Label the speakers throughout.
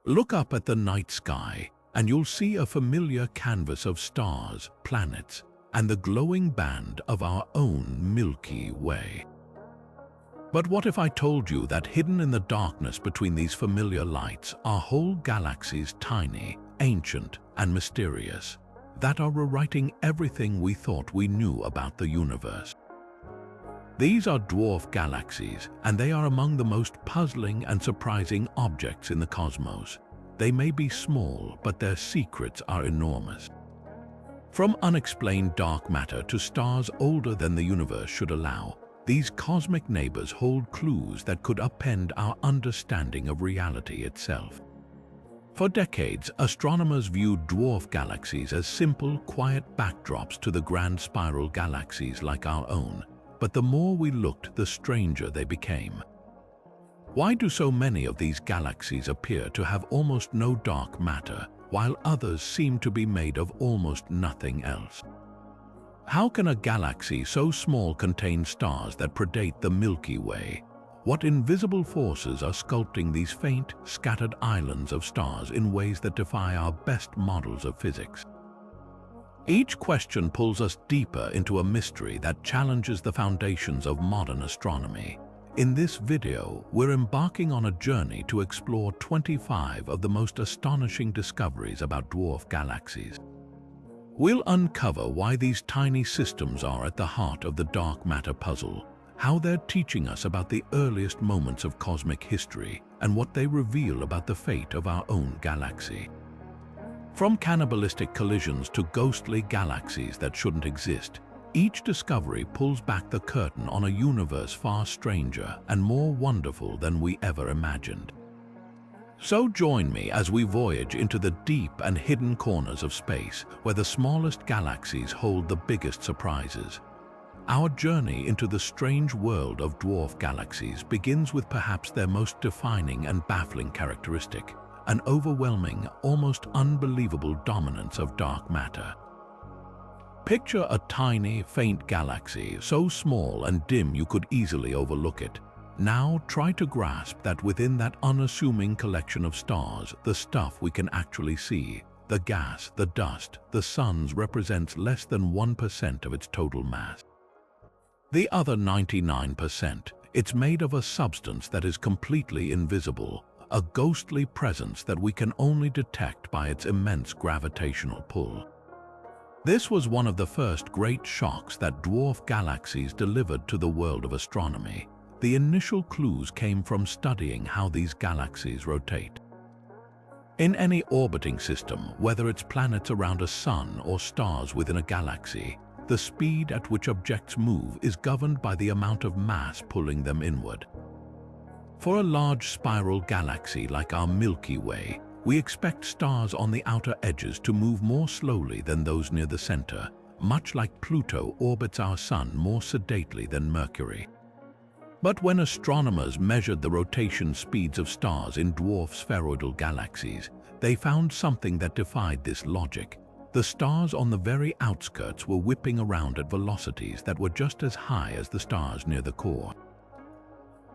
Speaker 1: Look up at the night sky, and you'll see a familiar canvas of stars, planets, and the glowing band of our own Milky Way. But what if I told you that hidden in the darkness between these familiar lights are whole galaxies, tiny, ancient, and mysterious, that are rewriting everything we thought we knew about the universe? These are dwarf galaxies, and they are among the most puzzling and surprising objects in the cosmos. They may be small, but their secrets are enormous. From unexplained dark matter to stars older than the universe should allow, these cosmic neighbors hold clues that could upend our understanding of reality itself. For decades, astronomers viewed dwarf galaxies as simple, quiet backdrops to the grand spiral galaxies like our own, but the more we looked, the stranger they became. Why do so many of these galaxies appear to have almost no dark matter, while others seem to be made of almost nothing else? How can a galaxy so small contain stars that predate the Milky Way? What invisible forces are sculpting these faint, scattered islands of stars in ways that defy our best models of physics? Each question pulls us deeper into a mystery that challenges the foundations of modern astronomy. In this video, we're embarking on a journey to explore 25 of the most astonishing discoveries about dwarf galaxies. We'll uncover why these tiny systems are at the heart of the dark matter puzzle, how they're teaching us about the earliest moments of cosmic history, and what they reveal about the fate of our own galaxy. From cannibalistic collisions to ghostly galaxies that shouldn't exist, each discovery pulls back the curtain on a universe far stranger and more wonderful than we ever imagined. So join me as we voyage into the deep and hidden corners of space, where the smallest galaxies hold the biggest surprises. Our journey into the strange world of dwarf galaxies begins with perhaps their most defining and baffling characteristic: an overwhelming, almost unbelievable dominance of dark matter. Picture a tiny, faint galaxy, so small and dim you could easily overlook it. Now try to grasp that within that unassuming collection of stars, the stuff we can actually see, the gas, the dust, the suns, represents less than 1% of its total mass. The other 99%, it's made of a substance that is completely invisible, a ghostly presence that we can only detect by its immense gravitational pull. This was one of the first great shocks that dwarf galaxies delivered to the world of astronomy. The initial clues came from studying how these galaxies rotate. In any orbiting system, whether it's planets around a sun or stars within a galaxy, the speed at which objects move is governed by the amount of mass pulling them inward. For a large spiral galaxy like our Milky Way, we expect stars on the outer edges to move more slowly than those near the center, much like Pluto orbits our sun more sedately than Mercury. But when astronomers measured the rotation speeds of stars in dwarf spheroidal galaxies, they found something that defied this logic. The stars on the very outskirts were whipping around at velocities that were just as high as the stars near the core.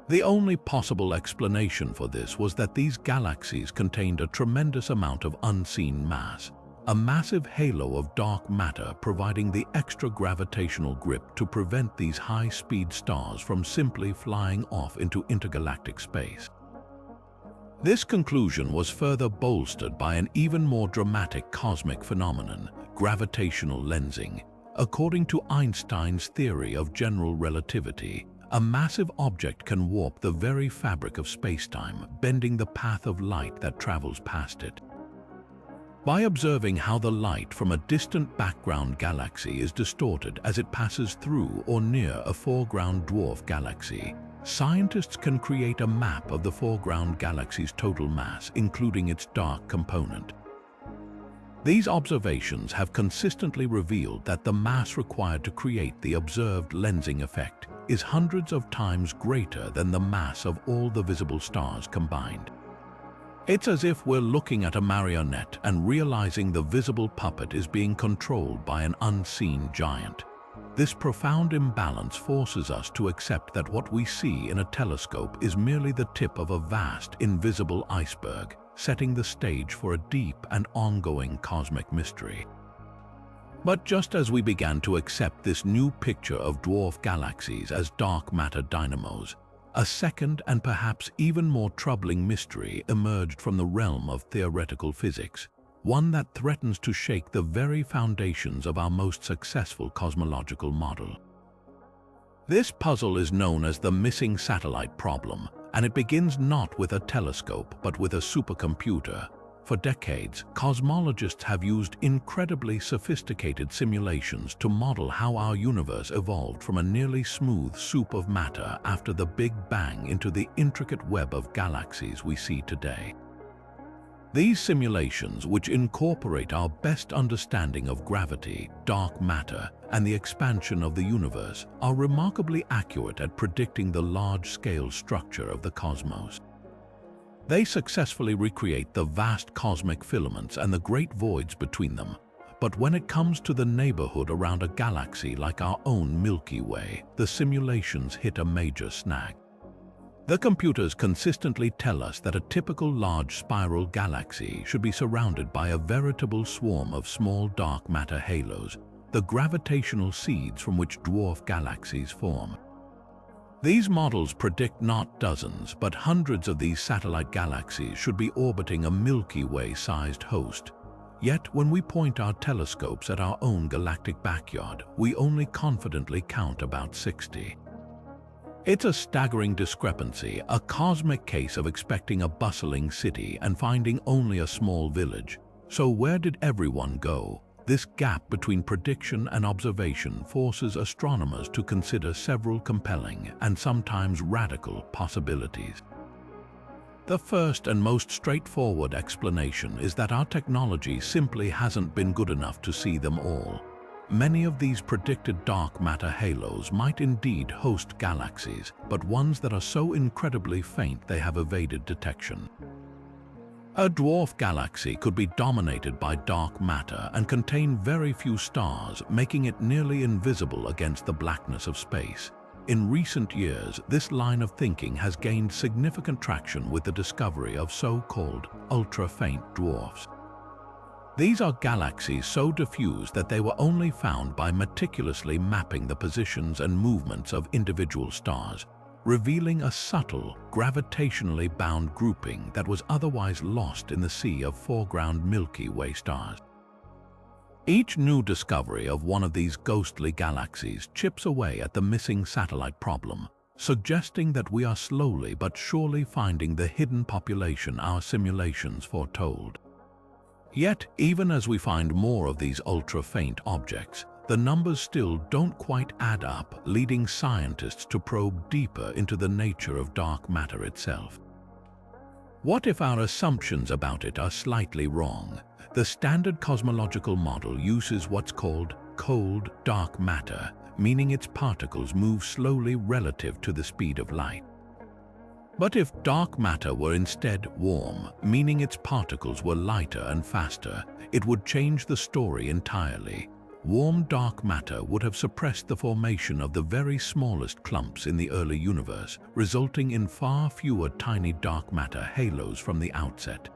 Speaker 1: The only possible explanation for this was that these galaxies contained a tremendous amount of unseen mass, a massive halo of dark matter providing the extra gravitational grip to prevent these high-speed stars from simply flying off into intergalactic space. This conclusion was further bolstered by an even more dramatic cosmic phenomenon, gravitational lensing. According to Einstein's theory of general relativity, a massive object can warp the very fabric of space-time, bending the path of light that travels past it. By observing how the light from a distant background galaxy is distorted as it passes through or near a foreground dwarf galaxy, scientists can create a map of the foreground galaxy's total mass, including its dark component. These observations have consistently revealed that the mass required to create the observed lensing effect is hundreds of times greater than the mass of all the visible stars combined. It's as if we're looking at a marionette and realizing the visible puppet is being controlled by an unseen giant. This profound imbalance forces us to accept that what we see in a telescope is merely the tip of a vast, invisible iceberg, setting the stage for a deep and ongoing cosmic mystery. But just as we began to accept this new picture of dwarf galaxies as dark matter dynamos, a second and perhaps even more troubling mystery emerged from the realm of theoretical physics, one that threatens to shake the very foundations of our most successful cosmological model. This puzzle is known as the missing satellite problem, and it begins not with a telescope but with a supercomputer. For decades, cosmologists have used incredibly sophisticated simulations to model how our universe evolved from a nearly smooth soup of matter after the Big Bang into the intricate web of galaxies we see today. These simulations, which incorporate our best understanding of gravity, dark matter, and the expansion of the universe, are remarkably accurate at predicting the large-scale structure of the cosmos. They successfully recreate the vast cosmic filaments and the great voids between them. But when it comes to the neighborhood around a galaxy like our own Milky Way, the simulations hit a major snag. The computers consistently tell us that a typical large spiral galaxy should be surrounded by a veritable swarm of small dark matter halos, the gravitational seeds from which dwarf galaxies form. These models predict not dozens, but hundreds of these satellite galaxies should be orbiting a Milky Way-sized host. Yet, when we point our telescopes at our own galactic backyard, we only confidently count about 60. It's a staggering discrepancy, a cosmic case of expecting a bustling city and finding only a small village. So where did everyone go? This gap between prediction and observation forces astronomers to consider several compelling and sometimes radical possibilities. The first and most straightforward explanation is that our technology simply hasn't been good enough to see them all. Many of these predicted dark matter halos might indeed host galaxies, but ones that are so incredibly faint they have evaded detection. A dwarf galaxy could be dominated by dark matter and contain very few stars, making it nearly invisible against the blackness of space. In recent years, this line of thinking has gained significant traction with the discovery of so-called ultra-faint dwarfs. These are galaxies so diffuse that they were only found by meticulously mapping the positions and movements of individual stars, revealing a subtle, gravitationally bound grouping that was otherwise lost in the sea of foreground Milky Way stars. Each new discovery of one of these ghostly galaxies chips away at the missing satellite problem, suggesting that we are slowly but surely finding the hidden population our simulations foretold. Yet, even as we find more of these ultra-faint objects, the numbers still don't quite add up, leading scientists to probe deeper into the nature of dark matter itself. What if our assumptions about it are slightly wrong? The standard cosmological model uses what's called cold dark matter, meaning its particles move slowly relative to the speed of light. But if dark matter were instead warm, meaning its particles were lighter and faster, it would change the story entirely. Warm dark matter would have suppressed the formation of the very smallest clumps in the early universe, resulting in far fewer tiny dark matter halos from the outset.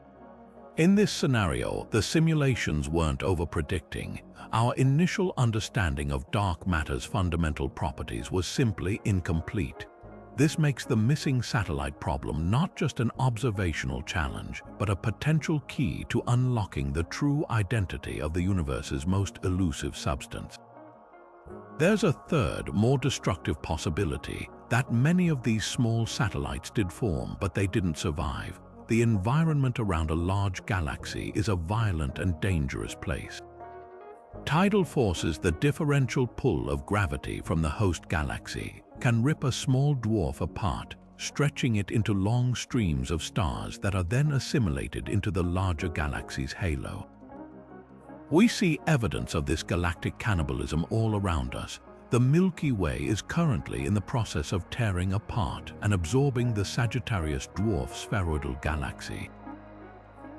Speaker 1: In this scenario, the simulations weren't over-predicting. Our initial understanding of dark matter's fundamental properties was simply incomplete. This makes the missing satellite problem not just an observational challenge, but a potential key to unlocking the true identity of the universe's most elusive substance. There's a third, more destructive possibility, that many of these small satellites did form, but they didn't survive. The environment around a large galaxy is a violent and dangerous place. Tidal forces, the differential pull of gravity from the host galaxy, can rip a small dwarf apart, stretching it into long streams of stars that are then assimilated into the larger galaxy's halo. We see evidence of this galactic cannibalism all around us. The Milky Way is currently in the process of tearing apart and absorbing the Sagittarius dwarf spheroidal galaxy.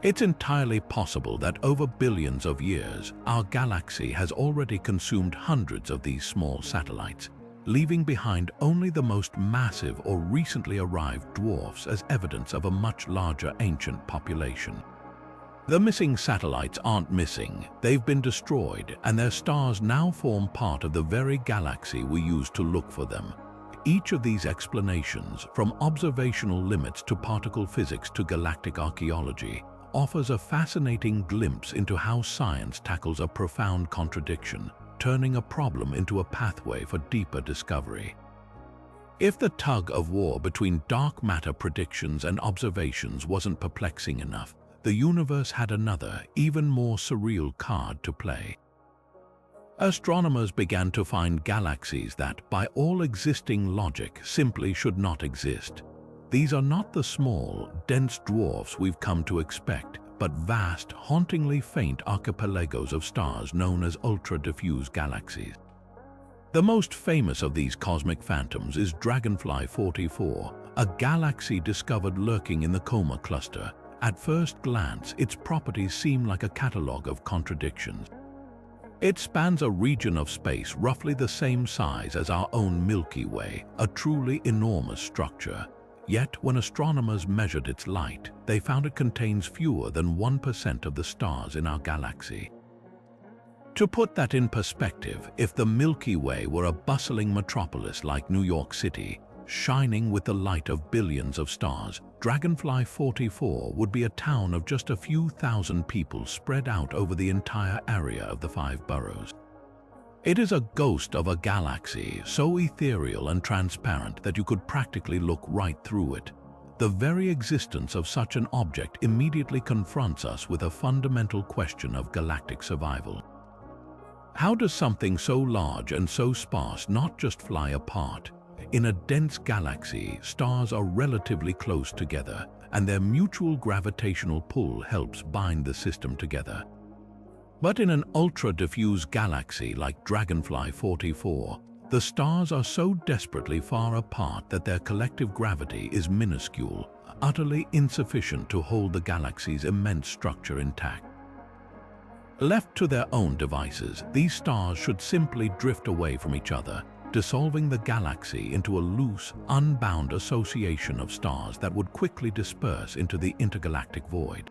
Speaker 1: It's entirely possible that over billions of years, our galaxy has already consumed hundreds of these small satellites. leaving behind only the most massive or recently arrived dwarfs as evidence of a much larger ancient population. The missing satellites aren't missing, they've been destroyed, and their stars now form part of the very galaxy we use to look for them. Each of these explanations, from observational limits to particle physics to galactic archaeology, offers a fascinating glimpse into how science tackles a profound contradiction, turning a problem into a pathway for deeper discovery. If the tug of war between dark matter predictions and observations wasn't perplexing enough, the universe had another, even more surreal card to play. Astronomers began to find galaxies that, by all existing logic, simply should not exist. These are not the small, dense dwarfs we've come to expect, but vast, hauntingly faint archipelagos of stars known as ultra-diffuse galaxies. The most famous of these cosmic phantoms is Dragonfly 44, a galaxy discovered lurking in the Coma cluster. At first glance, its properties seem like a catalogue of contradictions. It spans a region of space roughly the same size as our own Milky Way, a truly enormous structure. Yet, when astronomers measured its light, they found it contains fewer than 1% of the stars in our galaxy. To put that in perspective, if the Milky Way were a bustling metropolis like New York City, shining with the light of billions of stars, Dragonfly 44 would be a town of just a few thousand people spread out over the entire area of the 5 boroughs. It is a ghost of a galaxy, so ethereal and transparent that you could practically look right through it. The very existence of such an object immediately confronts us with a fundamental question of galactic survival. How does something so large and so sparse not just fly apart? In a dense galaxy, stars are relatively close together, and their mutual gravitational pull helps bind the system together. But in an ultra-diffuse galaxy like Dragonfly 44, the stars are so desperately far apart that their collective gravity is minuscule, utterly insufficient to hold the galaxy's immense structure intact. Left to their own devices, these stars should simply drift away from each other, dissolving the galaxy into a loose, unbound association of stars that would quickly disperse into the intergalactic void.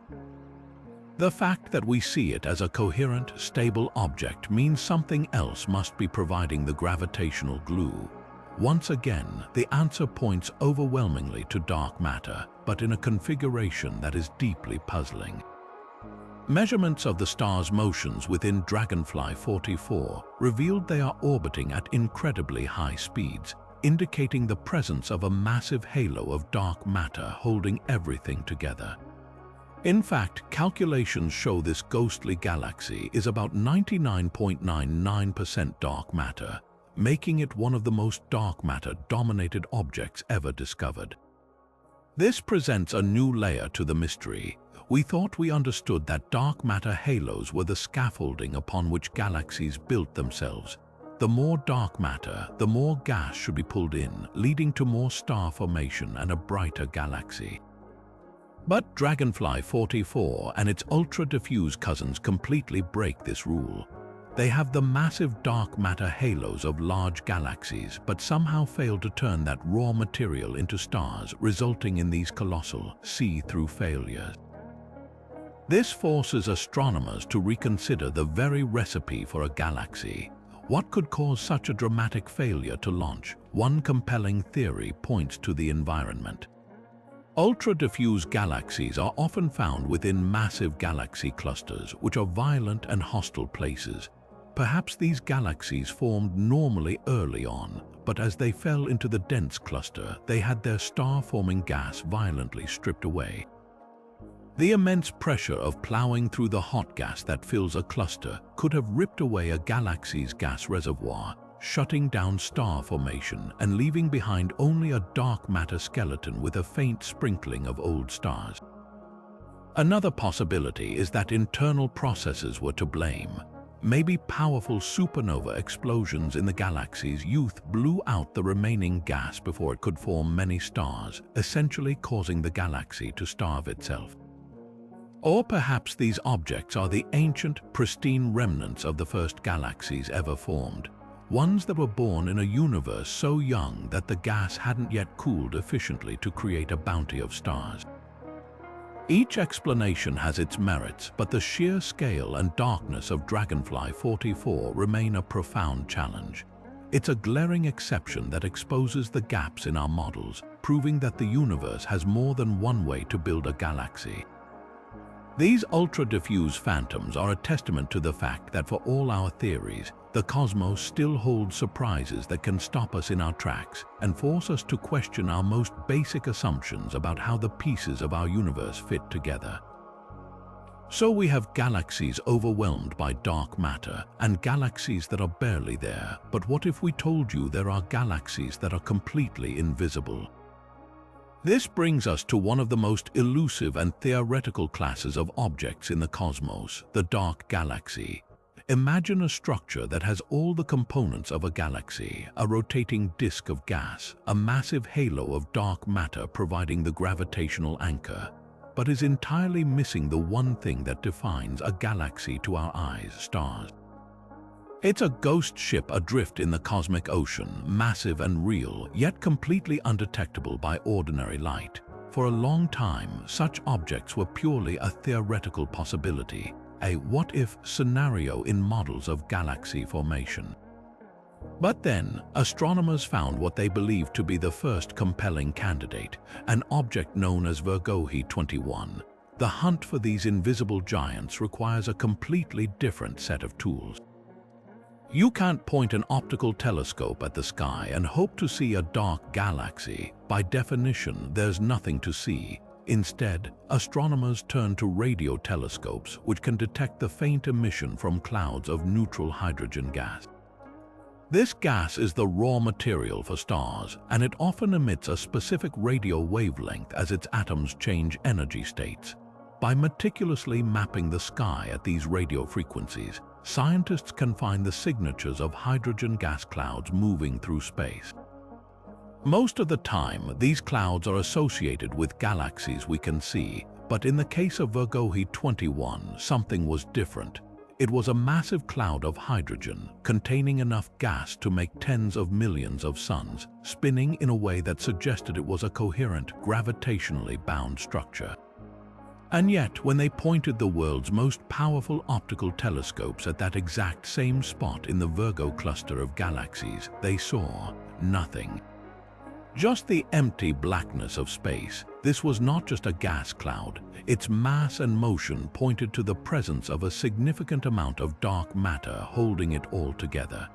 Speaker 1: The fact that we see it as a coherent, stable object means something else must be providing the gravitational glue. Once again, the answer points overwhelmingly to dark matter, but in a configuration that is deeply puzzling. Measurements of the star's motions within Dragonfly 44 revealed they are orbiting at incredibly high speeds, indicating the presence of a massive halo of dark matter holding everything together. In fact, calculations show this ghostly galaxy is about 99.99% dark matter, making it one of the most dark matter-dominated objects ever discovered. This presents a new layer to the mystery. We thought we understood that dark matter halos were the scaffolding upon which galaxies built themselves. The more dark matter, the more gas should be pulled in, leading to more star formation and a brighter galaxy. But Dragonfly 44 and its ultra-diffuse cousins completely break this rule. They have the massive dark matter halos of large galaxies, but somehow fail to turn that raw material into stars, resulting in these colossal, see-through failures. This forces astronomers to reconsider the very recipe for a galaxy. What could cause such a dramatic failure to launch? One compelling theory points to the environment. Ultra-diffuse galaxies are often found within massive galaxy clusters, which are violent and hostile places. Perhaps these galaxies formed normally early on, but as they fell into the dense cluster, they had their star-forming gas violently stripped away. The immense pressure of plowing through the hot gas that fills a cluster could have ripped away a galaxy's gas reservoir, shutting down star formation and leaving behind only a dark matter skeleton with a faint sprinkling of old stars. Another possibility is that internal processes were to blame. Maybe powerful supernova explosions in the galaxy's youth blew out the remaining gas before it could form many stars, essentially causing the galaxy to starve itself. Or perhaps these objects are the ancient, pristine remnants of the first galaxies ever formed. ones that were born in a universe so young that the gas hadn't yet cooled efficiently to create a bounty of stars. Each explanation has its merits, but the sheer scale and darkness of Dragonfly 44 remain a profound challenge. It's a glaring exception that exposes the gaps in our models, proving that the universe has more than one way to build a galaxy. These ultra-diffuse phantoms are a testament to the fact that for all our theories, the cosmos still holds surprises that can stop us in our tracks and force us to question our most basic assumptions about how the pieces of our universe fit together. So we have galaxies overwhelmed by dark matter and galaxies that are barely there. But what if we told you there are galaxies that are completely invisible? This brings us to one of the most elusive and theoretical classes of objects in the cosmos, the dark galaxy. Imagine a structure that has all the components of a galaxy, a rotating disk of gas, a massive halo of dark matter providing the gravitational anchor, but is entirely missing the one thing that defines a galaxy to our eyes: stars. It's a ghost ship adrift in the cosmic ocean, massive and real, yet completely undetectable by ordinary light. For a long time, such objects were purely a theoretical possibility, a what-if scenario in models of galaxy formation. But then, astronomers found what they believed to be the first compelling candidate, an object known as Virgohi 21. The hunt for these invisible giants requires a completely different set of tools. You can't point an optical telescope at the sky and hope to see a dark galaxy. By definition, there's nothing to see. Instead, astronomers turn to radio telescopes, which can detect the faint emission from clouds of neutral hydrogen gas. This gas is the raw material for stars, and it often emits a specific radio wavelength as its atoms change energy states. By meticulously mapping the sky at these radio frequencies, scientists can find the signatures of hydrogen gas clouds moving through space. Most of the time, these clouds are associated with galaxies we can see, but in the case of Virgohi 21, something was different. It was a massive cloud of hydrogen, containing enough gas to make tens of millions of suns, spinning in a way that suggested it was a coherent, gravitationally bound structure. And yet, when they pointed the world's most powerful optical telescopes at that exact same spot in the Virgo cluster of galaxies, they saw nothing. Just the empty blackness of space. This was not just a gas cloud. Its mass and motion pointed to the presence of a significant amount of dark matter holding it all together.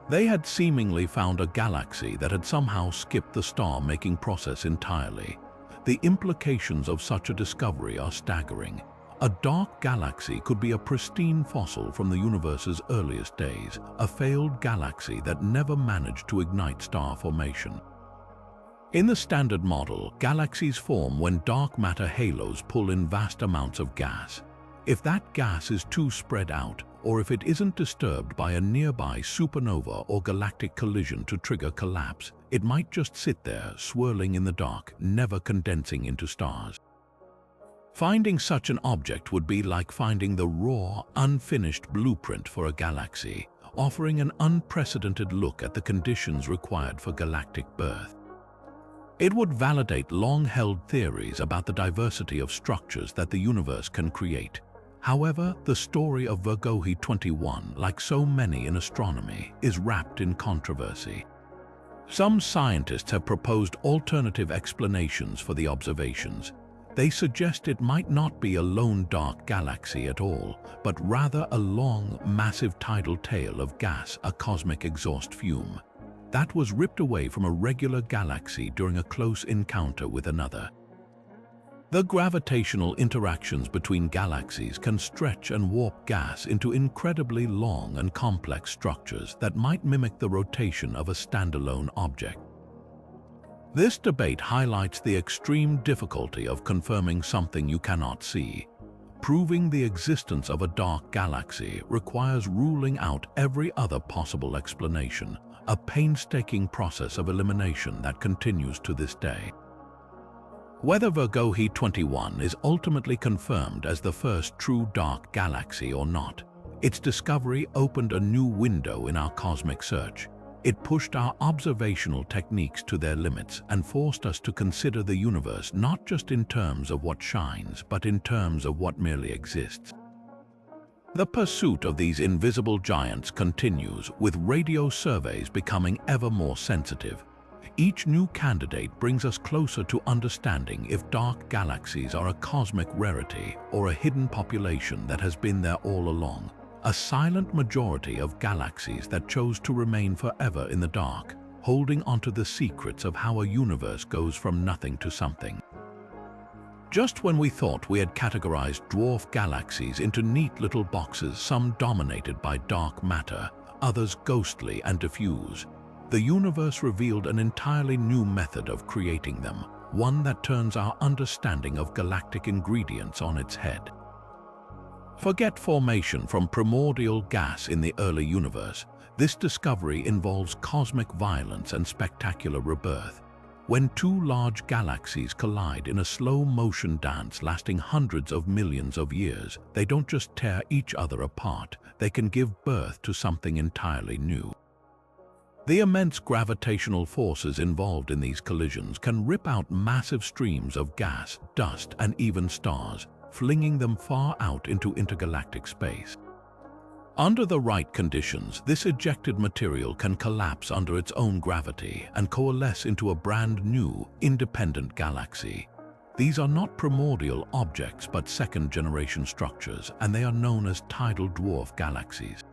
Speaker 1: They had seemingly found a galaxy that had somehow skipped the star-making process entirely. The implications of such a discovery are staggering. A dark galaxy could be a pristine fossil from the universe's earliest days, a failed galaxy that never managed to ignite star formation. In the standard model, galaxies form when dark matter halos pull in vast amounts of gas. If that gas is too spread out, or if it isn't disturbed by a nearby supernova or galactic collision to trigger collapse, it might just sit there, swirling in the dark, never condensing into stars. Finding such an object would be like finding the raw, unfinished blueprint for a galaxy, offering an unprecedented look at the conditions required for galactic birth. It would validate long-held theories about the diversity of structures that the universe can create. However, the story of Virgohi 21, like so many in astronomy, is wrapped in controversy. Some scientists have proposed alternative explanations for the observations. They suggest it might not be a lone dark galaxy at all, but rather a long, massive tidal tail of gas, a cosmic exhaust fume, that was ripped away from a regular galaxy during a close encounter with another. The gravitational interactions between galaxies can stretch and warp gas into incredibly long and complex structures that might mimic the rotation of a standalone object. This debate highlights the extreme difficulty of confirming something you cannot see. Proving the existence of a dark galaxy requires ruling out every other possible explanation, a painstaking process of elimination that continues to this day. Whether Virgohi 21 is ultimately confirmed as the first true dark galaxy or not, Its discovery opened a new window in our cosmic search. It pushed our observational techniques to their limits and forced us to consider the universe not just in terms of what shines, but in terms of what merely exists. The pursuit of these invisible giants continues, with radio surveys becoming ever more sensitive. Each new candidate brings us closer to understanding if dark galaxies are a cosmic rarity or a hidden population that has been there all along. A silent majority of galaxies that chose to remain forever in the dark, holding onto the secrets of how a universe goes from nothing to something. Just when we thought we had categorized dwarf galaxies into neat little boxes, some dominated by dark matter, others ghostly and diffuse, the universe revealed an entirely new method of creating them, one that turns our understanding of galactic ingredients on its head. Forget formation from primordial gas in the early universe. This discovery involves cosmic violence and spectacular rebirth. When two large galaxies collide in a slow-motion dance lasting hundreds of millions of years, they don't just tear each other apart, they can give birth to something entirely new. The immense gravitational forces involved in these collisions can rip out massive streams of gas, dust, and even stars, flinging them far out into intergalactic space. Under the right conditions, this ejected material can collapse under its own gravity and coalesce into a brand new, independent galaxy. These are not primordial objects but second-generation structures, and they are known as tidal dwarf galaxies.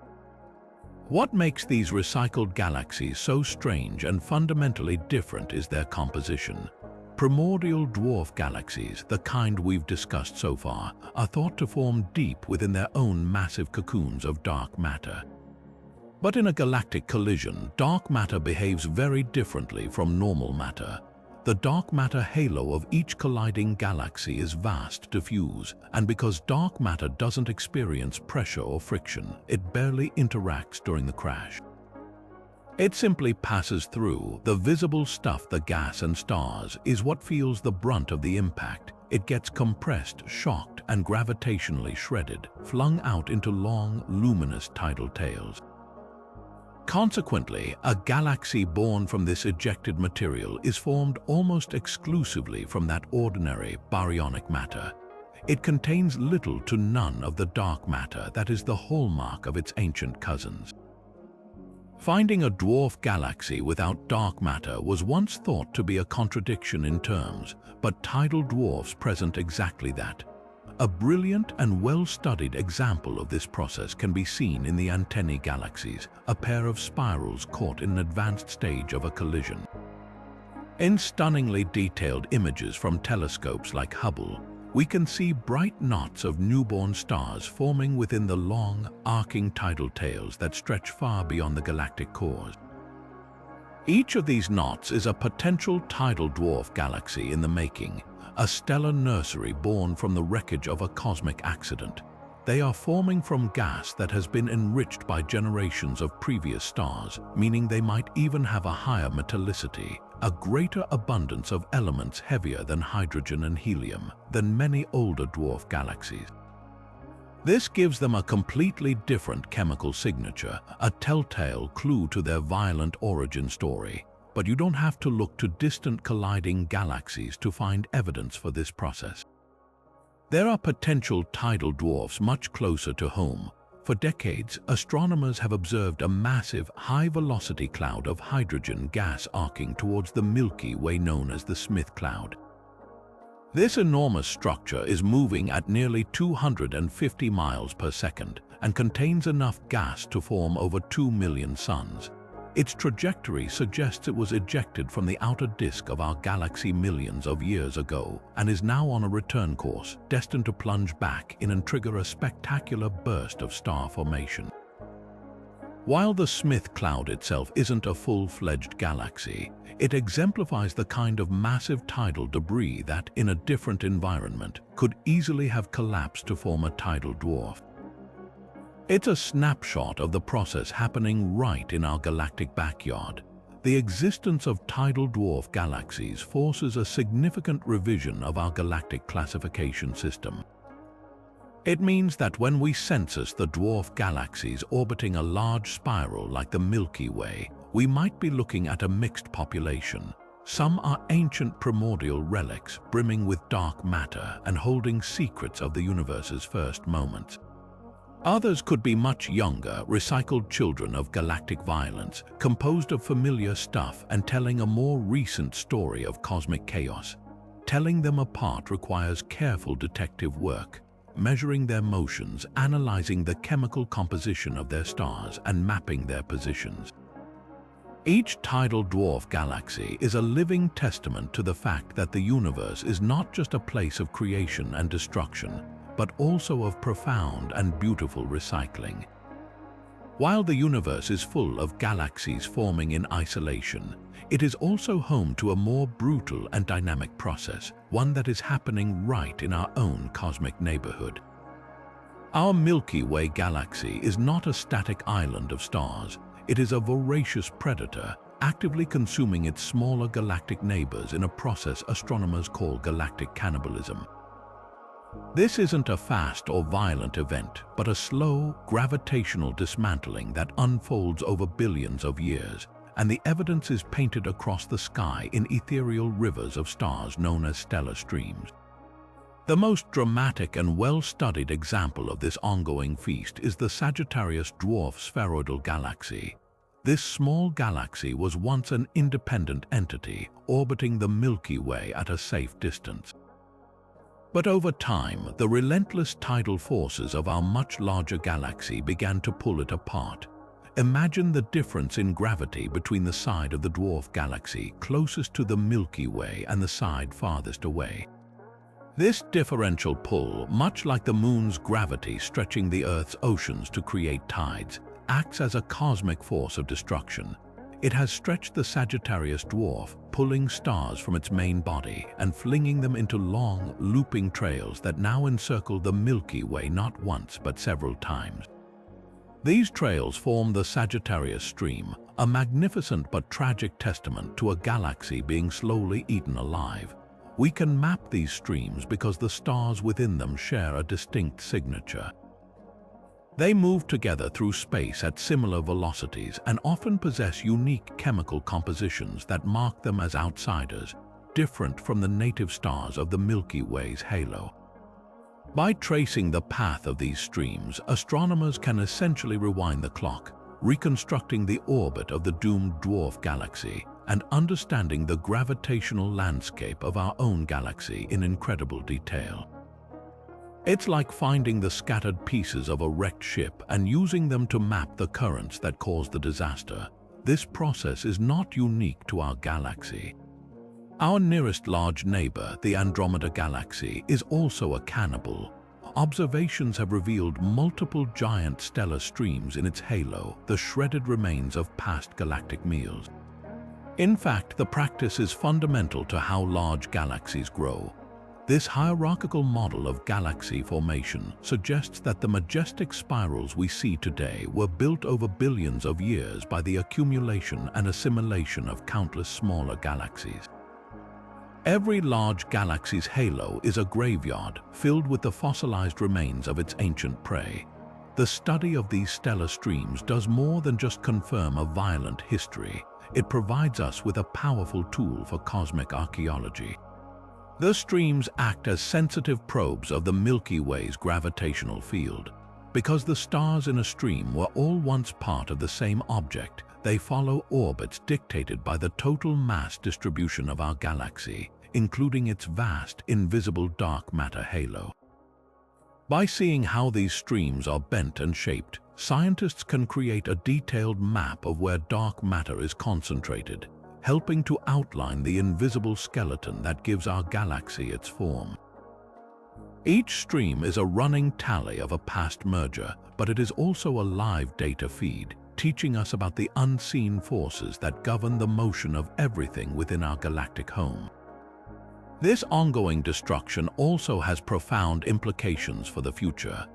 Speaker 1: What makes these recycled galaxies so strange and fundamentally different is their composition. Primordial dwarf galaxies, the kind we've discussed so far, are thought to form deep within their own massive cocoons of dark matter. But in a galactic collision, dark matter behaves very differently from normal matter. The dark matter halo of each colliding galaxy is vast, diffuse, and because dark matter doesn't experience pressure or friction, it barely interacts during the crash. It simply passes through. The visible stuff, the gas and stars, is what feels the brunt of the impact. It gets compressed, shocked, and gravitationally shredded, flung out into long, luminous tidal tails. Consequently, a galaxy born from this ejected material is formed almost exclusively from that ordinary baryonic matter. It contains little to none of the dark matter that is the hallmark of its ancient cousins. Finding a dwarf galaxy without dark matter was once thought to be a contradiction in terms, but tidal dwarfs present exactly that. A brilliant and well-studied example of this process can be seen in the Antennae galaxies, a pair of spirals caught in an advanced stage of a collision. In stunningly detailed images from telescopes like Hubble, we can see bright knots of newborn stars forming within the long, arcing tidal tails that stretch far beyond the galactic cores. Each of these knots is a potential tidal dwarf galaxy in the making, a stellar nursery born from the wreckage of a cosmic accident. They are forming from gas that has been enriched by generations of previous stars, meaning they might even have a higher metallicity, a greater abundance of elements heavier than hydrogen and helium than many older dwarf galaxies. This gives them a completely different chemical signature, a telltale clue to their violent origin story. But you don't have to look to distant colliding galaxies to find evidence for this process. There are potential tidal dwarfs much closer to home. For decades, astronomers have observed a massive, high-velocity cloud of hydrogen gas arcing towards the Milky Way known as the Smith Cloud. This enormous structure is moving at nearly 250 miles per second and contains enough gas to form over 2 million suns. Its trajectory suggests it was ejected from the outer disk of our galaxy millions of years ago and is now on a return course, destined to plunge back in and trigger a spectacular burst of star formation. While the Smith Cloud itself isn't a full-fledged galaxy, it exemplifies the kind of massive tidal debris that, in a different environment, could easily have collapsed to form a tidal dwarf. It's a snapshot of the process happening right in our galactic backyard. The existence of tidal dwarf galaxies forces a significant revision of our galactic classification system. It means that when we census the dwarf galaxies orbiting a large spiral like the Milky Way, we might be looking at a mixed population. Some are ancient primordial relics brimming with dark matter and holding secrets of the universe's first moments. Others could be much younger, recycled children of galactic violence, composed of familiar stuff and telling a more recent story of cosmic chaos. Telling them apart requires careful detective work, measuring their motions, analyzing the chemical composition of their stars, and mapping their positions. Each tidal dwarf galaxy is a living testament to the fact that the universe is not just a place of creation and destruction, but also of profound and beautiful recycling. While the universe is full of galaxies forming in isolation, it is also home to a more brutal and dynamic process, one that is happening right in our own cosmic neighborhood. Our Milky Way galaxy is not a static island of stars. It is a voracious predator, actively consuming its smaller galactic neighbors in a process astronomers call galactic cannibalism. This isn't a fast or violent event, but a slow, gravitational dismantling that unfolds over billions of years, and the evidence is painted across the sky in ethereal rivers of stars known as stellar streams. The most dramatic and well-studied example of this ongoing feast is the Sagittarius dwarf spheroidal galaxy. This small galaxy was once an independent entity, orbiting the Milky Way at a safe distance. But over time, the relentless tidal forces of our much larger galaxy began to pull it apart. Imagine the difference in gravity between the side of the dwarf galaxy closest to the Milky Way and the side farthest away. This differential pull, much like the Moon's gravity stretching the Earth's oceans to create tides, acts as a cosmic force of destruction. It has stretched the Sagittarius dwarf, pulling stars from its main body and flinging them into long, looping trails that now encircle the Milky Way not once but several times. These trails form the Sagittarius stream, a magnificent but tragic testament to a galaxy being slowly eaten alive. We can map these streams because the stars within them share a distinct signature. They move together through space at similar velocities and often possess unique chemical compositions that mark them as outsiders, different from the native stars of the Milky Way's halo. By tracing the path of these streams, astronomers can essentially rewind the clock, reconstructing the orbit of the doomed dwarf galaxy and understanding the gravitational landscape of our own galaxy in incredible detail. It's like finding the scattered pieces of a wrecked ship and using them to map the currents that caused the disaster. This process is not unique to our galaxy. Our nearest large neighbor, the Andromeda Galaxy, is also a cannibal. Observations have revealed multiple giant stellar streams in its halo, the shredded remains of past galactic meals. In fact, the practice is fundamental to how large galaxies grow. This hierarchical model of galaxy formation suggests that the majestic spirals we see today were built over billions of years by the accumulation and assimilation of countless smaller galaxies. Every large galaxy's halo is a graveyard filled with the fossilized remains of its ancient prey. The study of these stellar streams does more than just confirm a violent history. It provides us with a powerful tool for cosmic archaeology. The streams act as sensitive probes of the Milky Way's gravitational field. Because the stars in a stream were all once part of the same object, they follow orbits dictated by the total mass distribution of our galaxy, including its vast, invisible dark matter halo. By seeing how these streams are bent and shaped, scientists can create a detailed map of where dark matter is concentrated, helping to outline the invisible skeleton that gives our galaxy its form. Each stream is a running tally of a past merger, but it is also a live data feed, teaching us about the unseen forces that govern the motion of everything within our galactic home. This ongoing destruction also has profound implications for the future.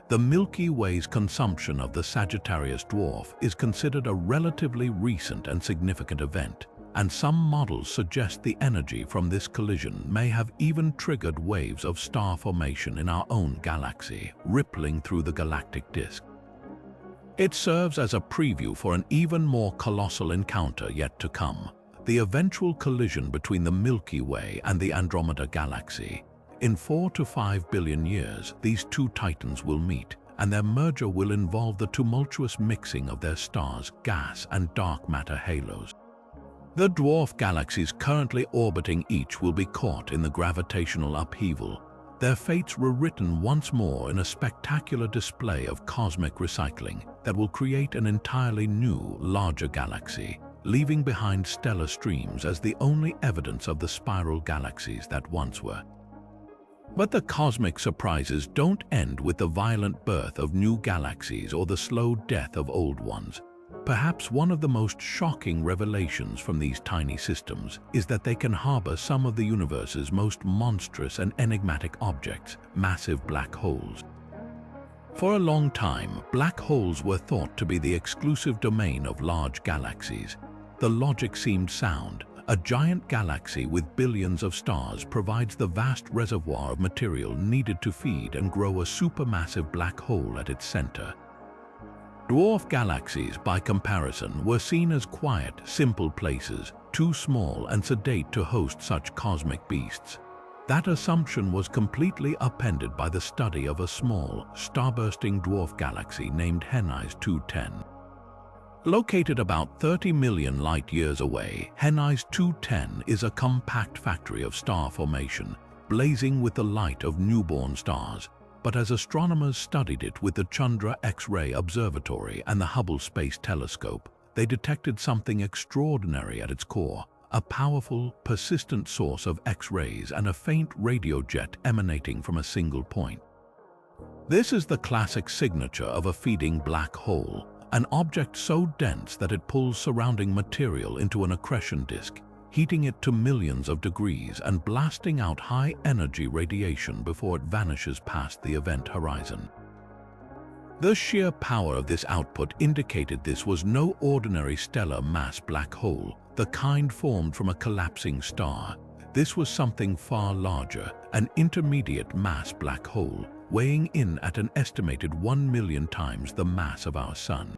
Speaker 1: The Milky Way's consumption of the Sagittarius dwarf is considered a relatively recent and significant event, and some models suggest the energy from this collision may have even triggered waves of star formation in our own galaxy, rippling through the galactic disk. It serves as a preview for an even more colossal encounter yet to come, the eventual collision between the Milky Way and the Andromeda Galaxy. In 4 to 5 billion years, these two titans will meet, and their merger will involve the tumultuous mixing of their stars, gas, and dark matter halos. The dwarf galaxies currently orbiting each will be caught in the gravitational upheaval, their fates rewritten once more in a spectacular display of cosmic recycling that will create an entirely new, larger galaxy, leaving behind stellar streams as the only evidence of the spiral galaxies that once were. But the cosmic surprises don't end with the violent birth of new galaxies or the slow death of old ones. Perhaps one of the most shocking revelations from these tiny systems is that they can harbor some of the universe's most monstrous and enigmatic objects, massive black holes. For a long time, black holes were thought to be the exclusive domain of large galaxies. The logic seemed sound. A giant galaxy with billions of stars provides the vast reservoir of material needed to feed and grow a supermassive black hole at its center. Dwarf galaxies, by comparison, were seen as quiet, simple places, too small and sedate to host such cosmic beasts. That assumption was completely upended by the study of a small, starbursting dwarf galaxy named Hennies 210. Located about 30 million light-years away, Hennies 210 is a compact factory of star formation, blazing with the light of newborn stars. But as astronomers studied it with the Chandra X-ray Observatory and the Hubble Space Telescope, they detected something extraordinary at its core, a powerful, persistent source of X-rays and a faint radio jet emanating from a single point. This is the classic signature of a feeding black hole, an object so dense that it pulls surrounding material into an accretion disk, heating it to millions of degrees and blasting out high-energy radiation before it vanishes past the event horizon. The sheer power of this output indicated this was no ordinary stellar mass black hole, the kind formed from a collapsing star. This was something far larger, an intermediate mass black hole, weighing in at an estimated 1 million times the mass of our Sun.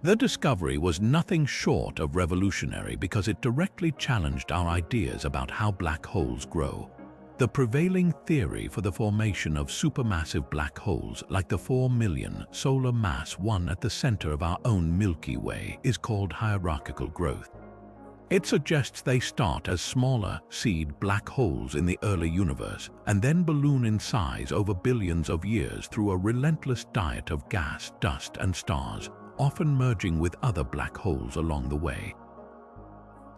Speaker 1: The discovery was nothing short of revolutionary because it directly challenged our ideas about how black holes grow. The prevailing theory for the formation of supermassive black holes like the 4 million solar mass one at the center of our own Milky Way is called hierarchical growth. It suggests they start as smaller, seed black holes in the early universe and then balloon in size over billions of years through a relentless diet of gas, dust, and stars, often merging with other black holes along the way.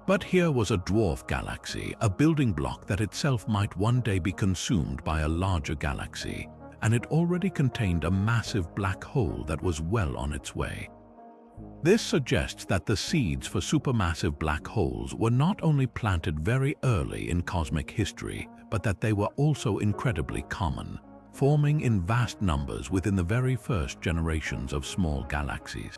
Speaker 1: But here was a dwarf galaxy, a building block that itself might one day be consumed by a larger galaxy, and it already contained a massive black hole that was well on its way. This suggests that the seeds for supermassive black holes were not only planted very early in cosmic history, but that they were also incredibly common, forming in vast numbers within the very first generations of small galaxies.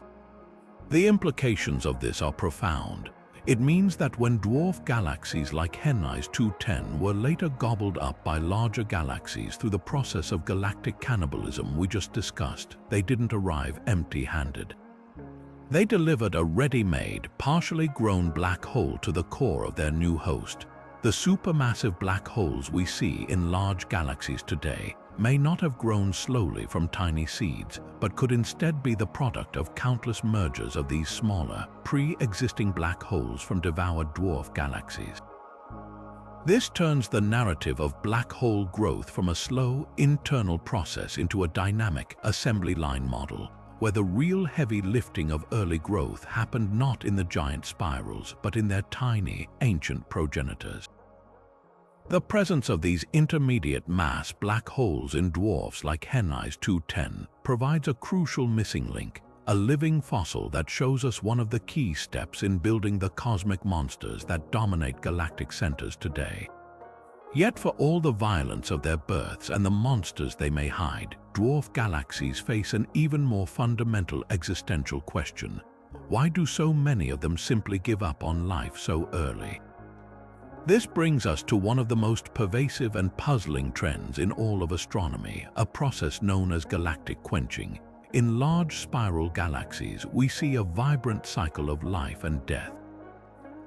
Speaker 1: The implications of this are profound. It means that when dwarf galaxies like Hennies 210 were later gobbled up by larger galaxies through the process of galactic cannibalism we just discussed, they didn't arrive empty-handed. They delivered a ready-made, partially grown black hole to the core of their new host. The supermassive black holes we see in large galaxies today may not have grown slowly from tiny seeds, but could instead be the product of countless mergers of these smaller, pre-existing black holes from devoured dwarf galaxies. This turns the narrative of black hole growth from a slow, internal process into a dynamic assembly line model, where the real heavy lifting of early growth happened not in the giant spirals, but in their tiny, ancient progenitors. The presence of these intermediate mass black holes in dwarfs like Hennies 210 provides a crucial missing link, a living fossil that shows us one of the key steps in building the cosmic monsters that dominate galactic centers today. Yet for all the violence of their births and the monsters they may hide, dwarf galaxies face an even more fundamental existential question. Why do so many of them simply give up on life so early? This brings us to one of the most pervasive and puzzling trends in all of astronomy, a process known as galactic quenching. In large spiral galaxies, we see a vibrant cycle of life and death.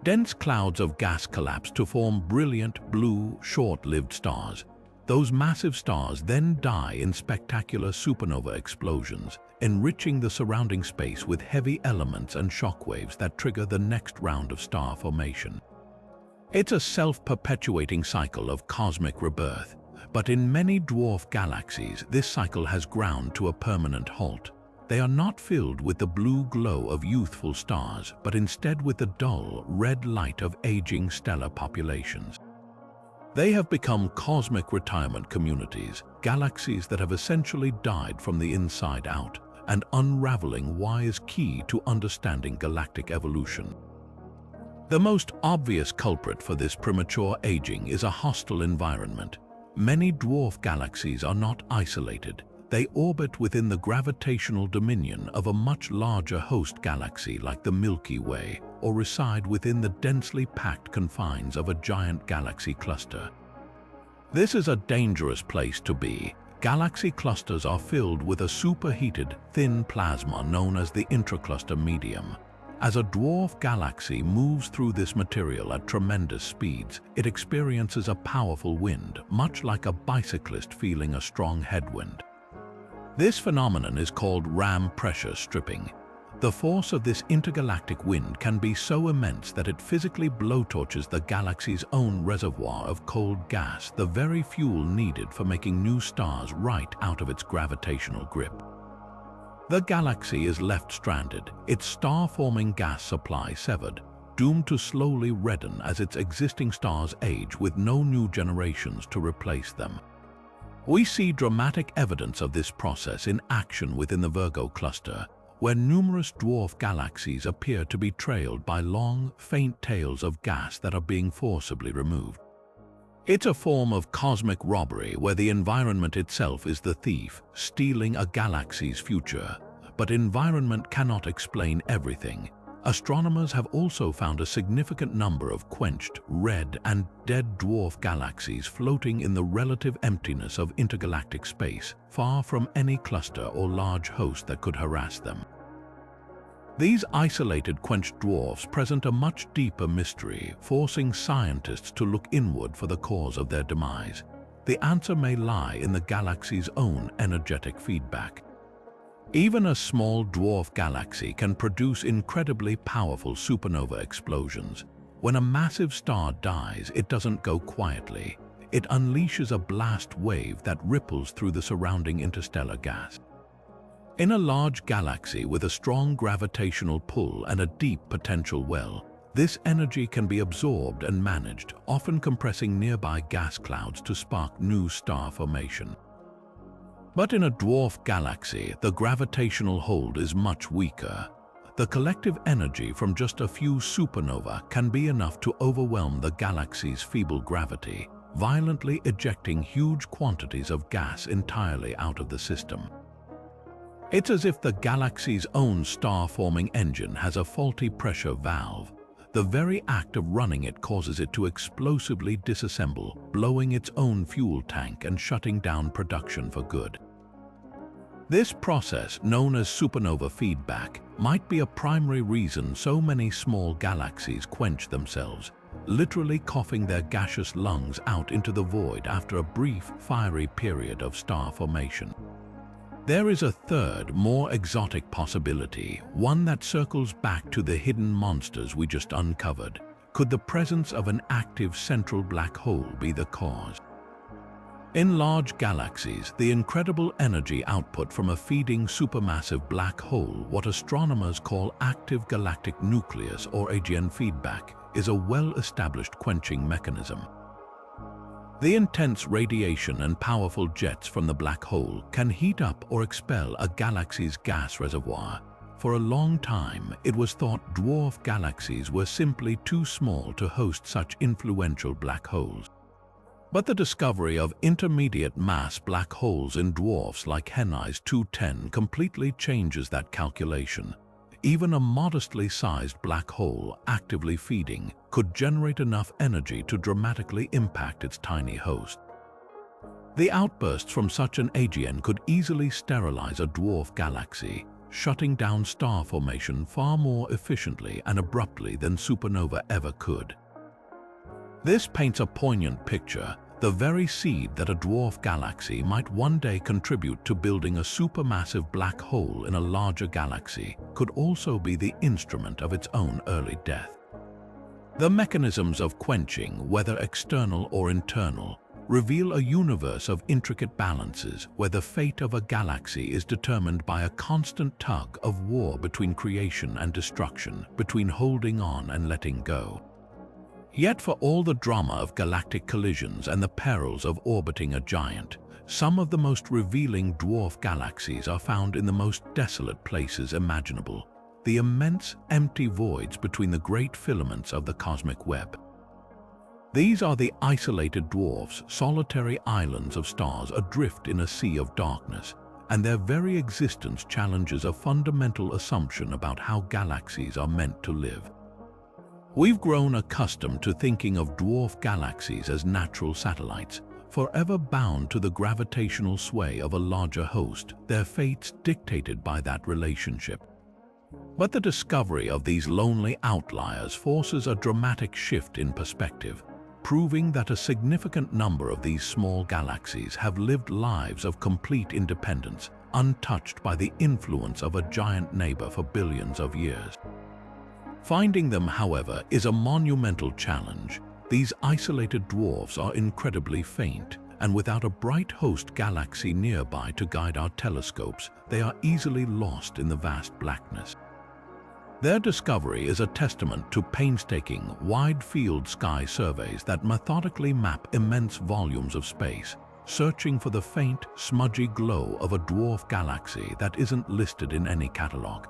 Speaker 1: Dense clouds of gas collapse to form brilliant, blue, short-lived stars. Those massive stars then die in spectacular supernova explosions, enriching the surrounding space with heavy elements and shockwaves that trigger the next round of star formation. It's a self-perpetuating cycle of cosmic rebirth, but in many dwarf galaxies, this cycle has ground to a permanent halt. They are not filled with the blue glow of youthful stars, but instead with the dull, red light of aging stellar populations. They have become cosmic retirement communities, galaxies that have essentially died from the inside out, and unraveling why is key to understanding galactic evolution. The most obvious culprit for this premature aging is a hostile environment. Many dwarf galaxies are not isolated. They orbit within the gravitational dominion of a much larger host galaxy like the Milky Way, or reside within the densely packed confines of a giant galaxy cluster. This is a dangerous place to be. Galaxy clusters are filled with a superheated, thin plasma known as the intracluster medium. As a dwarf galaxy moves through this material at tremendous speeds, it experiences a powerful wind, much like a bicyclist feeling a strong headwind. This phenomenon is called ram pressure stripping. The force of this intergalactic wind can be so immense that it physically blowtorches the galaxy's own reservoir of cold gas, the very fuel needed for making new stars right out of its gravitational grip. The galaxy is left stranded, its star-forming gas supply severed, doomed to slowly redden as its existing stars age with no new generations to replace them. We see dramatic evidence of this process in action within the Virgo cluster, where numerous dwarf galaxies appear to be trailed by long, faint tails of gas that are being forcibly removed. It's a form of cosmic robbery where the environment itself is the thief, stealing a galaxy's future. But environment cannot explain everything. Astronomers have also found a significant number of quenched, red, and dead dwarf galaxies floating in the relative emptiness of intergalactic space, far from any cluster or large host that could harass them. These isolated quenched dwarfs present a much deeper mystery, forcing scientists to look inward for the cause of their demise. The answer may lie in the galaxy's own energetic feedback. Even a small dwarf galaxy can produce incredibly powerful supernova explosions. When a massive star dies, it doesn't go quietly. It unleashes a blast wave that ripples through the surrounding interstellar gas. In a large galaxy with a strong gravitational pull and a deep potential well, this energy can be absorbed and managed, often compressing nearby gas clouds to spark new star formation. But in a dwarf galaxy, the gravitational hold is much weaker. The collective energy from just a few supernova can be enough to overwhelm the galaxy's feeble gravity, violently ejecting huge quantities of gas entirely out of the system. It's as if the galaxy's own star-forming engine has a faulty pressure valve. The very act of running it causes it to explosively disassemble, blowing its own fuel tank and shutting down production for good. This process, known as supernova feedback, might be a primary reason so many small galaxies quench themselves, literally coughing their gaseous lungs out into the void after a brief, fiery period of star formation. There is a third, more exotic possibility, one that circles back to the hidden monsters we just uncovered. Could the presence of an active central black hole be the cause? In large galaxies, the incredible energy output from a feeding supermassive black hole, what astronomers call active galactic nucleus or AGN feedback, is a well-established quenching mechanism. The intense radiation and powerful jets from the black hole can heat up or expel a galaxy's gas reservoir. For a long time, it was thought dwarf galaxies were simply too small to host such influential black holes. But the discovery of intermediate mass black holes in dwarfs like Henne's 210 completely changes that calculation. Even a modestly sized black hole actively feeding could generate enough energy to dramatically impact its tiny host. The outbursts from such an AGN could easily sterilize a dwarf galaxy, shutting down star formation far more efficiently and abruptly than supernova ever could. This paints a poignant picture. The very seed that a dwarf galaxy might one day contribute to building a supermassive black hole in a larger galaxy could also be the instrument of its own early death. The mechanisms of quenching, whether external or internal, reveal a universe of intricate balances where the fate of a galaxy is determined by a constant tug of war between creation and destruction, between holding on and letting go. Yet for all the drama of galactic collisions and the perils of orbiting a giant, some of the most revealing dwarf galaxies are found in the most desolate places imaginable, the immense empty voids between the great filaments of the cosmic web. These are the isolated dwarfs, solitary islands of stars adrift in a sea of darkness, and their very existence challenges a fundamental assumption about how galaxies are meant to live. We've grown accustomed to thinking of dwarf galaxies as natural satellites, forever bound to the gravitational sway of a larger host, their fates dictated by that relationship. But the discovery of these lonely outliers forces a dramatic shift in perspective, proving that a significant number of these small galaxies have lived lives of complete independence, untouched by the influence of a giant neighbor for billions of years. Finding them, however, is a monumental challenge. These isolated dwarfs are incredibly faint, and without a bright host galaxy nearby to guide our telescopes, they are easily lost in the vast blackness. Their discovery is a testament to painstaking, wide-field sky surveys that methodically map immense volumes of space, searching for the faint, smudgy glow of a dwarf galaxy that isn't listed in any catalog.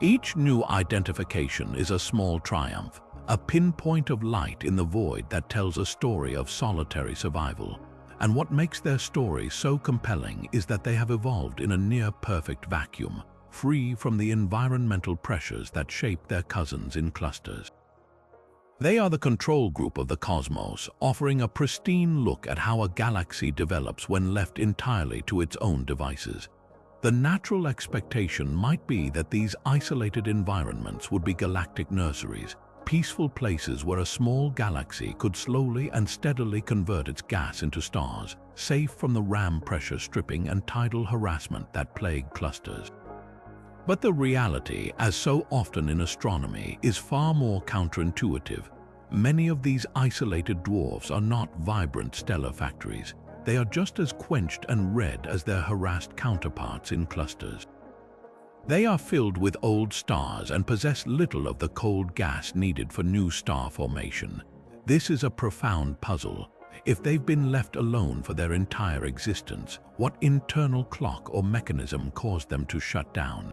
Speaker 1: Each new identification is a small triumph, a pinpoint of light in the void that tells a story of solitary survival. And what makes their story so compelling is that they have evolved in a near-perfect vacuum, free from the environmental pressures that shape their cousins in clusters. They are the control group of the cosmos, offering a pristine look at how a galaxy develops when left entirely to its own devices. The natural expectation might be that these isolated environments would be galactic nurseries, peaceful places where a small galaxy could slowly and steadily convert its gas into stars, safe from the ram pressure stripping and tidal harassment that plague clusters. But the reality, as so often in astronomy, is far more counterintuitive. Many of these isolated dwarfs are not vibrant stellar factories. They are just as quenched and red as their harassed counterparts in clusters. They are filled with old stars and possess little of the cold gas needed for new star formation. This is a profound puzzle. If they've been left alone for their entire existence, what internal clock or mechanism caused them to shut down?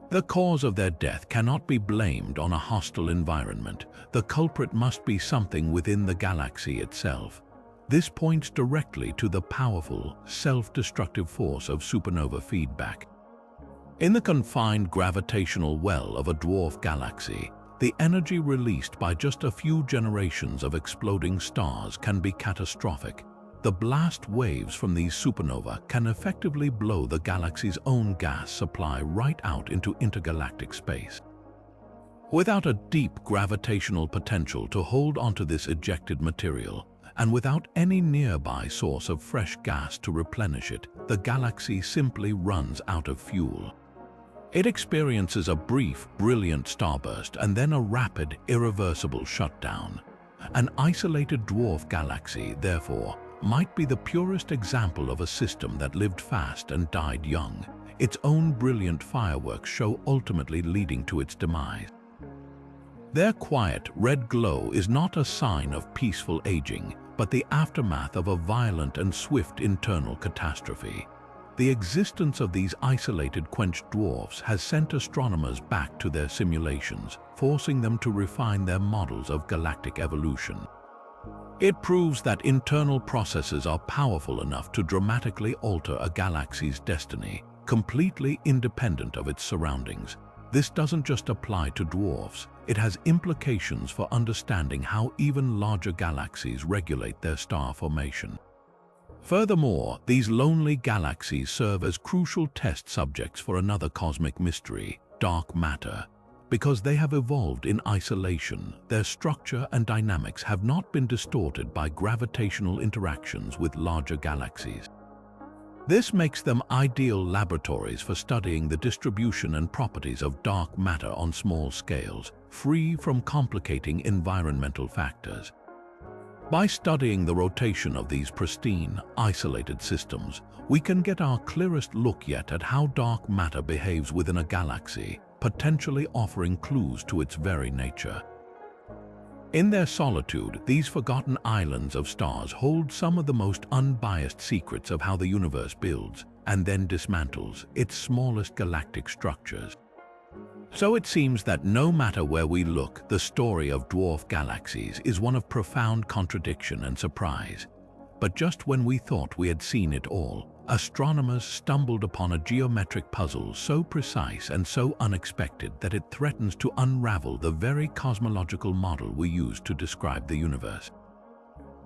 Speaker 1: The cause of their death cannot be blamed on a hostile environment. The culprit must be something within the galaxy itself. This points directly to the powerful, self-destructive force of supernova feedback. In the confined gravitational well of a dwarf galaxy, the energy released by just a few generations of exploding stars can be catastrophic. The blast waves from these supernova can effectively blow the galaxy's own gas supply right out into intergalactic space. Without a deep gravitational potential to hold onto this ejected material, and without any nearby source of fresh gas to replenish it, the galaxy simply runs out of fuel. It experiences a brief, brilliant starburst and then a rapid, irreversible shutdown. An isolated dwarf galaxy, therefore, might be the purest example of a system that lived fast and died young, its own brilliant fireworks show ultimately leading to its demise. Their quiet, red glow is not a sign of peaceful aging, but the aftermath of a violent and swift internal catastrophe. The existence of these isolated quenched dwarfs has sent astronomers back to their simulations, forcing them to refine their models of galactic evolution. It proves that internal processes are powerful enough to dramatically alter a galaxy's destiny, completely independent of its surroundings. This doesn't just apply to dwarfs, it has implications for understanding how even larger galaxies regulate their star formation. Furthermore, these lonely galaxies serve as crucial test subjects for another cosmic mystery, dark matter. Because they have evolved in isolation, their structure and dynamics have not been distorted by gravitational interactions with larger galaxies. This makes them ideal laboratories for studying the distribution and properties of dark matter on small scales, free from complicating environmental factors. By studying the rotation of these pristine, isolated systems, we can get our clearest look yet at how dark matter behaves within a galaxy, potentially offering clues to its very nature. In their solitude, these forgotten islands of stars hold some of the most unbiased secrets of how the universe builds and then dismantles its smallest galactic structures. So it seems that no matter where we look, the story of dwarf galaxies is one of profound contradiction and surprise. But just when we thought we had seen it all, astronomers stumbled upon a geometric puzzle so precise and so unexpected that it threatens to unravel the very cosmological model we use to describe the universe.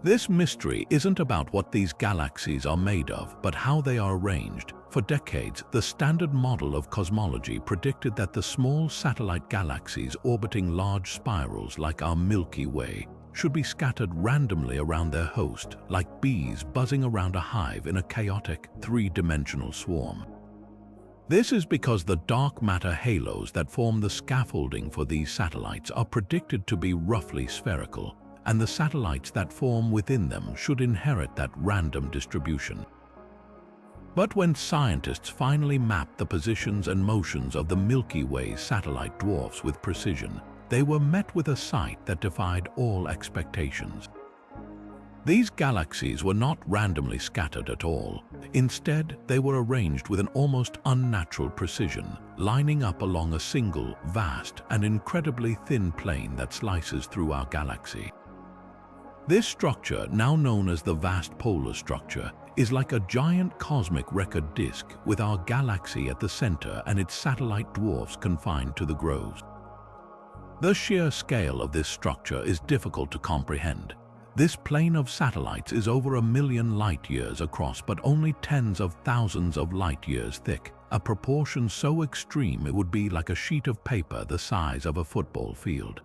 Speaker 1: This mystery isn't about what these galaxies are made of, but how they are arranged. For decades, the standard model of cosmology predicted that the small satellite galaxies orbiting large spirals like our Milky Way should be scattered randomly around their host, like bees buzzing around a hive in a chaotic, three-dimensional swarm. This is because the dark matter halos that form the scaffolding for these satellites are predicted to be roughly spherical, and the satellites that form within them should inherit that random distribution. But when scientists finally mapped the positions and motions of the Milky Way's satellite dwarfs with precision, they were met with a sight that defied all expectations. These galaxies were not randomly scattered at all. Instead, they were arranged with an almost unnatural precision, lining up along a single, vast, and incredibly thin plane that slices through our galaxy. This structure, now known as the vast polar structure, is like a giant cosmic record disk with our galaxy at the center and its satellite dwarfs confined to the groves. The sheer scale of this structure is difficult to comprehend. This plane of satellites is over 1 million light-years across but only tens of thousands of light-years thick, a proportion so extreme it would be like a sheet of paper the size of a football field.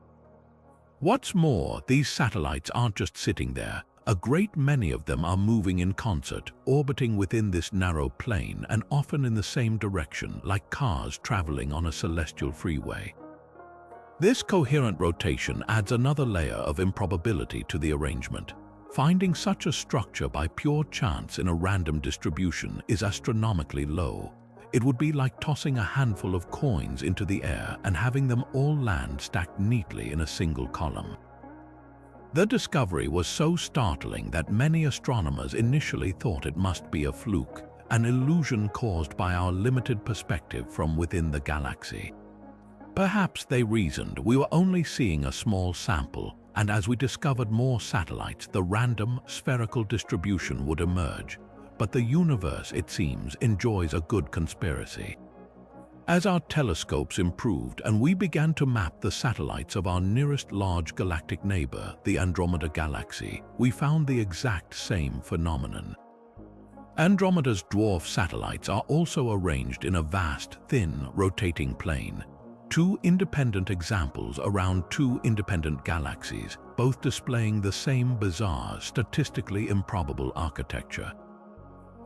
Speaker 1: What's more, these satellites aren't just sitting there. A great many of them are moving in concert, orbiting within this narrow plane and often in the same direction, like cars traveling on a celestial freeway. This coherent rotation adds another layer of improbability to the arrangement. Finding such a structure by pure chance in a random distribution is astronomically low. It would be like tossing a handful of coins into the air and having them all land stacked neatly in a single column. The discovery was so startling that many astronomers initially thought it must be a fluke, an illusion caused by our limited perspective from within the galaxy. Perhaps, they reasoned, we were only seeing a small sample, and as we discovered more satellites, the random, spherical distribution would emerge. But the universe, it seems, enjoys a good conspiracy. As our telescopes improved and we began to map the satellites of our nearest large galactic neighbor, the Andromeda Galaxy, we found the exact same phenomenon. Andromeda's dwarf satellites are also arranged in a vast, thin, rotating plane. Two independent examples around two independent galaxies, both displaying the same bizarre, statistically improbable architecture.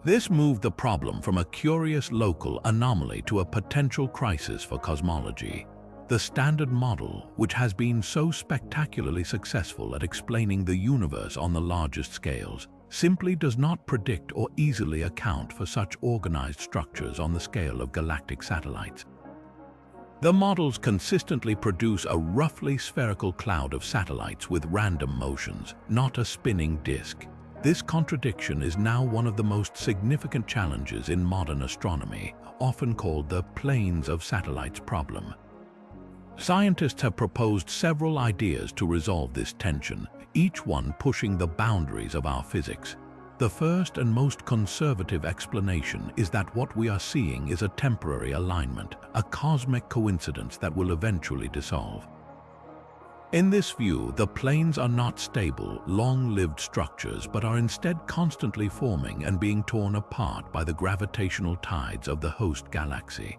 Speaker 1: This moved the problem from a curious local anomaly to a potential crisis for cosmology. The standard model, which has been so spectacularly successful at explaining the universe on the largest scales, simply does not predict or easily account for such organized structures on the scale of galactic satellites. The models consistently produce a roughly spherical cloud of satellites with random motions, not a spinning disk. This contradiction is now one of the most significant challenges in modern astronomy, often called the planes of satellites problem. Scientists have proposed several ideas to resolve this tension, each one pushing the boundaries of our physics. The first and most conservative explanation is that what we are seeing is a temporary alignment, a cosmic coincidence that will eventually dissolve. In this view, the planes are not stable, long-lived structures, but are instead constantly forming and being torn apart by the gravitational tides of the host galaxy.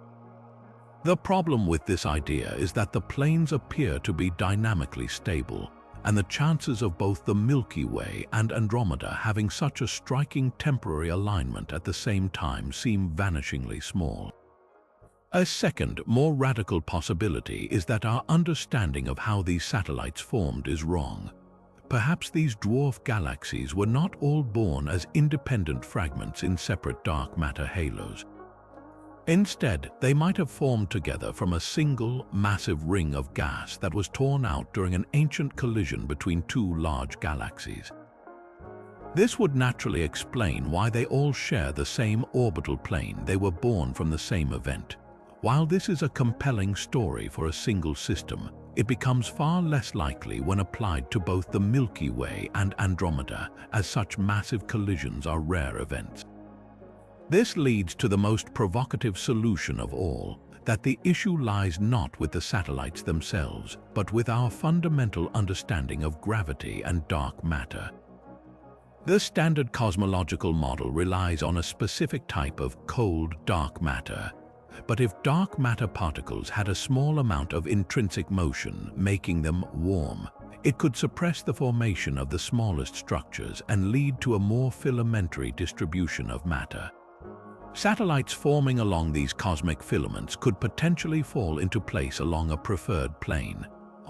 Speaker 1: The problem with this idea is that the planes appear to be dynamically stable, and the chances of both the Milky Way and Andromeda having such a striking temporary alignment at the same time seem vanishingly small. A second, more radical possibility is that our understanding of how these satellites formed is wrong. Perhaps these dwarf galaxies were not all born as independent fragments in separate dark matter halos. Instead, they might have formed together from a single, massive ring of gas that was torn out during an ancient collision between two large galaxies. This would naturally explain why they all share the same orbital plane. They were born from the same event. While this is a compelling story for a single system, it becomes far less likely when applied to both the Milky Way and Andromeda, as such massive collisions are rare events. This leads to the most provocative solution of all, that the issue lies not with the satellites themselves, but with our fundamental understanding of gravity and dark matter. The standard cosmological model relies on a specific type of cold, dark matter. But if dark matter particles had a small amount of intrinsic motion, making them warm, it could suppress the formation of the smallest structures and lead to a more filamentary distribution of matter. Satellites forming along these cosmic filaments could potentially fall into place along a preferred plane.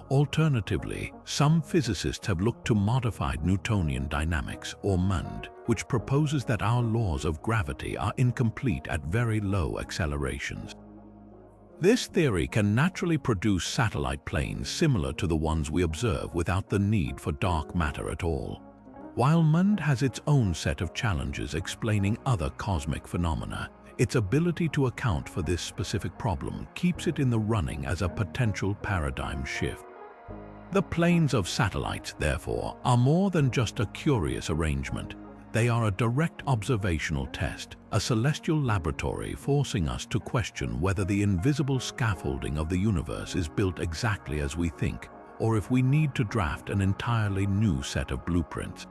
Speaker 1: Alternatively, some physicists have looked to modified Newtonian dynamics, or MUND, which proposes that our laws of gravity are incomplete at very low accelerations. This theory can naturally produce satellite planes similar to the ones we observe without the need for dark matter at all. While MUND has its own set of challenges explaining other cosmic phenomena, its ability to account for this specific problem keeps it in the running as a potential paradigm shift. The planes of satellites, therefore, are more than just a curious arrangement. They are a direct observational test, a celestial laboratory forcing us to question whether the invisible scaffolding of the universe is built exactly as we think, or if we need to draft an entirely new set of blueprints.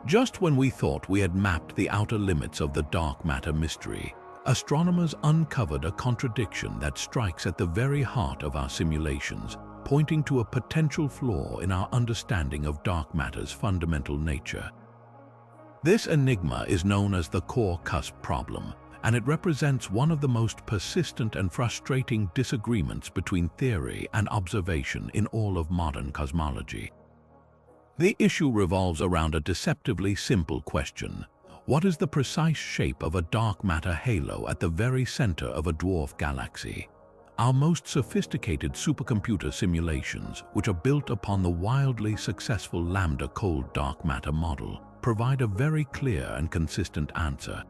Speaker 1: Just when we thought we had mapped the outer limits of the dark matter mystery, astronomers uncovered a contradiction that strikes at the very heart of our simulations, pointing to a potential flaw in our understanding of dark matter's fundamental nature. This enigma is known as the core cusp problem, and it represents one of the most persistent and frustrating disagreements between theory and observation in all of modern cosmology. The issue revolves around a deceptively simple question: what is the precise shape of a dark matter halo at the very center of a dwarf galaxy? Our most sophisticated supercomputer simulations, which are built upon the wildly successful lambda cold dark matter model, provide a very clear and consistent answer.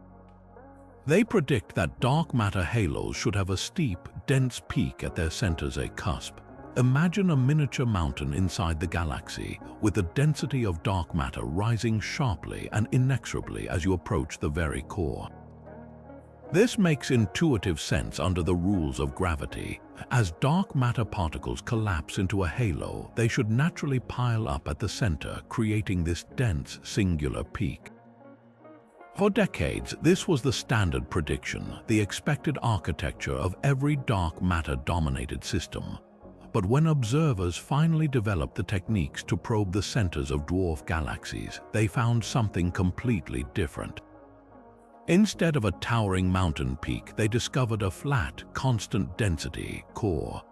Speaker 1: They predict that dark matter halos should have a steep, dense peak at their centers, a cusp. Imagine a miniature mountain inside the galaxy, with the density of dark matter rising sharply and inexorably as you approach the very core. This makes intuitive sense under the rules of gravity. As dark matter particles collapse into a halo, they should naturally pile up at the center, creating this dense, singular peak. For decades, this was the standard prediction, the expected architecture of every dark matter-dominated system. But when observers finally developed the techniques to probe the centers of dwarf galaxies, they found something completely different. Instead of a towering mountain peak, they discovered a flat, constant density core.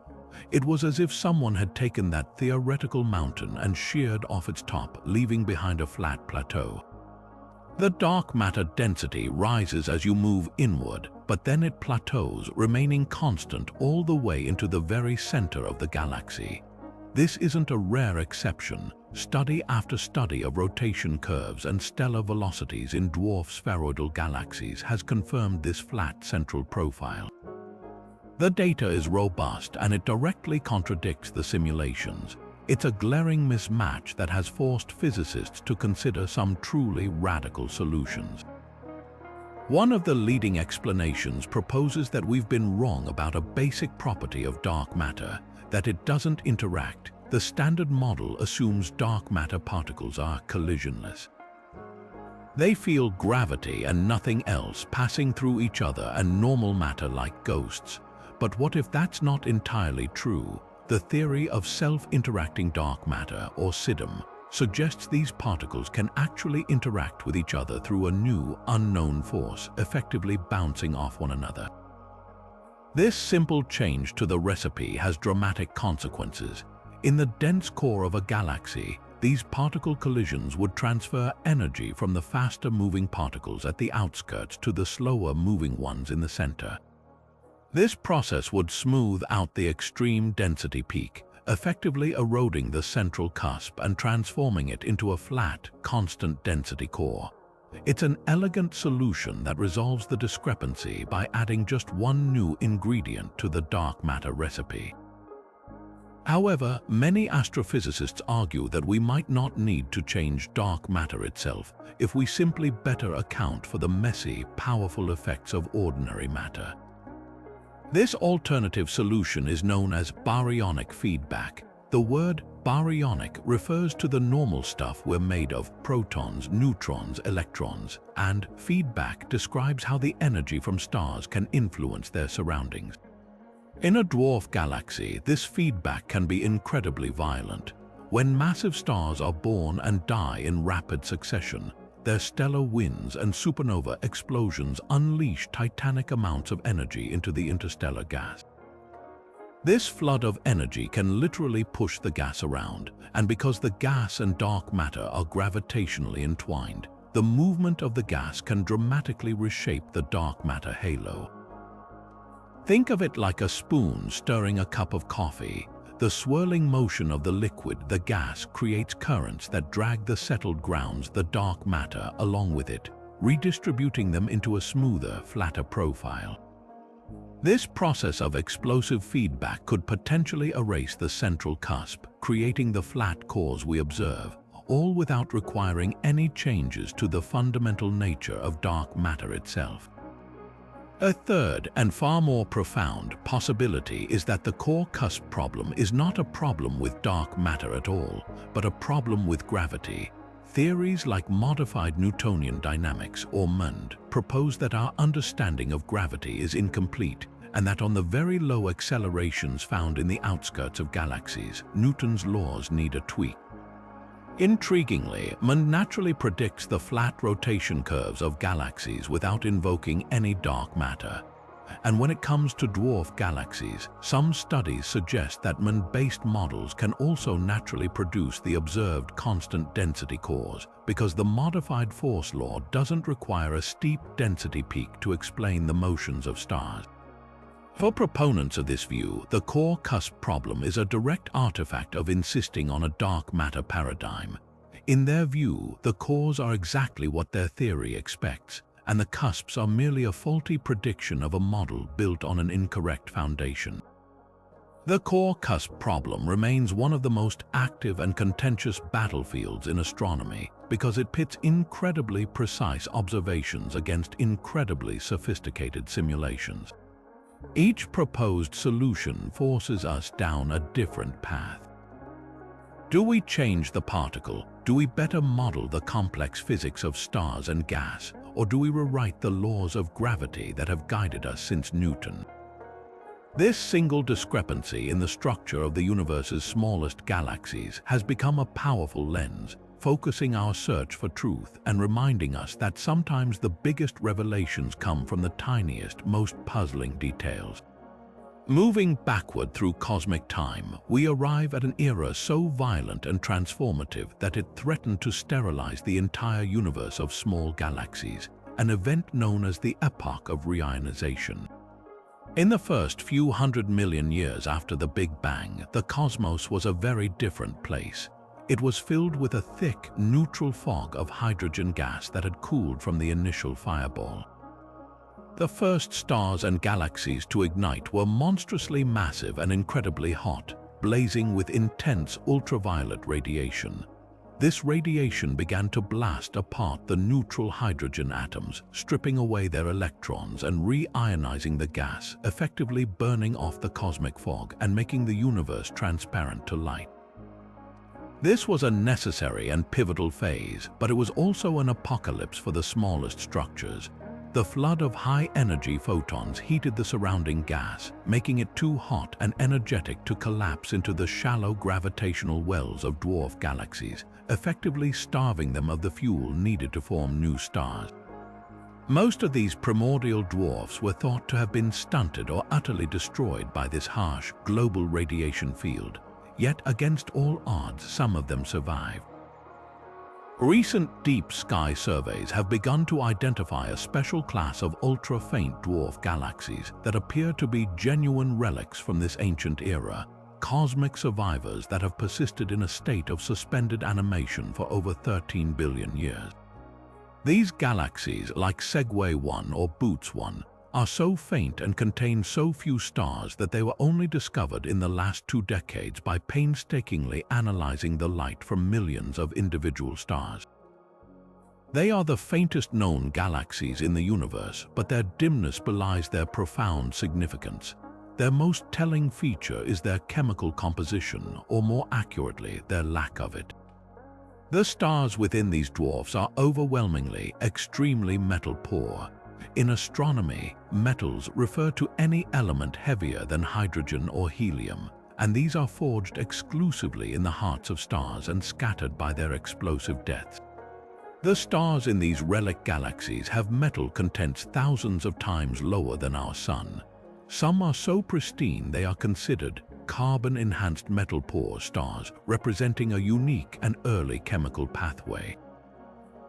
Speaker 1: It was as if someone had taken that theoretical mountain and sheared off its top, leaving behind a flat plateau. The dark matter density rises as you move inward, but then it plateaus, remaining constant all the way into the very center of the galaxy. This isn't a rare exception. Study after study of rotation curves and stellar velocities in dwarf spheroidal galaxies has confirmed this flat central profile. The data is robust and it directly contradicts the simulations. It's a glaring mismatch that has forced physicists to consider some truly radical solutions. One of the leading explanations proposes that we've been wrong about a basic property of dark matter, that it doesn't interact. The standard model assumes dark matter particles are collisionless. They feel gravity and nothing else, passing through each other and normal matter like ghosts. But what if that's not entirely true? The theory of self-interacting dark matter, or SIDM, suggests these particles can actually interact with each other through a new, unknown force, effectively bouncing off one another. This simple change to the recipe has dramatic consequences. In the dense core of a galaxy, these particle collisions would transfer energy from the faster-moving particles at the outskirts to the slower-moving ones in the center. This process would smooth out the extreme density peak, effectively eroding the central cusp and transforming it into a flat, constant density core. It's an elegant solution that resolves the discrepancy by adding just one new ingredient to the dark matter recipe. However, many astrophysicists argue that we might not need to change dark matter itself if we simply better account for the messy, powerful effects of ordinary matter. This alternative solution is known as baryonic feedback. The word baryonic refers to the normal stuff we're made of: protons, neutrons, electrons, and feedback describes how the energy from stars can influence their surroundings. In a dwarf galaxy, this feedback can be incredibly violent. When massive stars are born and die in rapid succession, their stellar winds and supernova explosions unleash titanic amounts of energy into the interstellar gas. This flood of energy can literally push the gas around, and because the gas and dark matter are gravitationally entwined, the movement of the gas can dramatically reshape the dark matter halo. Think of it like a spoon stirring a cup of coffee. The swirling motion of the liquid, the gas, creates currents that drag the settled grounds, the dark matter, along with it, redistributing them into a smoother, flatter profile. This process of explosive feedback could potentially erase the central cusp, creating the flat cores we observe, all without requiring any changes to the fundamental nature of dark matter itself. A third and far more profound possibility is that the core cusp problem is not a problem with dark matter at all, but a problem with gravity. Theories like modified Newtonian dynamics, or MND, propose that our understanding of gravity is incomplete, and that on the very low accelerations found in the outskirts of galaxies, Newton's laws need a tweak. Intriguingly, MND naturally predicts the flat rotation curves of galaxies without invoking any dark matter. And when it comes to dwarf galaxies, some studies suggest that MND-based models can also naturally produce the observed constant density cores, because the modified force law doesn't require a steep density peak to explain the motions of stars. For proponents of this view, the core cusp problem is a direct artifact of insisting on a dark matter paradigm. In their view, the cores are exactly what their theory expects, and the cusps are merely a faulty prediction of a model built on an incorrect foundation. The core cusp problem remains one of the most active and contentious battlefields in astronomy because it pits incredibly precise observations against incredibly sophisticated simulations. Each proposed solution forces us down a different path. Do we change the particle? Do we better model the complex physics of stars and gas? Or do we rewrite the laws of gravity that have guided us since Newton? This single discrepancy in the structure of the universe's smallest galaxies has become a powerful lens, focusing our search for truth and reminding us that sometimes the biggest revelations come from the tiniest, most puzzling details. Moving backward through cosmic time, we arrive at an era so violent and transformative that it threatened to sterilize the entire universe of small galaxies, an event known as the epoch of reionization. In the first few 100 million years after the Big Bang, the cosmos was a very different place. It was filled with a thick, neutral fog of hydrogen gas that had cooled from the initial fireball. The first stars and galaxies to ignite were monstrously massive and incredibly hot. blazing with intense ultraviolet radiation. This radiation began to blast apart the neutral hydrogen atoms, stripping away their electrons and reionizing the gas, effectively burning off the cosmic fog and making the universe transparent to light. This was a necessary and pivotal phase, but it was also an apocalypse for the smallest structures. The flood of high-energy photons heated the surrounding gas, making it too hot and energetic to collapse into the shallow gravitational wells of dwarf galaxies, effectively starving them of the fuel needed to form new stars. Most of these primordial dwarfs were thought to have been stunted or utterly destroyed by this harsh global radiation field, yet against all odds some of them survived. Recent deep sky surveys have begun to identify a special class of ultra-faint dwarf galaxies that appear to be genuine relics from this ancient era, cosmic survivors that have persisted in a state of suspended animation for over 13 billion years. These galaxies, like Segway 1 or Boots 1, are so faint and contain so few stars that they were only discovered in the last 2 decades by painstakingly analyzing the light from millions of individual stars. They are the faintest known galaxies in the universe, but their dimness belies their profound significance. Their most telling feature is their chemical composition, or more accurately, their lack of it. The stars within these dwarfs are overwhelmingly, extremely metal-poor. In astronomy, metals refer to any element heavier than hydrogen or helium, and these are forged exclusively in the hearts of stars and scattered by their explosive deaths. The stars in these relic galaxies have metal contents thousands of times lower than our Sun. Some are so pristine they are considered carbon-enhanced metal-poor stars, representing a unique and early chemical pathway.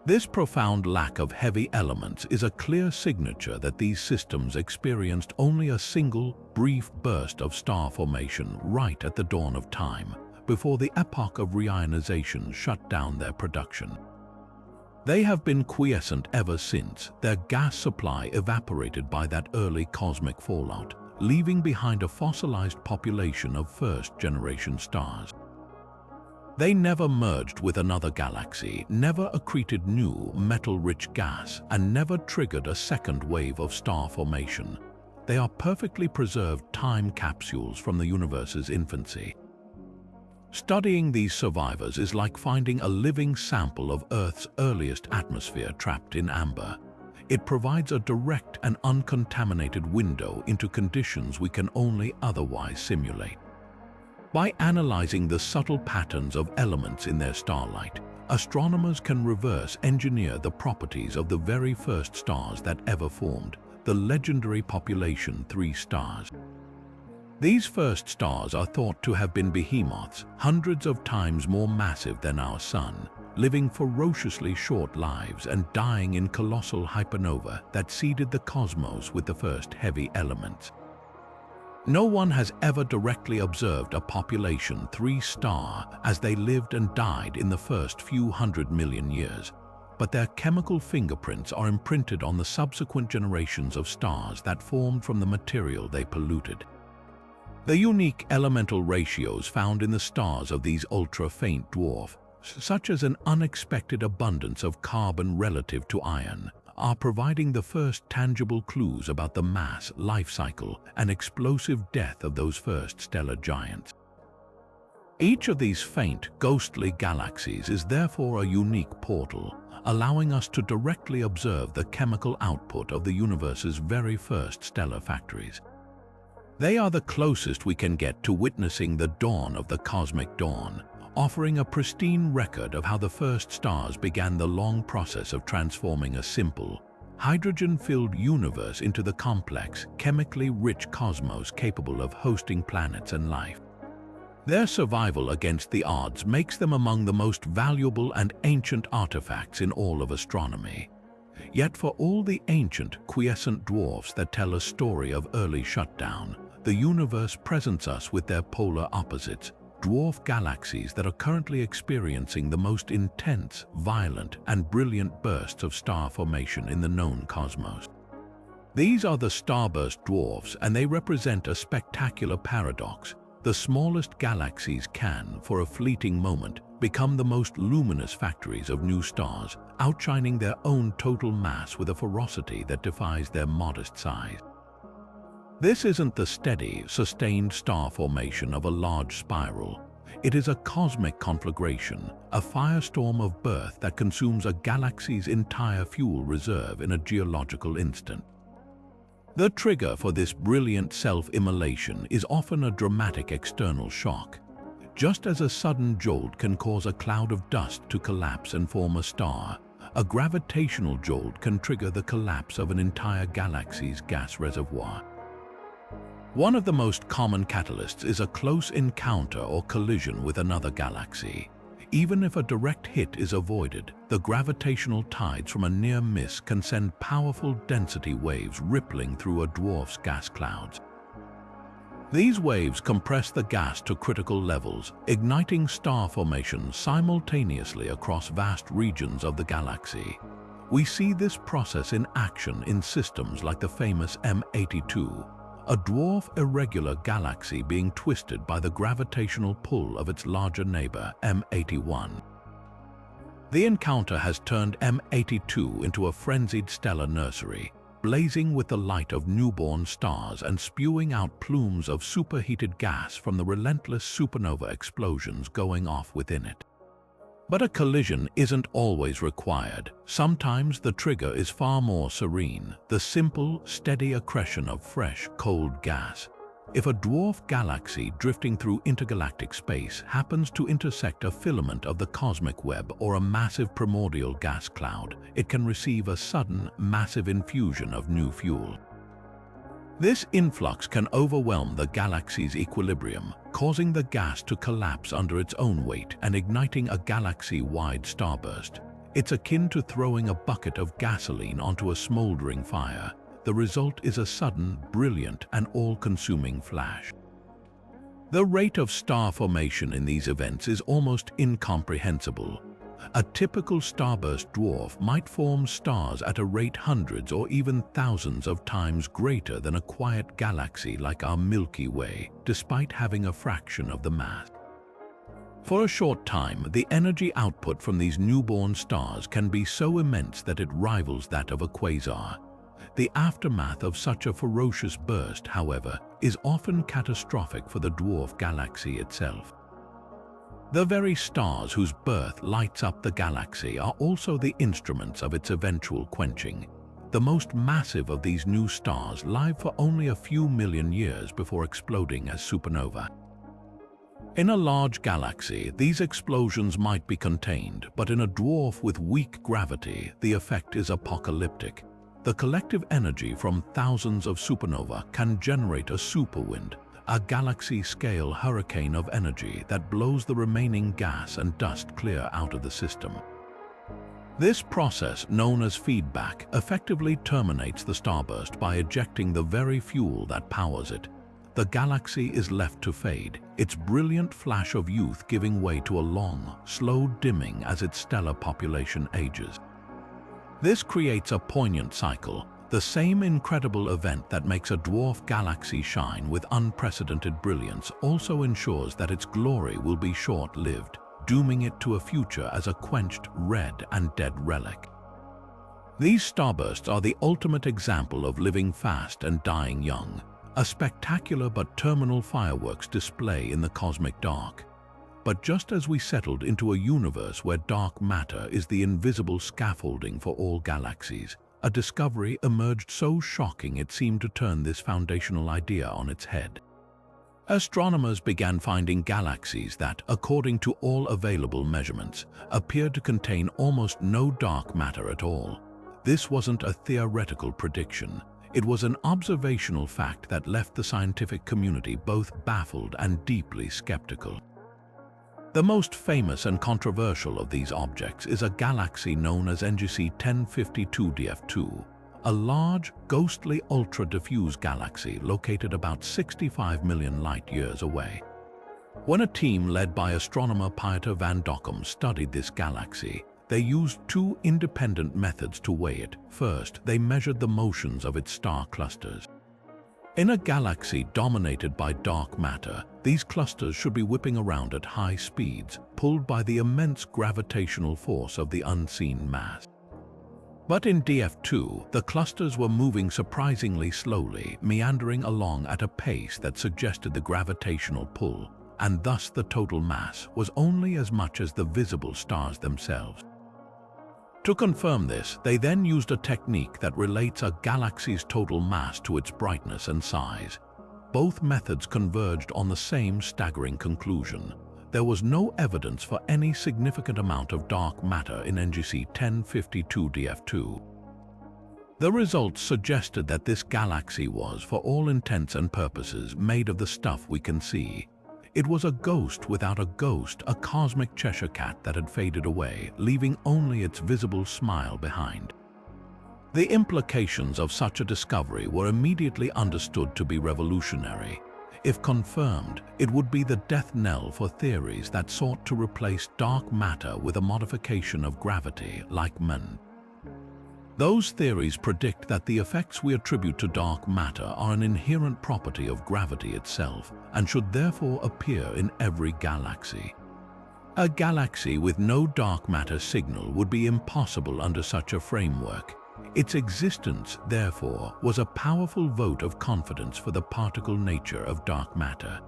Speaker 1: This profound lack of heavy elements is a clear signature that these systems experienced only a single, brief burst of star formation right at the dawn of time, before the epoch of reionization shut down their production. They have been quiescent ever since, their gas supply evaporated by that early cosmic fallout, leaving behind a fossilized population of first-generation stars. They never merged with another galaxy, never accreted new metal-rich gas, and never triggered a second wave of star formation. They are perfectly preserved time capsules from the universe's infancy. Studying these survivors is like finding a living sample of Earth's earliest atmosphere trapped in amber. It provides a direct and uncontaminated window into conditions we can only otherwise simulate. By analyzing the subtle patterns of elements in their starlight, astronomers can reverse engineer the properties of the very first stars that ever formed, the legendary population 3 stars. These first stars are thought to have been behemoths, hundreds of times more massive than our Sun, living ferociously short lives and dying in colossal hypernova that seeded the cosmos with the first heavy elements. No one has ever directly observed a population 3 star as they lived and died in the first few 100 million years, but their chemical fingerprints are imprinted on the subsequent generations of stars that formed from the material they polluted. The unique elemental ratios found in the stars of these ultra-faint dwarfs, such as an unexpected abundance of carbon relative to iron, are providing the first tangible clues about the mass, life cycle, and explosive death of those first stellar giants. Each of these faint, ghostly galaxies is therefore a unique portal, allowing us to directly observe the chemical output of the universe's very first stellar factories. They are the closest we can get to witnessing the dawn of the cosmic dawn, offering a pristine record of how the first stars began the long process of transforming a simple, hydrogen-filled universe into the complex, chemically rich cosmos capable of hosting planets and life. Their survival against the odds makes them among the most valuable and ancient artifacts in all of astronomy. Yet for all the ancient, quiescent dwarfs that tell a story of early shutdown, the universe presents us with their polar opposites, dwarf galaxies that are currently experiencing the most intense, violent, and brilliant bursts of star formation in the known cosmos. These are the starburst dwarfs, and they represent a spectacular paradox. the smallest galaxies can, for a fleeting moment, become the most luminous factories of new stars, outshining their own total mass with a ferocity that defies their modest size. This isn't the steady, sustained star formation of a large spiral. It is a cosmic conflagration, a firestorm of birth that consumes a galaxy's entire fuel reserve in a geological instant. The trigger for this brilliant self-immolation is often a dramatic external shock. Just as a sudden jolt can cause a cloud of dust to collapse and form a star, a gravitational jolt can trigger the collapse of an entire galaxy's gas reservoir. One of the most common catalysts is a close encounter or collision with another galaxy. Even if a direct hit is avoided, the gravitational tides from a near miss can send powerful density waves rippling through a dwarf's gas clouds. These waves compress the gas to critical levels, igniting star formation simultaneously across vast regions of the galaxy. We see this process in action in systems like the famous M82, a dwarf irregular galaxy being twisted by the gravitational pull of its larger neighbor, M81. The encounter has turned M82 into a frenzied stellar nursery, blazing with the light of newborn stars and spewing out plumes of superheated gas from the relentless supernova explosions going off within it. But a collision isn't always required. Sometimes the trigger is far more serene, the simple, steady accretion of fresh, cold gas. If a dwarf galaxy drifting through intergalactic space happens to intersect a filament of the cosmic web or a massive primordial gas cloud, it can receive a sudden, massive infusion of new fuel. This influx can overwhelm the galaxy's equilibrium, causing the gas to collapse under its own weight and igniting a galaxy-wide starburst. It's akin to throwing a bucket of gasoline onto a smoldering fire. The result is a sudden, brilliant, and all-consuming flash. The rate of star formation in these events is almost incomprehensible. A typical starburst dwarf might form stars at a rate hundreds or even thousands of times greater than a quiet galaxy like our Milky Way, despite having a fraction of the mass. For a short time, the energy output from these newborn stars can be so immense that it rivals that of a quasar. The aftermath of such a ferocious burst, however, is often catastrophic for the dwarf galaxy itself. The very stars whose birth lights up the galaxy are also the instruments of its eventual quenching. The most massive of these new stars live for only a few million years before exploding as supernova. In a large galaxy, these explosions might be contained, but in a dwarf with weak gravity, the effect is apocalyptic. The collective energy from thousands of supernova can generate a superwind, a galaxy-scale hurricane of energy that blows the remaining gas and dust clear out of the system. This process, known as feedback, effectively terminates the starburst by ejecting the very fuel that powers it. The galaxy is left to fade, its brilliant flash of youth giving way to a long, slow dimming as its stellar population ages. This creates a poignant cycle. The same incredible event that makes a dwarf galaxy shine with unprecedented brilliance also ensures that its glory will be short-lived, dooming it to a future as a quenched, red, and dead relic. These starbursts are the ultimate example of living fast and dying young, a spectacular but terminal fireworks display in the cosmic dark. But just as we settled into a universe where dark matter is the invisible scaffolding for all galaxies, a discovery emerged so shocking it seemed to turn this foundational idea on its head. Astronomers began finding galaxies that, according to all available measurements, appeared to contain almost no dark matter at all. This wasn't a theoretical prediction. It was an observational fact that left the scientific community both baffled and deeply skeptical. The most famous and controversial of these objects is a galaxy known as NGC 1052 DF2, a large, ghostly ultra-diffuse galaxy located about 65 million light-years away. When a team led by astronomer Pieter van Dokkum studied this galaxy, they used two independent methods to weigh it. First, they measured the motions of its star clusters. In a galaxy dominated by dark matter, these clusters should be whipping around at high speeds, pulled by the immense gravitational force of the unseen mass. But in DF2, the clusters were moving surprisingly slowly, meandering along at a pace that suggested the gravitational pull, and thus the total mass was only as much as the visible stars themselves. To confirm this, they then used a technique that relates a galaxy's total mass to its brightness and size. Both methods converged on the same staggering conclusion. There was no evidence for any significant amount of dark matter in NGC 1052 DF2. The results suggested that this galaxy was, for all intents and purposes, made of the stuff we can see. It was a ghost without a ghost, a cosmic Cheshire cat that had faded away, leaving only its visible smile behind. The implications of such a discovery were immediately understood to be revolutionary. If confirmed, it would be the death knell for theories that sought to replace dark matter with a modification of gravity, like MN. Those theories predict that the effects we attribute to dark matter are an inherent property of gravity itself and should therefore appear in every galaxy. A galaxy with no dark matter signal would be impossible under such a framework. Its existence, therefore, was a powerful vote of confidence for the particle nature of dark matter.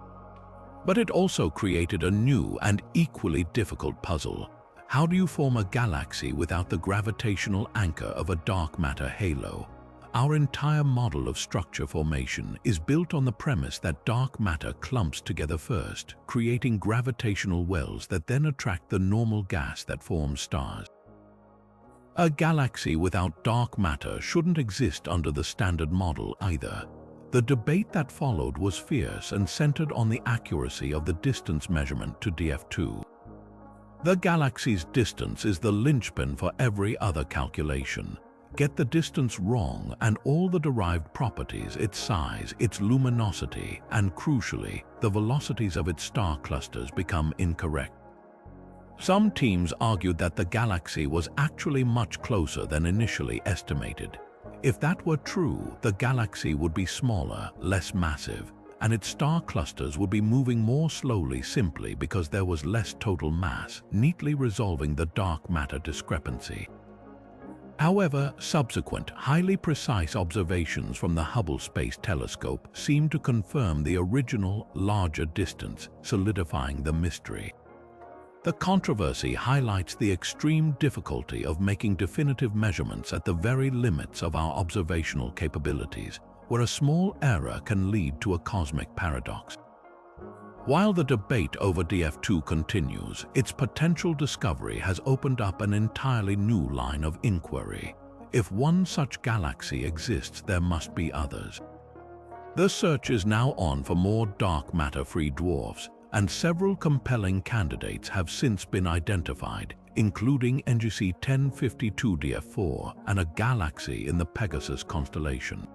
Speaker 1: But it also created a new and equally difficult puzzle. How do you form a galaxy without the gravitational anchor of a dark matter halo? Our entire model of structure formation is built on the premise that dark matter clumps together first, creating gravitational wells that then attract the normal gas that forms stars. A galaxy without dark matter shouldn't exist under the standard model either. The debate that followed was fierce and centered on the accuracy of the distance measurement to DF2. The galaxy's distance is the linchpin for every other calculation. Get the distance wrong and all the derived properties, its size, its luminosity, and crucially, the velocities of its star clusters become incorrect. Some teams argued that the galaxy was actually much closer than initially estimated. If that were true, the galaxy would be smaller, less massive, and its star clusters would be moving more slowly simply because there was less total mass, neatly resolving the dark matter discrepancy. However, subsequent, highly precise observations from the Hubble Space Telescope seemed to confirm the original, larger distance, solidifying the mystery. The controversy highlights the extreme difficulty of making definitive measurements at the very limits of our observational capabilities, where a small error can lead to a cosmic paradox. While the debate over DF2 continues, its potential discovery has opened up an entirely new line of inquiry. If one such galaxy exists, there must be others. The search is now on for more dark matter-free dwarfs, and several compelling candidates have since been identified, including NGC 1052 DF4 and a galaxy in the Pegasus constellation.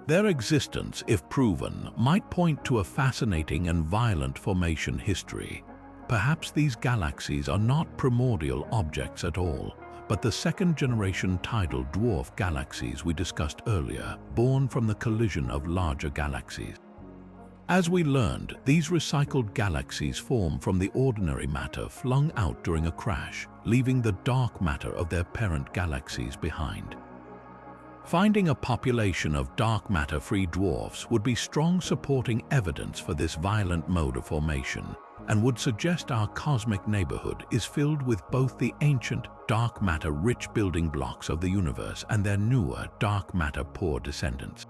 Speaker 1: Their existence, if proven, might point to a fascinating and violent formation history. Perhaps these galaxies are not primordial objects at all, but the second-generation tidal dwarf galaxies we discussed earlier, born from the collision of larger galaxies. As we learned, these recycled galaxies form from the ordinary matter flung out during a crash, leaving the dark matter of their parent galaxies behind. Finding a population of dark matter-free dwarfs would be strong supporting evidence for this violent mode of formation, and would suggest our cosmic neighborhood is filled with both the ancient, dark matter-rich building blocks of the universe and their newer, dark matter-poor descendants.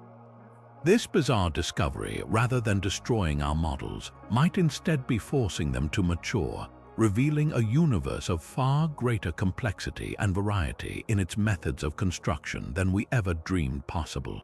Speaker 1: This bizarre discovery, rather than destroying our models, might instead be forcing them to mature, revealing a universe of far greater complexity and variety in its methods of construction than we ever dreamed possible.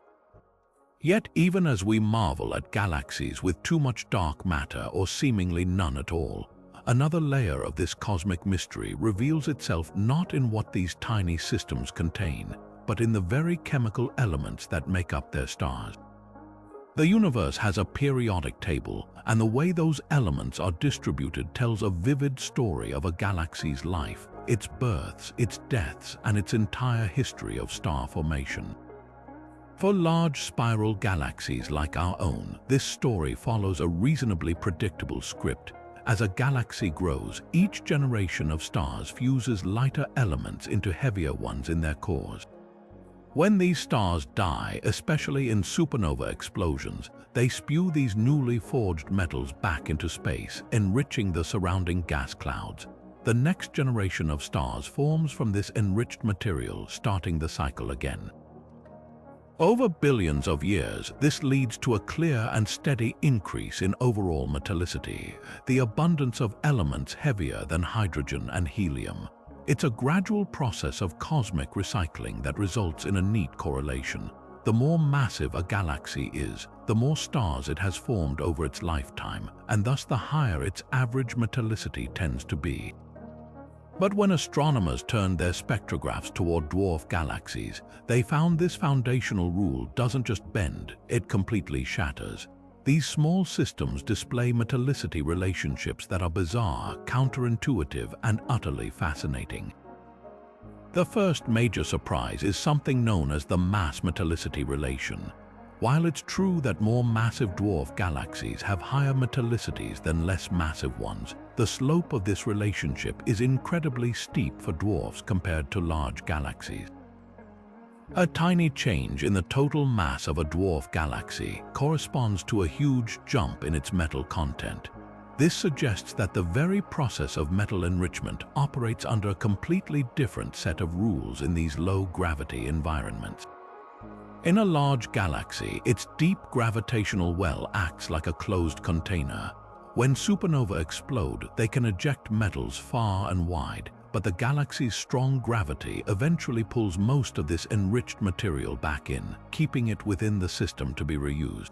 Speaker 1: Yet, even as we marvel at galaxies with too much dark matter or seemingly none at all, another layer of this cosmic mystery reveals itself not in what these tiny systems contain, but in the very chemical elements that make up their stars. The universe has a periodic table, and the way those elements are distributed tells a vivid story of a galaxy's life, its births, its deaths, and its entire history of star formation. For large spiral galaxies like our own, this story follows a reasonably predictable script. As a galaxy grows, each generation of stars fuses lighter elements into heavier ones in their cores. When these stars die, especially in supernova explosions, they spew these newly forged metals back into space, enriching the surrounding gas clouds. The next generation of stars forms from this enriched material, starting the cycle again. Over billions of years, this leads to a clear and steady increase in overall metallicity, the abundance of elements heavier than hydrogen and helium. It's a gradual process of cosmic recycling that results in a neat correlation. The more massive a galaxy is, the more stars it has formed over its lifetime, and thus the higher its average metallicity tends to be. But when astronomers turned their spectrographs toward dwarf galaxies, they found this foundational rule doesn't just bend, it completely shatters. These small systems display metallicity relationships that are bizarre, counterintuitive, and utterly fascinating. The first major surprise is something known as the mass-metallicity relation. While it's true that more massive dwarf galaxies have higher metallicities than less massive ones, the slope of this relationship is incredibly steep for dwarfs compared to large galaxies. A tiny change in the total mass of a dwarf galaxy corresponds to a huge jump in its metal content. This suggests that the very process of metal enrichment operates under a completely different set of rules in these low-gravity environments. In a large galaxy, its deep gravitational well acts like a closed container. When supernovae explode, they can eject metals far and wide, but the galaxy's strong gravity eventually pulls most of this enriched material back in, keeping it within the system to be reused.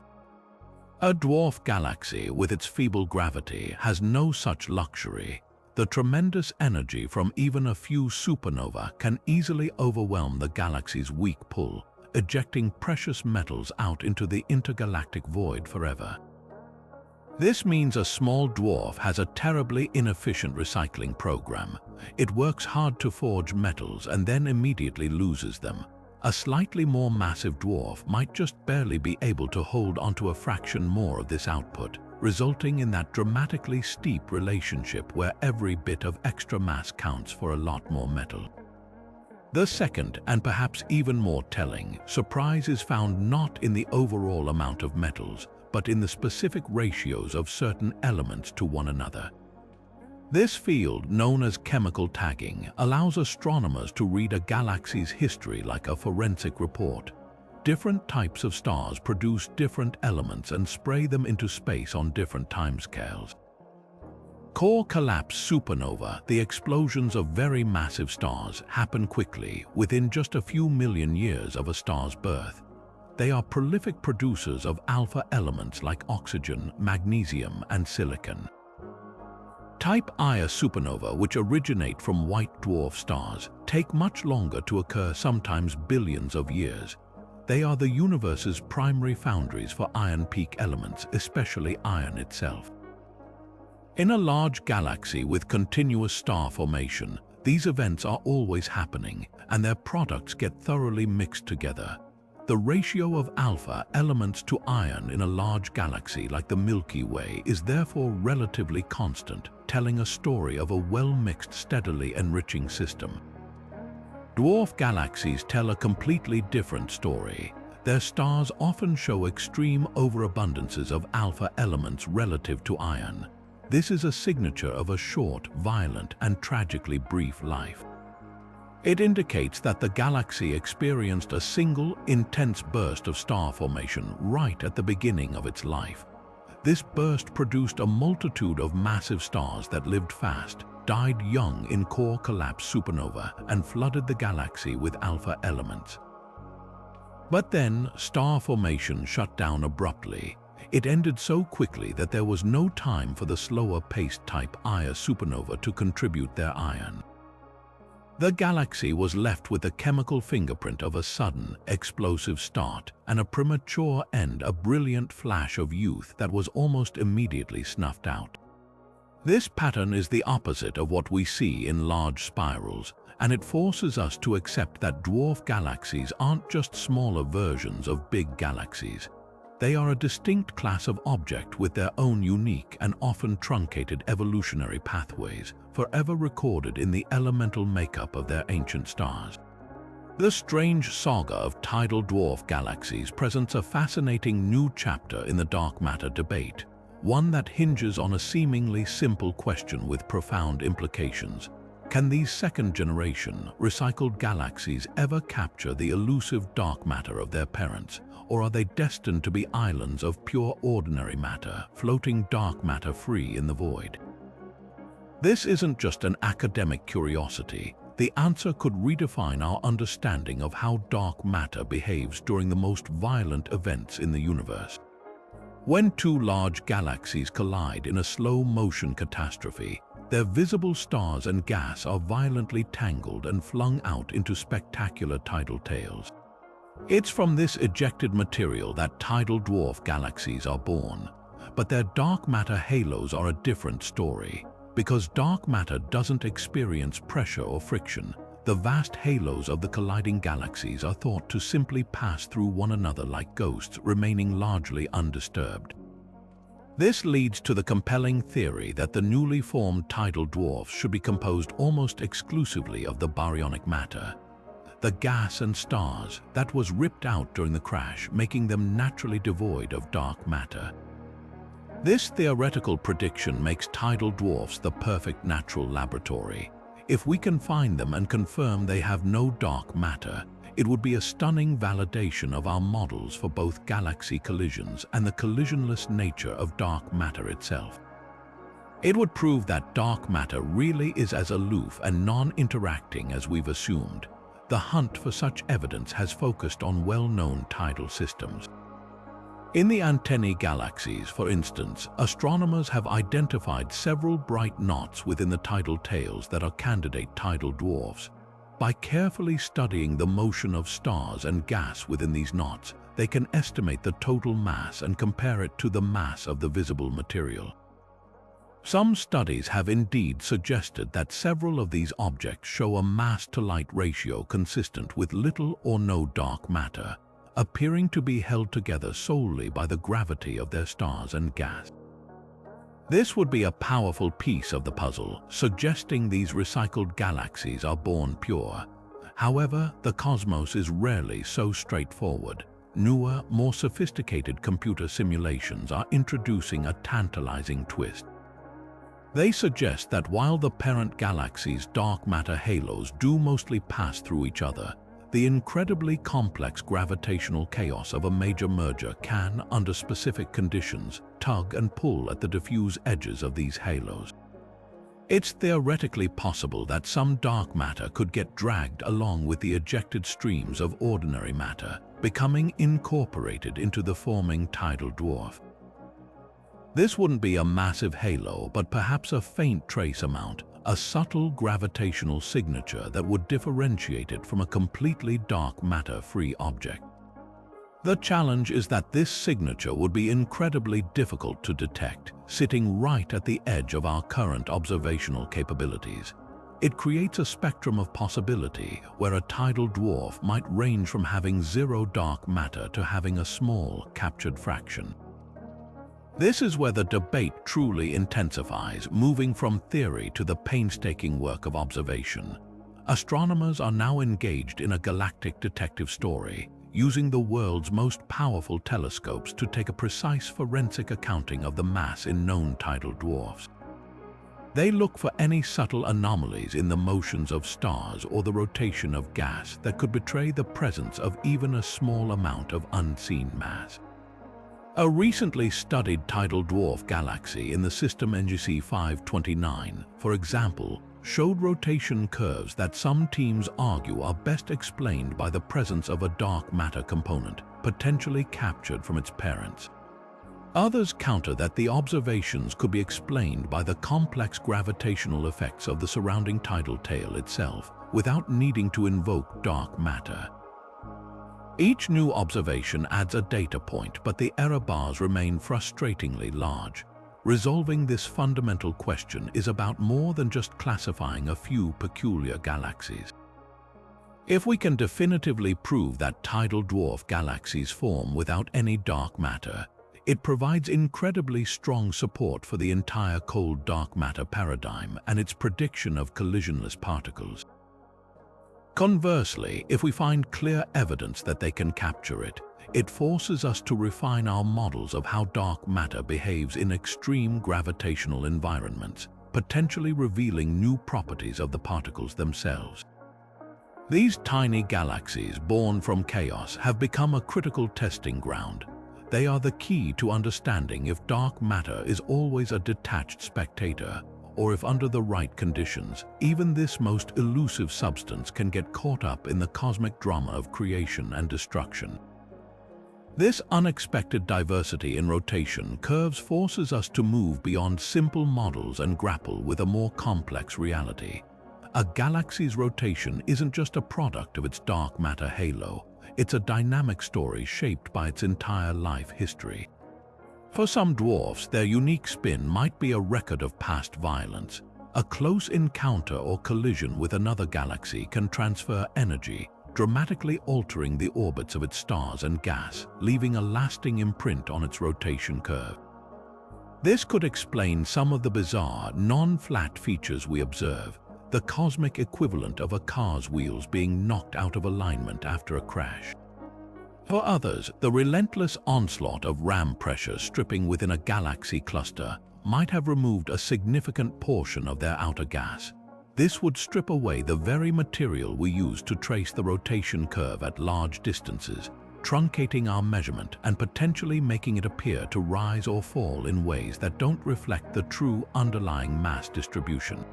Speaker 1: A dwarf galaxy with its feeble gravity has no such luxury. The tremendous energy from even a few supernovae can easily overwhelm the galaxy's weak pull, ejecting precious metals out into the intergalactic void forever. This means a small dwarf has a terribly inefficient recycling program. It works hard to forge metals and then immediately loses them. A slightly more massive dwarf might just barely be able to hold onto a fraction more of this output, resulting in that dramatically steep relationship where every bit of extra mass counts for a lot more metal. The second, and perhaps even more telling, surprise is found not in the overall amount of metals, but in the specific ratios of certain elements to one another. This field, known as chemical tagging, allows astronomers to read a galaxy's history like a forensic report. Different types of stars produce different elements and spray them into space on different timescales. Core collapse supernova, the explosions of very massive stars, happen quickly, within just a few million years of a star's birth. They are prolific producers of alpha elements like oxygen, magnesium, and silicon. Type Ia supernova, which originate from white dwarf stars, take much longer to occur, sometimes billions of years. They are the universe's primary foundries for iron peak elements, especially iron itself. In a large galaxy with continuous star formation, these events are always happening, and their products get thoroughly mixed together. The ratio of alpha elements to iron in a large galaxy like the Milky Way is therefore relatively constant, telling a story of a well-mixed, steadily enriching system. Dwarf galaxies tell a completely different story. Their stars often show extreme overabundances of alpha elements relative to iron. This is a signature of a short, violent, and tragically brief life. It indicates that the galaxy experienced a single, intense burst of star formation right at the beginning of its life. This burst produced a multitude of massive stars that lived fast, died young in core collapse supernova, and flooded the galaxy with alpha elements. But then, star formation shut down abruptly. It ended so quickly that there was no time for the slower-paced type Ia supernova to contribute their iron. The galaxy was left with the chemical fingerprint of a sudden, explosive start and a premature end, a brilliant flash of youth that was almost immediately snuffed out. This pattern is the opposite of what we see in large spirals. and it forces us to accept that dwarf galaxies aren't just smaller versions of big galaxies. They are a distinct class of object with their own unique and often truncated evolutionary pathways, forever recorded in the elemental makeup of their ancient stars. The strange saga of tidal dwarf galaxies presents a fascinating new chapter in the dark matter debate, one that hinges on a seemingly simple question with profound implications. Can these second-generation, recycled galaxies ever capture the elusive dark matter of their parents, or are they destined to be islands of pure ordinary matter, floating dark matter free in the void? This isn't just an academic curiosity. The answer could redefine our understanding of how dark matter behaves during the most violent events in the universe. When two large galaxies collide in a slow-motion catastrophe, their visible stars and gas are violently tangled and flung out into spectacular tidal tails. It's from this ejected material that tidal dwarf galaxies are born. But their dark matter halos are a different story. Because dark matter doesn't experience pressure or friction, the vast halos of the colliding galaxies are thought to simply pass through one another like ghosts, remaining largely undisturbed. This leads to the compelling theory that the newly formed tidal dwarfs should be composed almost exclusively of the baryonic matter, the gas and stars that was ripped out during the crash, making them naturally devoid of dark matter. This theoretical prediction makes tidal dwarfs the perfect natural laboratory. If we can find them and confirm they have no dark matter, it would be a stunning validation of our models for both galaxy collisions and the collisionless nature of dark matter itself. It would prove that dark matter really is as aloof and non-interacting as we've assumed. The hunt for such evidence has focused on well-known tidal systems. In the Antennae galaxies, for instance, astronomers have identified several bright knots within the tidal tails that are candidate tidal dwarfs. By carefully studying the motion of stars and gas within these knots, they can estimate the total mass and compare it to the mass of the visible material. Some studies have indeed suggested that several of these objects show a mass-to-light ratio consistent with little or no dark matter, appearing to be held together solely by the gravity of their stars and gas. This would be a powerful piece of the puzzle, suggesting these recycled galaxies are born pure. However, the cosmos is rarely so straightforward. Newer, more sophisticated computer simulations are introducing a tantalizing twist. They suggest that while the parent galaxy's dark matter halos do mostly pass through each other, the incredibly complex gravitational chaos of a major merger can, under specific conditions, tug and pull at the diffuse edges of these halos. It's theoretically possible that some dark matter could get dragged along with the ejected streams of ordinary matter, becoming incorporated into the forming tidal dwarf. This wouldn't be a massive halo, but perhaps a faint trace amount, a subtle gravitational signature that would differentiate it from a completely dark matter-free object. The challenge is that this signature would be incredibly difficult to detect, sitting right at the edge of our current observational capabilities. It creates a spectrum of possibility where a tidal dwarf might range from having zero dark matter to having a small, captured fraction. This is where the debate truly intensifies, moving from theory to the painstaking work of observation. Astronomers are now engaged in a galactic detective story, using the world's most powerful telescopes to take a precise forensic accounting of the mass in known tidal dwarfs. They look for any subtle anomalies in the motions of stars or the rotation of gas that could betray the presence of even a small amount of unseen mass. A recently studied tidal dwarf galaxy in the system NGC 529, for example, showed rotation curves that some teams argue are best explained by the presence of a dark matter component, potentially captured from its parents. Others counter that the observations could be explained by the complex gravitational effects of the surrounding tidal tail itself, without needing to invoke dark matter. Each new observation adds a data point, but the error bars remain frustratingly large. resolving this fundamental question is about more than just classifying a few peculiar galaxies. If we can definitively prove that tidal dwarf galaxies form without any dark matter, it provides incredibly strong support for the entire cold dark matter paradigm and its prediction of collisionless particles. Conversely, if we find clear evidence that they can capture it, it forces us to refine our models of how dark matter behaves in extreme gravitational environments, potentially revealing new properties of the particles themselves. These tiny galaxies born from chaos have become a critical testing ground. They are the key to understanding if dark matter is always a detached spectator, or if under the right conditions, even this most elusive substance can get caught up in the cosmic drama of creation and destruction. This unexpected diversity in rotation curves forces us to move beyond simple models and grapple with a more complex reality. A galaxy's rotation isn't just a product of its dark matter halo, it's a dynamic story shaped by its entire life history. For some dwarfs, their unique spin might be a record of past violence. A close encounter or collision with another galaxy can transfer energy, dramatically altering the orbits of its stars and gas, leaving a lasting imprint on its rotation curve. This could explain some of the bizarre, non-flat features we observe, the cosmic equivalent of a car's wheels being knocked out of alignment after a crash. For others, the relentless onslaught of ram pressure stripping within a galaxy cluster might have removed a significant portion of their outer gas. This would strip away the very material we use to trace the rotation curve at large distances, truncating our measurement and potentially making it appear to rise or fall in ways that don't reflect the true underlying mass distribution.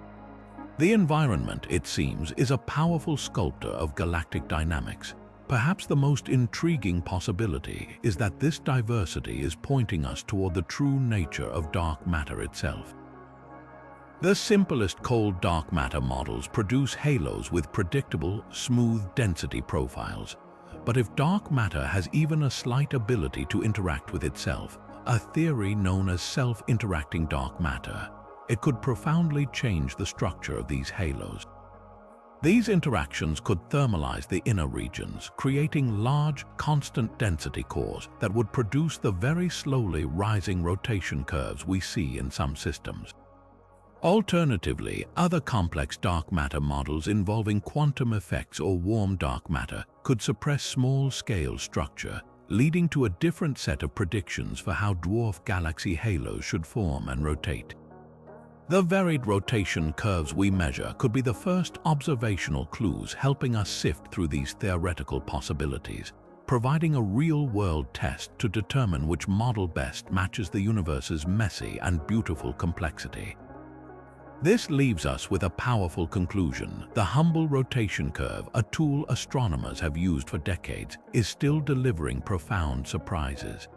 Speaker 1: The environment, it seems, is a powerful sculptor of galactic dynamics. Perhaps the most intriguing possibility is that this diversity is pointing us toward the true nature of dark matter itself. The simplest cold dark matter models produce halos with predictable, smooth density profiles. But if dark matter has even a slight ability to interact with itself, a theory known as self-interacting dark matter, it could profoundly change the structure of these halos. These interactions could thermalize the inner regions, creating large, constant density cores that would produce the very slowly rising rotation curves we see in some systems. Alternatively, other complex dark matter models involving quantum effects or warm dark matter could suppress small-scale structure, leading to a different set of predictions for how dwarf galaxy halos should form and rotate. The varied rotation curves we measure could be the first observational clues helping us sift through these theoretical possibilities, providing a real-world test to determine which model best matches the universe's messy and beautiful complexity. This leaves us with a powerful conclusion. The humble rotation curve, a tool astronomers have used for decades, is still delivering profound surprises.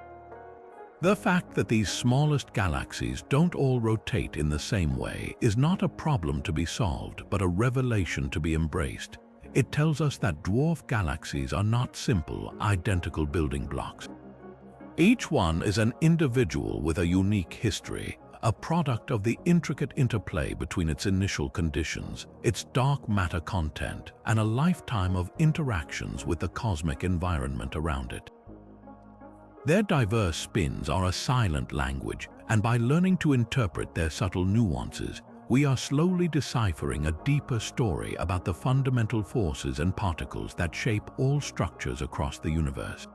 Speaker 1: The fact that these smallest galaxies don't all rotate in the same way is not a problem to be solved, but a revelation to be embraced. It tells us that dwarf galaxies are not simple, identical building blocks. Each one is an individual with a unique history, a product of the intricate interplay between its initial conditions, its dark matter content, and a lifetime of interactions with the cosmic environment around it. Their diverse spins are a silent language, and by learning to interpret their subtle nuances, we are slowly deciphering a deeper story about the fundamental forces and particles that shape all structures across the universe.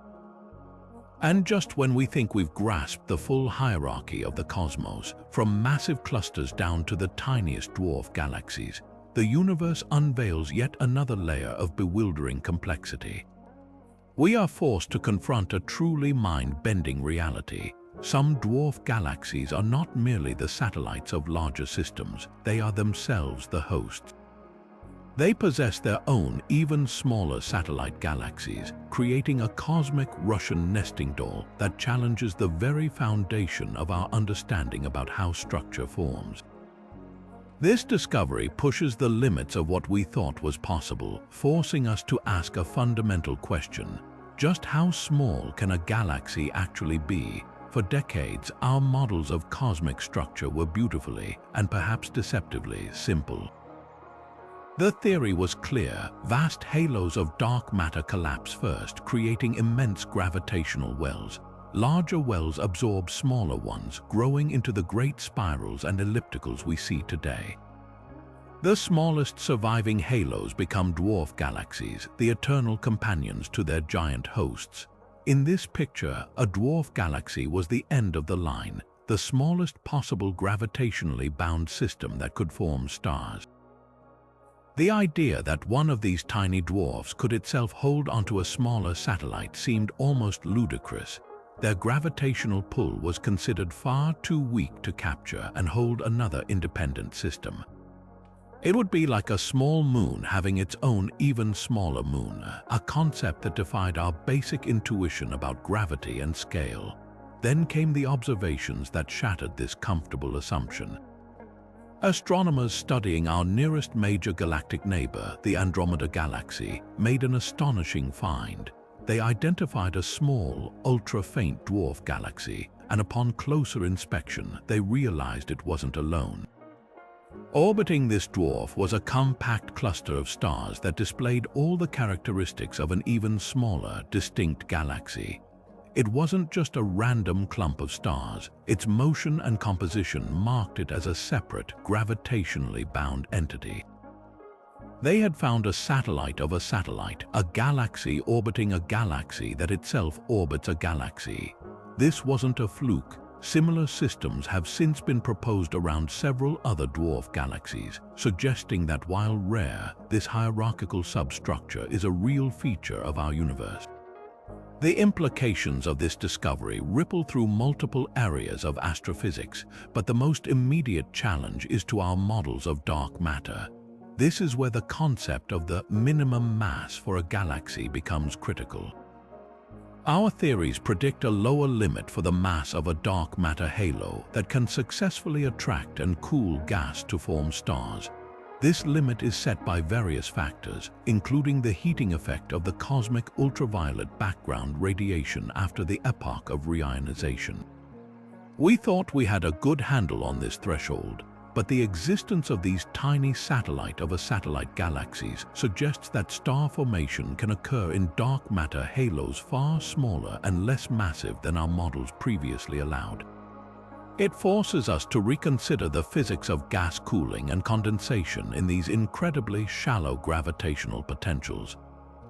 Speaker 1: And just when we think we've grasped the full hierarchy of the cosmos, from massive clusters down to the tiniest dwarf galaxies, the universe unveils yet another layer of bewildering complexity. We are forced to confront a truly mind-bending reality. Some dwarf galaxies are not merely the satellites of larger systems, they are themselves the hosts. They possess their own, even smaller satellite galaxies, creating a cosmic Russian nesting doll that challenges the very foundation of our understanding about how structure forms. This discovery pushes the limits of what we thought was possible, forcing us to ask a fundamental question: just how small can a galaxy actually be? For decades, our models of cosmic structure were beautifully, and perhaps deceptively, simple. The theory was clear: vast halos of dark matter collapse first, creating immense gravitational wells. Larger wells absorb smaller ones, growing into the great spirals and ellipticals we see today. The smallest surviving halos become dwarf galaxies, the eternal companions to their giant hosts. In this picture, a dwarf galaxy was the end of the line, the smallest possible gravitationally bound system that could form stars. The idea that one of these tiny dwarfs could itself hold onto a smaller satellite seemed almost ludicrous. Their gravitational pull was considered far too weak to capture and hold another independent system. It would be like a small moon having its own even smaller moon, a concept that defied our basic intuition about gravity and scale. Then came the observations that shattered this comfortable assumption. Astronomers studying our nearest major galactic neighbor, the Andromeda Galaxy, made an astonishing find. They identified a small, ultra-faint dwarf galaxy, and upon closer inspection, they realized it wasn't alone. Orbiting this dwarf was a compact cluster of stars that displayed all the characteristics of an even smaller, distinct galaxy. It wasn't just a random clump of stars. Its motion and composition marked it as a separate, gravitationally bound entity. They had found a satellite of a satellite, a galaxy orbiting a galaxy that itself orbits a galaxy. This wasn't a fluke. Similar systems have since been proposed around several other dwarf galaxies, suggesting that while rare, this hierarchical substructure is a real feature of our universe. The implications of this discovery ripple through multiple areas of astrophysics, but the most immediate challenge is to our models of dark matter. This is where the concept of the minimum mass for a galaxy becomes critical. Our theories predict a lower limit for the mass of a dark matter halo that can successfully attract and cool gas to form stars. This limit is set by various factors, including the heating effect of the cosmic ultraviolet background radiation after the epoch of reionization. We thought we had a good handle on this threshold, but the existence of these tiny satellite of a satellite galaxies suggests that star formation can occur in dark matter halos far smaller and less massive than our models previously allowed. It forces us to reconsider the physics of gas cooling and condensation in these incredibly shallow gravitational potentials.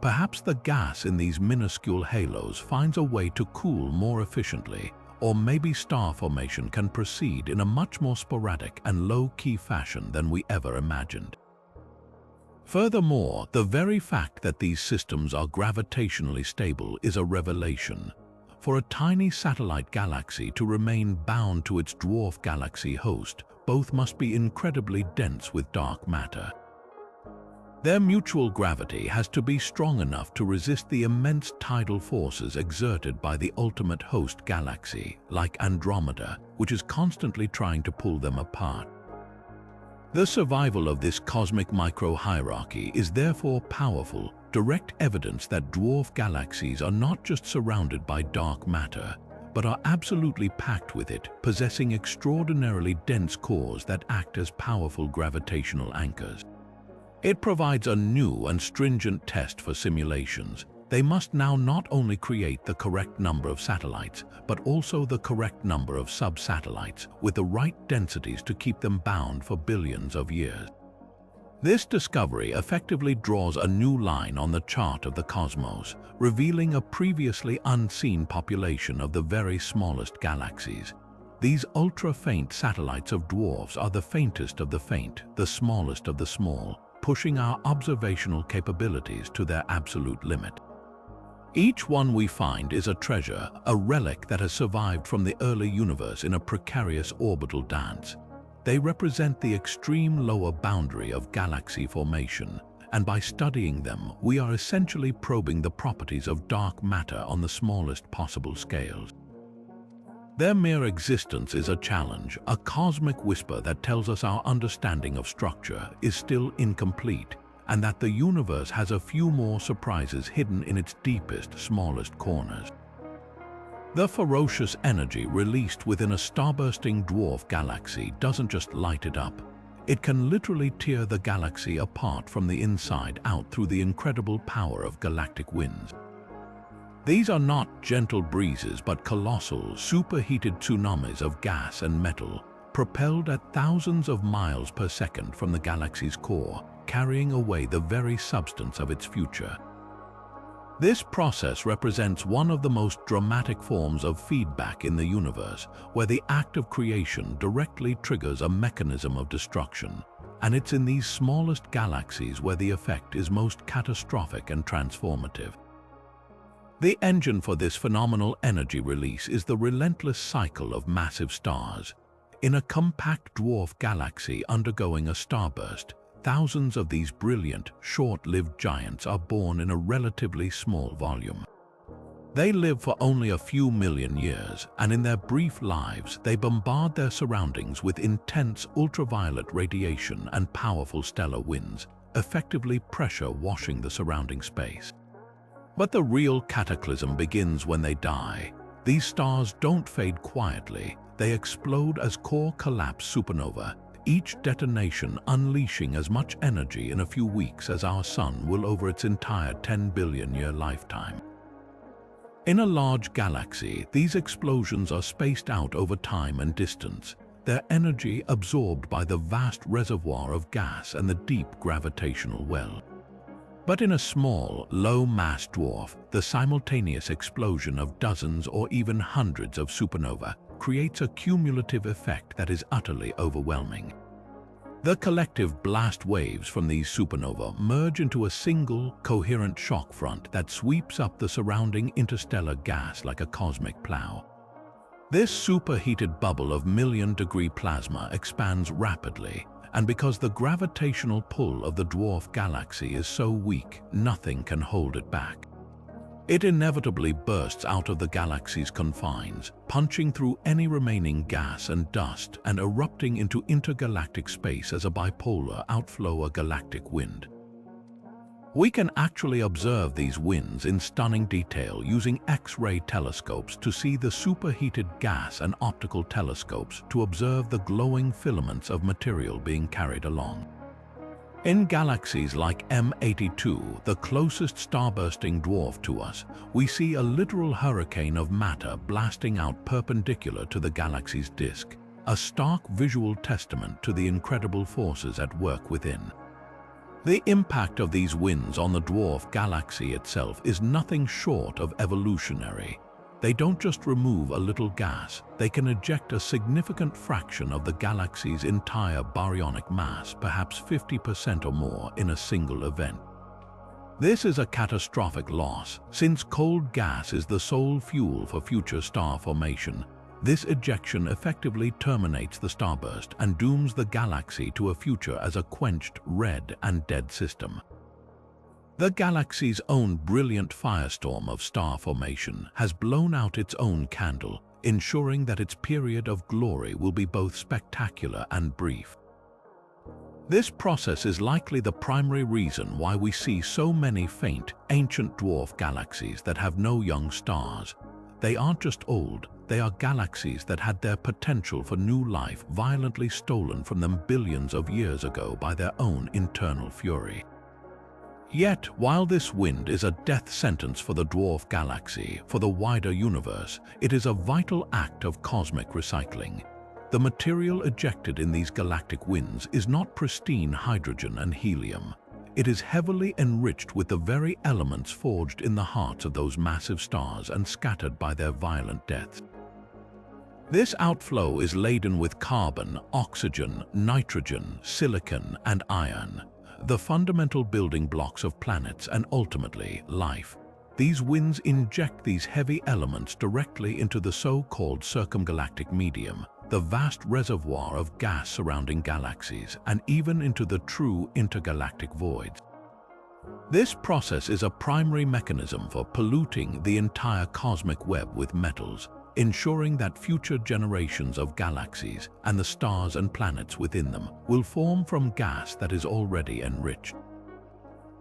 Speaker 1: Perhaps the gas in these minuscule halos finds a way to cool more efficiently, or maybe star formation can proceed in a much more sporadic and low-key fashion than we ever imagined. Furthermore, the very fact that these systems are gravitationally stable is a revelation. For a tiny satellite galaxy to remain bound to its dwarf galaxy host, both must be incredibly dense with dark matter. Their mutual gravity has to be strong enough to resist the immense tidal forces exerted by the ultimate host galaxy, like Andromeda, which is constantly trying to pull them apart. The survival of this cosmic micro-hierarchy is therefore powerful, direct evidence that dwarf galaxies are not just surrounded by dark matter, but are absolutely packed with it, possessing extraordinarily dense cores that act as powerful gravitational anchors. It provides a new and stringent test for simulations. They must now not only create the correct number of satellites, but also the correct number of sub-satellites with the right densities to keep them bound for billions of years. This discovery effectively draws a new line on the chart of the cosmos, revealing a previously unseen population of the very smallest galaxies. These ultra-faint satellites of dwarfs are the faintest of the faint, the smallest of the small, pushing our observational capabilities to their absolute limit. Each one we find is a treasure, a relic that has survived from the early universe in a precarious orbital dance. They represent the extreme lower boundary of galaxy formation, and by studying them, we are essentially probing the properties of dark matter on the smallest possible scales. Their mere existence is a challenge, a cosmic whisper that tells us our understanding of structure is still incomplete, and that the universe has a few more surprises hidden in its deepest, smallest corners. The ferocious energy released within a starbursting dwarf galaxy doesn't just light it up. It can literally tear the galaxy apart from the inside out through the incredible power of galactic winds. These are not gentle breezes but colossal, superheated tsunamis of gas and metal, propelled at thousands of miles per second from the galaxy's core, carrying away the very substance of its future. This process represents one of the most dramatic forms of feedback in the universe, where the act of creation directly triggers a mechanism of destruction, and it's in these smallest galaxies where the effect is most catastrophic and transformative. The engine for this phenomenal energy release is the relentless cycle of massive stars. In a compact dwarf galaxy undergoing a starburst, thousands of these brilliant, short-lived giants are born in a relatively small volume. They live for only a few million years, and in their brief lives, they bombard their surroundings with intense ultraviolet radiation and powerful stellar winds, effectively pressure washing the surrounding space. But the real cataclysm begins when they die. These stars don't fade quietly, they explode as core collapse supernova, each detonation unleashing as much energy in a few weeks as our Sun will over its entire 10 billion-year lifetime. In a large galaxy, these explosions are spaced out over time and distance, their energy absorbed by the vast reservoir of gas and the deep gravitational well. But in a small, low-mass dwarf, the simultaneous explosion of dozens or even hundreds of supernova creates a cumulative effect that is utterly overwhelming. The collective blast waves from these supernova merge into a single, coherent shock front that sweeps up the surrounding interstellar gas like a cosmic plow. This superheated bubble of million-degree plasma expands rapidly, and because the gravitational pull of the dwarf galaxy is so weak, nothing can hold it back. It inevitably bursts out of the galaxy's confines, punching through any remaining gas and dust and erupting into intergalactic space as a bipolar outflow a galactic wind. We can actually observe these winds in stunning detail using X-ray telescopes to see the superheated gas and optical telescopes to observe the glowing filaments of material being carried along. In galaxies like M82, the closest starbursting dwarf to us, we see a literal hurricane of matter blasting out perpendicular to the galaxy's disk, a stark visual testament to the incredible forces at work within. The impact of these winds on the dwarf galaxy itself is nothing short of evolutionary. They don't just remove a little gas, they can eject a significant fraction of the galaxy's entire baryonic mass, perhaps 50% or more, in a single event. This is a catastrophic loss. Since cold gas is the sole fuel for future star formation, this ejection effectively terminates the starburst and dooms the galaxy to a future as a quenched, red and dead system. The galaxy's own brilliant firestorm of star formation has blown out its own candle, ensuring that its period of glory will be both spectacular and brief. This process is likely the primary reason why we see so many faint, ancient dwarf galaxies that have no young stars. They aren't just old, they are galaxies that had their potential for new life violently stolen from them billions of years ago by their own internal fury. Yet, while this wind is a death sentence for the dwarf galaxy, for the wider universe, it is a vital act of cosmic recycling. The material ejected in these galactic winds is not pristine hydrogen and helium. It is heavily enriched with the very elements forged in the hearts of those massive stars and scattered by their violent deaths. This outflow is laden with carbon, oxygen, nitrogen, silicon, and iron, the fundamental building blocks of planets and ultimately life. These winds inject these heavy elements directly into the so-called circumgalactic medium, the vast reservoir of gas surrounding galaxies, and even into the true intergalactic voids. This process is a primary mechanism for polluting the entire cosmic web with metals, ensuring that future generations of galaxies and the stars and planets within them will form from gas that is already enriched.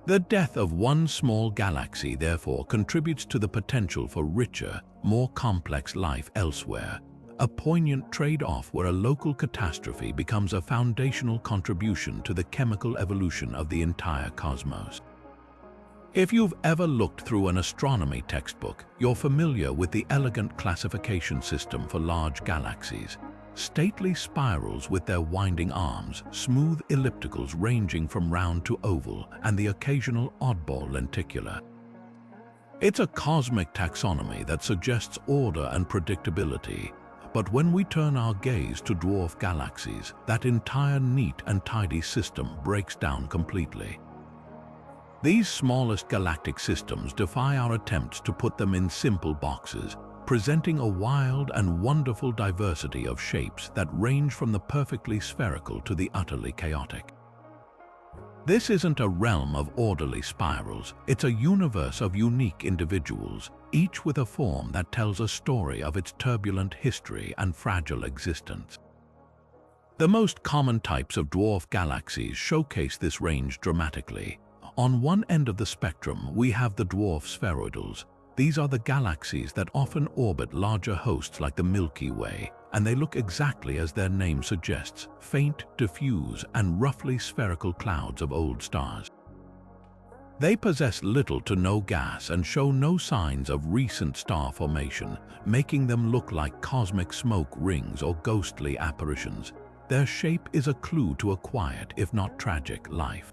Speaker 1: The death of one small galaxy, therefore, contributes to the potential for richer, more complex life elsewhere, a poignant trade-off where a local catastrophe becomes a foundational contribution to the chemical evolution of the entire cosmos. If you've ever looked through an astronomy textbook, you're familiar with the elegant classification system for large galaxies. Stately spirals with their winding arms, smooth ellipticals ranging from round to oval, and the occasional oddball lenticular. It's a cosmic taxonomy that suggests order and predictability, but when we turn our gaze to dwarf galaxies, that entire neat and tidy system breaks down completely. These smallest galactic systems defy our attempts to put them in simple boxes, presenting a wild and wonderful diversity of shapes that range from the perfectly spherical to the utterly chaotic. This isn't a realm of orderly spirals, it's a universe of unique individuals, each with a form that tells a story of its turbulent history and fragile existence. The most common types of dwarf galaxies showcase this range dramatically. On one end of the spectrum, we have the dwarf spheroidals. These are the galaxies that often orbit larger hosts like the Milky Way, and they look exactly as their name suggests, faint, diffuse, and roughly spherical clouds of old stars. They possess little to no gas and show no signs of recent star formation, making them look like cosmic smoke rings or ghostly apparitions. Their shape is a clue to a quiet, if not tragic, life.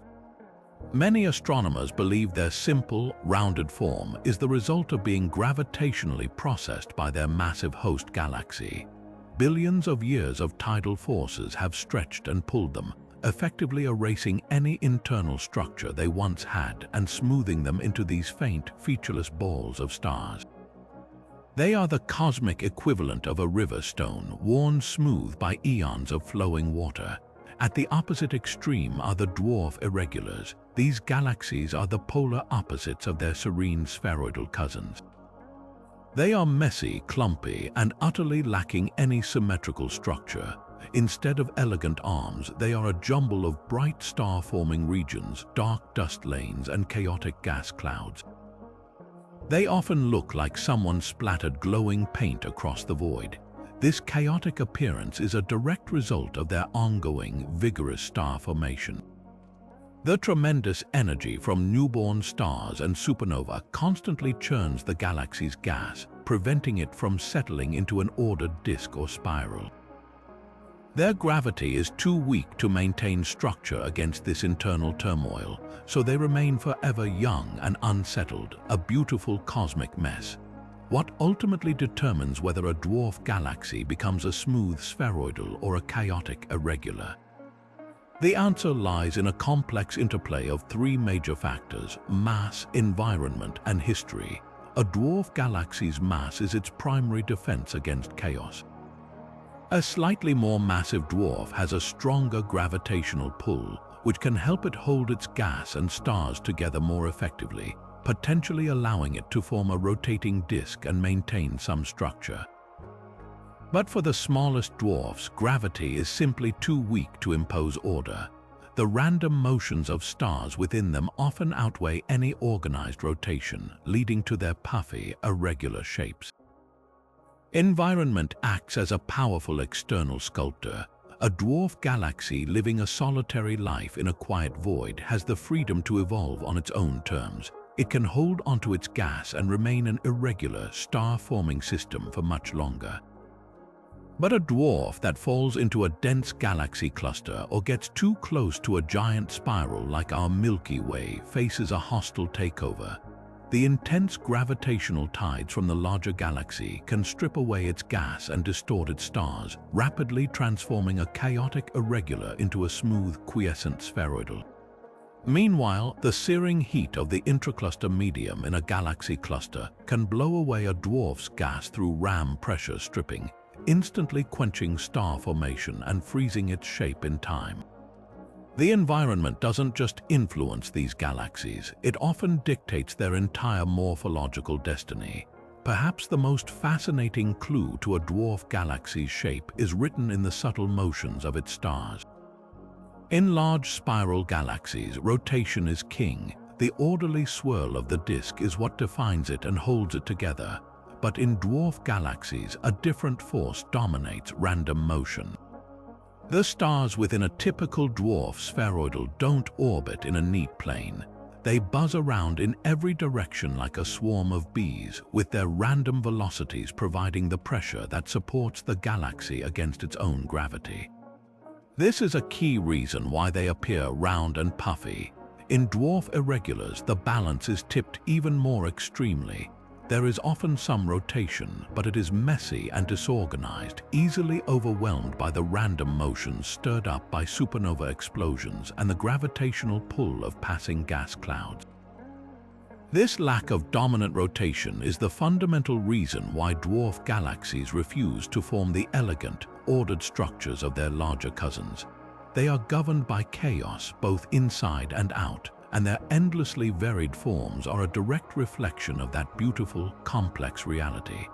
Speaker 1: Many astronomers believe their simple, rounded form is the result of being gravitationally processed by their massive host galaxy. Billions of years of tidal forces have stretched and pulled them, effectively erasing any internal structure they once had and smoothing them into these faint, featureless balls of stars. They are the cosmic equivalent of a river stone, worn smooth by eons of flowing water. At the opposite extreme are the dwarf irregulars. These galaxies are the polar opposites of their serene spheroidal cousins. They are messy, clumpy, and utterly lacking any symmetrical structure. Instead of elegant arms, they are a jumble of bright star-forming regions, dark dust lanes, and chaotic gas clouds. They often look like someone splattered glowing paint across the void. This chaotic appearance is a direct result of their ongoing, vigorous star formation. The tremendous energy from newborn stars and supernova constantly churns the galaxy's gas, preventing it from settling into an ordered disk or spiral. Their gravity is too weak to maintain structure against this internal turmoil, so they remain forever young and unsettled, a beautiful cosmic mess. What ultimately determines whether a dwarf galaxy becomes a smooth spheroidal or a chaotic irregular? The answer lies in a complex interplay of three major factors: mass, environment, and history. A dwarf galaxy's mass is its primary defense against chaos. A slightly more massive dwarf has a stronger gravitational pull, which can help it hold its gas and stars together more effectively, potentially allowing it to form a rotating disk and maintain some structure. But for the smallest dwarfs, gravity is simply too weak to impose order. The random motions of stars within them often outweigh any organized rotation, leading to their puffy, irregular shapes. Environment acts as a powerful external sculptor. A dwarf galaxy living a solitary life in a quiet void has the freedom to evolve on its own terms. It can hold onto its gas and remain an irregular, star-forming system for much longer. But a dwarf that falls into a dense galaxy cluster or gets too close to a giant spiral like our Milky Way faces a hostile takeover. The intense gravitational tides from the larger galaxy can strip away its gas and distort its stars, rapidly transforming a chaotic irregular into a smooth, quiescent spheroidal. Meanwhile, the searing heat of the intracluster medium in a galaxy cluster can blow away a dwarf's gas through ram pressure stripping, instantly quenching star formation and freezing its shape in time. The environment doesn't just influence these galaxies, it often dictates their entire morphological destiny. Perhaps the most fascinating clue to a dwarf galaxy's shape is written in the subtle motions of its stars. In large spiral galaxies, rotation is king. The orderly swirl of the disk is what defines it and holds it together. But in dwarf galaxies, a different force dominates random motion. The stars within a typical dwarf spheroidal don't orbit in a neat plane. They buzz around in every direction like a swarm of bees, with their random velocities providing the pressure that supports the galaxy against its own gravity. This is a key reason why they appear round and puffy. In dwarf irregulars, the balance is tipped even more extremely. There is often some rotation, but it is messy and disorganized, easily overwhelmed by the random motions stirred up by supernova explosions and the gravitational pull of passing gas clouds. This lack of dominant rotation is the fundamental reason why dwarf galaxies refuse to form the elegant, ordered structures of their larger cousins. They are governed by chaos, both inside and out, and their endlessly varied forms are a direct reflection of that beautiful, complex reality.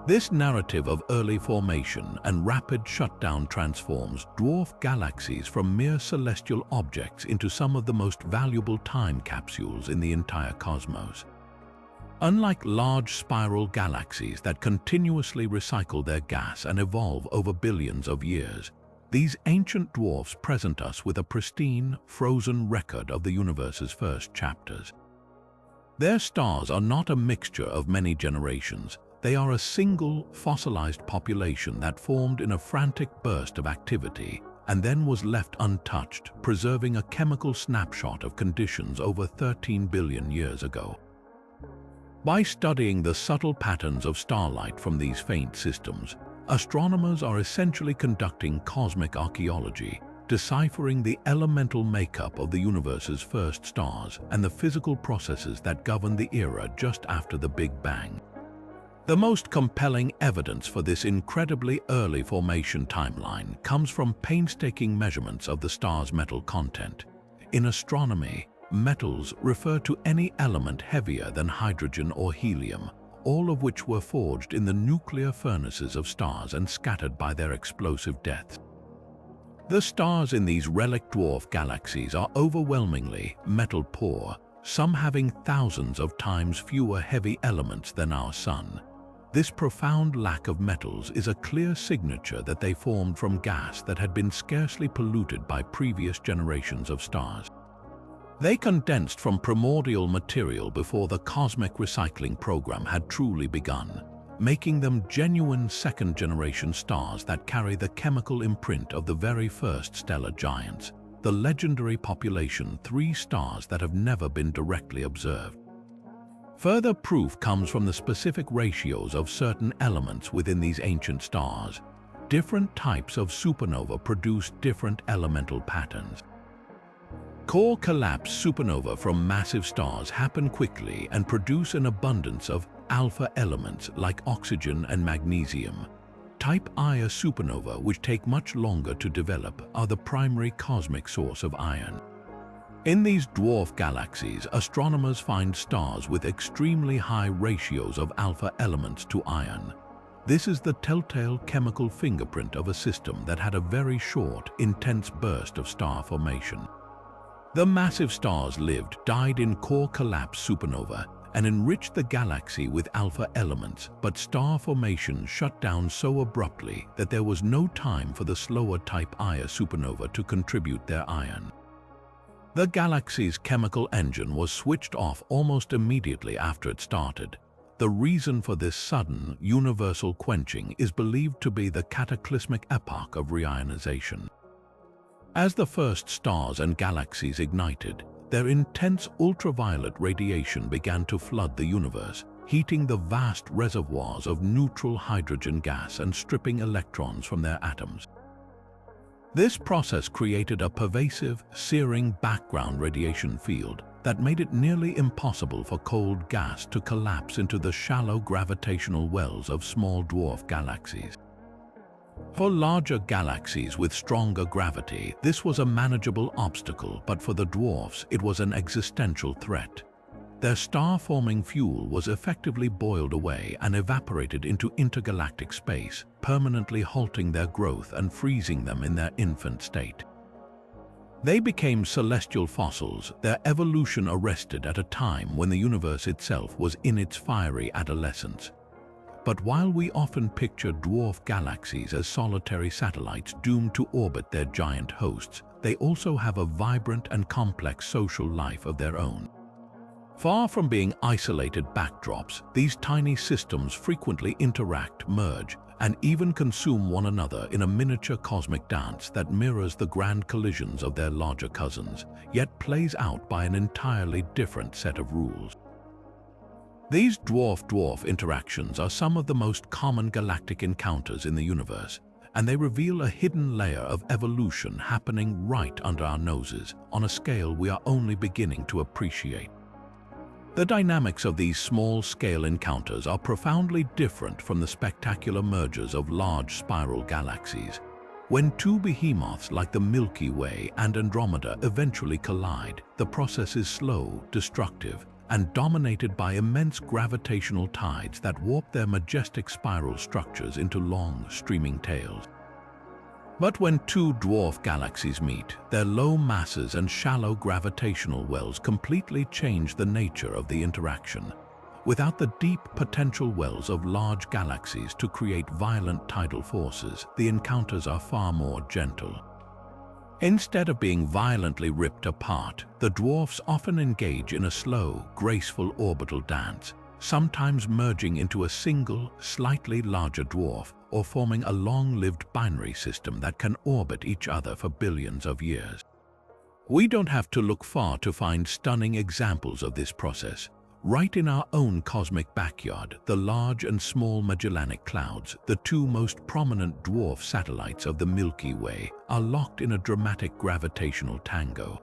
Speaker 1: This narrative of early formation and rapid shutdown transforms dwarf galaxies from mere celestial objects into some of the most valuable time capsules in the entire cosmos. Unlike large spiral galaxies that continuously recycle their gas and evolve over billions of years, these ancient dwarfs present us with a pristine, frozen record of the universe's first chapters. Their stars are not a mixture of many generations. They are a single, fossilized population that formed in a frantic burst of activity and then was left untouched, preserving a chemical snapshot of conditions over 13 billion years ago. By studying the subtle patterns of starlight from these faint systems, astronomers are essentially conducting cosmic archaeology, deciphering the elemental makeup of the universe's first stars and the physical processes that govern the era just after the Big Bang. The most compelling evidence for this incredibly early formation timeline comes from painstaking measurements of the star's metal content. In astronomy, metals refer to any element heavier than hydrogen or helium, all of which were forged in the nuclear furnaces of stars and scattered by their explosive deaths. The stars in these relic dwarf galaxies are overwhelmingly metal-poor, some having thousands of times fewer heavy elements than our Sun. This profound lack of metals is a clear signature that they formed from gas that had been scarcely polluted by previous generations of stars. They condensed from primordial material before the cosmic recycling program had truly begun, making them genuine second-generation stars that carry the chemical imprint of the very first stellar giants, the legendary population 3 stars that have never been directly observed. Further proof comes from the specific ratios of certain elements within these ancient stars. Different types of supernova produce different elemental patterns. Core collapse supernova from massive stars happen quickly and produce an abundance of alpha elements like oxygen and magnesium. Type Ia supernova, which take much longer to develop, are the primary cosmic source of iron. In these dwarf galaxies, astronomers find stars with extremely high ratios of alpha elements to iron. This is the telltale chemical fingerprint of a system that had a very short, intense burst of star formation. The massive stars died in core collapse supernova and enriched the galaxy with alpha elements, but star formation shut down so abruptly that there was no time for the slower type Ia supernova to contribute their iron. The galaxy's chemical engine was switched off almost immediately after it started. The reason for this sudden, universal quenching is believed to be the cataclysmic epoch of reionization. As the first stars and galaxies ignited, their intense ultraviolet radiation began to flood the universe, heating the vast reservoirs of neutral hydrogen gas and stripping electrons from their atoms. This process created a pervasive, searing background radiation field that made it nearly impossible for cold gas to collapse into the shallow gravitational wells of small dwarf galaxies. For larger galaxies with stronger gravity, this was a manageable obstacle, but for the dwarfs, it was an existential threat. Their star-forming fuel was effectively boiled away and evaporated into intergalactic space, permanently halting their growth and freezing them in their infant state. They became celestial fossils, their evolution arrested at a time when the universe itself was in its fiery adolescence. But while we often picture dwarf galaxies as solitary satellites doomed to orbit their giant hosts, they also have a vibrant and complex social life of their own. Far from being isolated backdrops, these tiny systems frequently interact, merge, and even consume one another in a miniature cosmic dance that mirrors the grand collisions of their larger cousins, yet plays out by an entirely different set of rules. These dwarf-dwarf interactions are some of the most common galactic encounters in the universe, and they reveal a hidden layer of evolution happening right under our noses on a scale we are only beginning to appreciate. The dynamics of these small-scale encounters are profoundly different from the spectacular mergers of large spiral galaxies. When two behemoths like the Milky Way and Andromeda eventually collide, the process is slow, destructive, and dominated by immense gravitational tides that warp their majestic spiral structures into long, streaming tails. But when two dwarf galaxies meet, their low masses and shallow gravitational wells completely change the nature of the interaction. Without the deep potential wells of large galaxies to create violent tidal forces, the encounters are far more gentle. Instead of being violently ripped apart, the dwarfs often engage in a slow, graceful orbital dance, sometimes merging into a single, slightly larger dwarf or forming a long-lived binary system that can orbit each other for billions of years. We don't have to look far to find stunning examples of this process. Right in our own cosmic backyard, the Large and Small Magellanic Clouds, the two most prominent dwarf satellites of the Milky Way, are locked in a dramatic gravitational tango.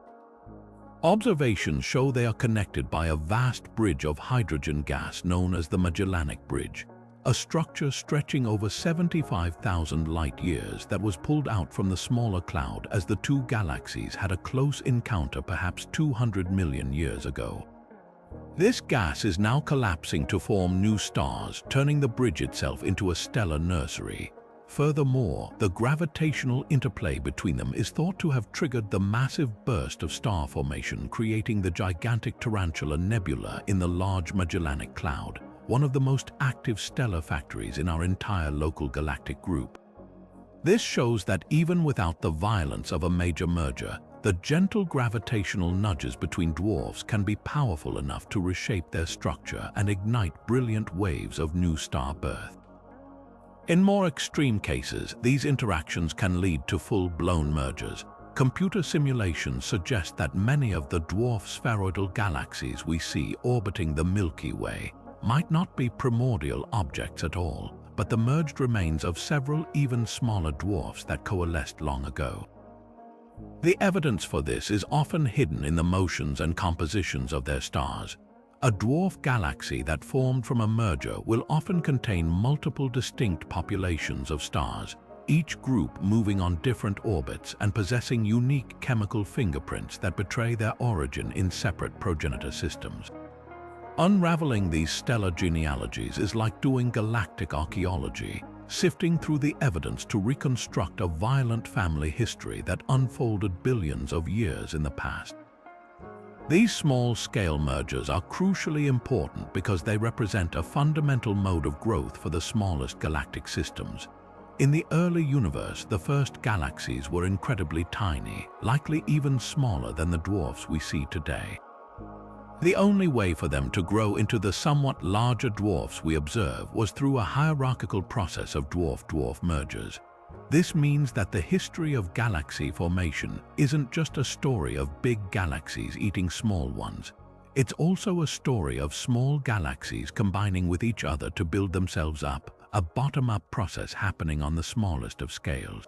Speaker 1: Observations show they are connected by a vast bridge of hydrogen gas known as the Magellanic Bridge, a structure stretching over 75,000 light-years that was pulled out from the smaller cloud as the two galaxies had a close encounter perhaps 200 million years ago. This gas is now collapsing to form new stars, turning the bridge itself into a stellar nursery. Furthermore, the gravitational interplay between them is thought to have triggered the massive burst of star formation, creating the gigantic Tarantula Nebula in the Large Magellanic Cloud, one of the most active stellar factories in our entire local galactic group. This shows that even without the violence of a major merger, the gentle gravitational nudges between dwarfs can be powerful enough to reshape their structure and ignite brilliant waves of new star birth. In more extreme cases, these interactions can lead to full-blown mergers. Computer simulations suggest that many of the dwarf spheroidal galaxies we see orbiting the Milky Way might not be primordial objects at all, but the merged remains of several even smaller dwarfs that coalesced long ago. The evidence for this is often hidden in the motions and compositions of their stars. A dwarf galaxy that formed from a merger will often contain multiple distinct populations of stars, each group moving on different orbits and possessing unique chemical fingerprints that betray their origin in separate progenitor systems. Unraveling these stellar genealogies is like doing galactic archaeology, sifting through the evidence to reconstruct a violent family history that unfolded billions of years in the past. These small-scale mergers are crucially important because they represent a fundamental mode of growth for the smallest galactic systems. In the early universe, the first galaxies were incredibly tiny, likely even smaller than the dwarfs we see today. The only way for them to grow into the somewhat larger dwarfs we observe was through a hierarchical process of dwarf-dwarf mergers. This means that the history of galaxy formation isn't just a story of big galaxies eating small ones. It's also a story of small galaxies combining with each other to build themselves up, a bottom-up process happening on the smallest of scales.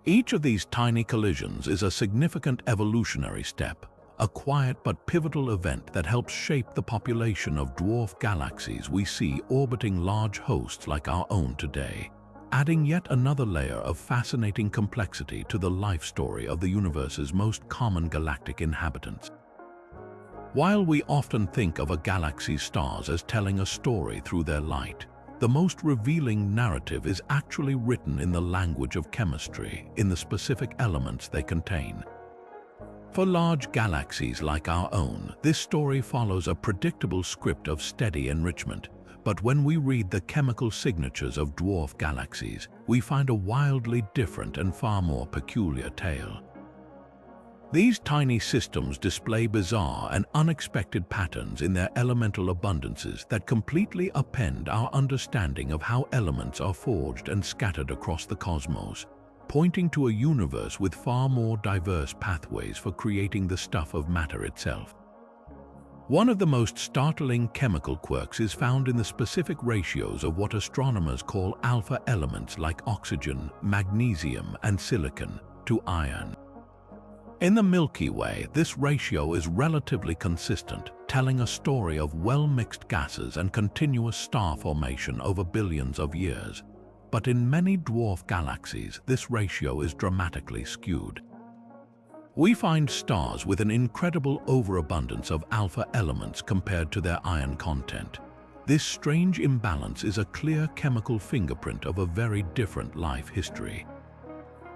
Speaker 1: Each of these tiny collisions is a significant evolutionary step, a quiet but pivotal event that helps shape the population of dwarf galaxies we see orbiting large hosts like our own today, adding yet another layer of fascinating complexity to the life story of the universe's most common galactic inhabitants. While we often think of a galaxy's stars as telling a story through their light, the most revealing narrative is actually written in the language of chemistry, in the specific elements they contain. For large galaxies like our own, this story follows a predictable script of steady enrichment. But when we read the chemical signatures of dwarf galaxies, we find a wildly different and far more peculiar tale. These tiny systems display bizarre and unexpected patterns in their elemental abundances that completely upend our understanding of how elements are forged and scattered across the cosmos, pointing to a universe with far more diverse pathways for creating the stuff of matter itself. One of the most startling chemical quirks is found in the specific ratios of what astronomers call alpha elements like oxygen, magnesium, and silicon to iron. In the Milky Way, this ratio is relatively consistent, telling a story of well-mixed gases and continuous star formation over billions of years. But in many dwarf galaxies, this ratio is dramatically skewed. We find stars with an incredible overabundance of alpha elements compared to their iron content. This strange imbalance is a clear chemical fingerprint of a very different life history.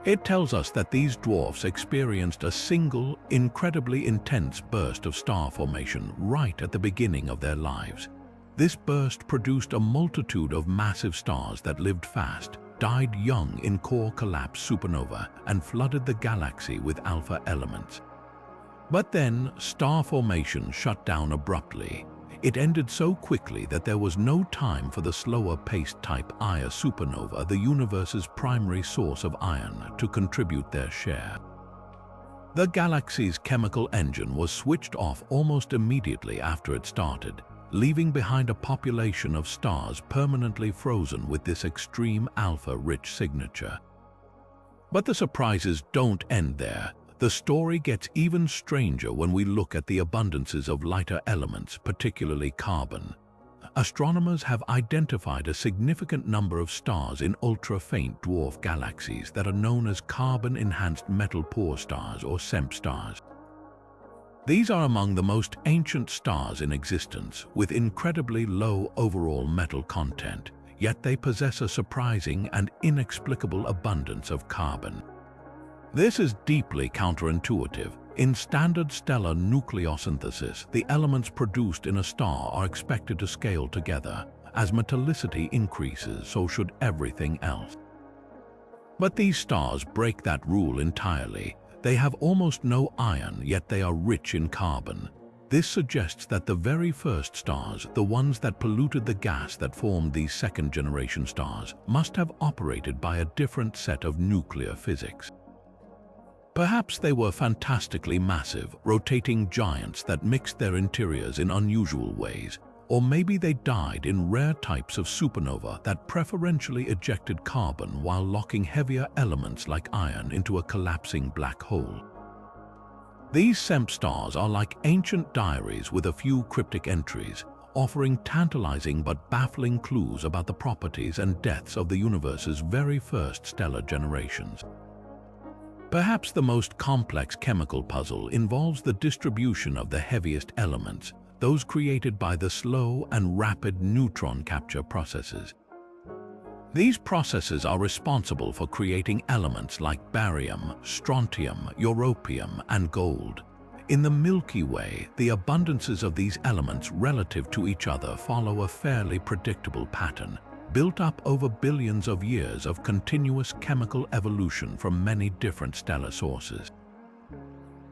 Speaker 1: It tells us that these dwarfs experienced a single, incredibly intense burst of star formation right at the beginning of their lives. This burst produced a multitude of massive stars that lived fast, died young in core collapse supernova, and flooded the galaxy with alpha elements. But then, star formation shut down abruptly. It ended so quickly that there was no time for the slower-paced type Ia supernova, the universe's primary source of iron, to contribute their share. The galaxy's chemical engine was switched off almost immediately after it started, leaving behind a population of stars permanently frozen with this extreme alpha-rich signature. But the surprises don't end there. The story gets even stranger when we look at the abundances of lighter elements, particularly carbon. Astronomers have identified a significant number of stars in ultra-faint dwarf galaxies that are known as carbon-enhanced metal-poor stars or CEMP stars. These are among the most ancient stars in existence, with incredibly low overall metal content, yet they possess a surprising and inexplicable abundance of carbon. This is deeply counterintuitive. In standard stellar nucleosynthesis, the elements produced in a star are expected to scale together. As metallicity increases, so should everything else. But these stars break that rule entirely. They have almost no iron, yet they are rich in carbon. This suggests that the very first stars, the ones that polluted the gas that formed these second-generation stars, must have operated by a different set of nuclear physics. Perhaps they were fantastically massive, rotating giants that mixed their interiors in unusual ways, or maybe they died in rare types of supernova that preferentially ejected carbon while locking heavier elements like iron into a collapsing black hole. These CEMP stars are like ancient diaries with a few cryptic entries, offering tantalizing but baffling clues about the properties and deaths of the universe's very first stellar generations. Perhaps the most complex chemical puzzle involves the distribution of the heaviest elements, those created by the slow and rapid neutron capture processes. These processes are responsible for creating elements like barium, strontium, europium, and gold. In the Milky Way, the abundances of these elements relative to each other follow a fairly predictable pattern, built up over billions of years of continuous chemical evolution from many different stellar sources.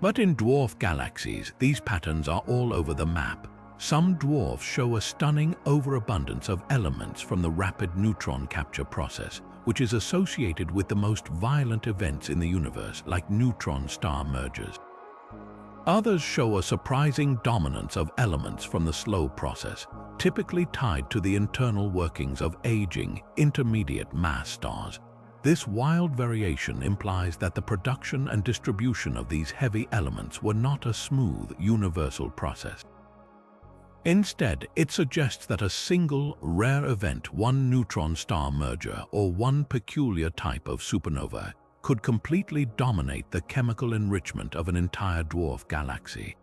Speaker 1: But in dwarf galaxies, these patterns are all over the map. Some dwarfs show a stunning overabundance of elements from the rapid neutron capture process, which is associated with the most violent events in the universe, like neutron star mergers. Others show a surprising dominance of elements from the slow process, typically tied to the internal workings of aging, intermediate mass stars. This wild variation implies that the production and distribution of these heavy elements were not a smooth, universal process. Instead, it suggests that a single, rare event, one neutron star merger or one peculiar type of supernova, could completely dominate the chemical enrichment of an entire dwarf galaxy.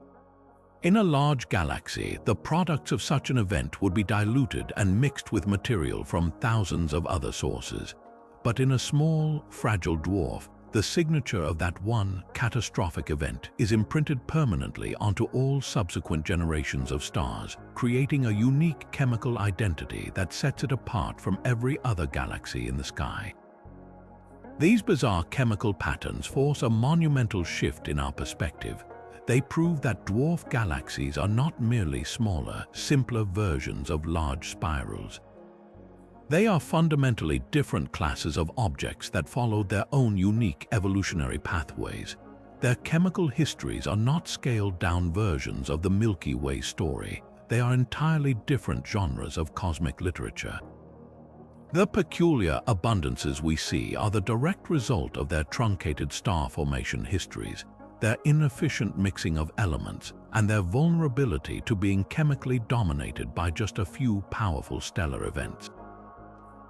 Speaker 1: In a large galaxy, the products of such an event would be diluted and mixed with material from thousands of other sources. But in a small, fragile dwarf, the signature of that one catastrophic event is imprinted permanently onto all subsequent generations of stars, creating a unique chemical identity that sets it apart from every other galaxy in the sky. These bizarre chemical patterns force a monumental shift in our perspective. They prove that dwarf galaxies are not merely smaller, simpler versions of large spirals. They are fundamentally different classes of objects that followed their own unique evolutionary pathways. Their chemical histories are not scaled-down versions of the Milky Way story. They are entirely different genres of cosmic literature. The peculiar abundances we see are the direct result of their truncated star formation histories, their inefficient mixing of elements, and their vulnerability to being chemically dominated by just a few powerful stellar events.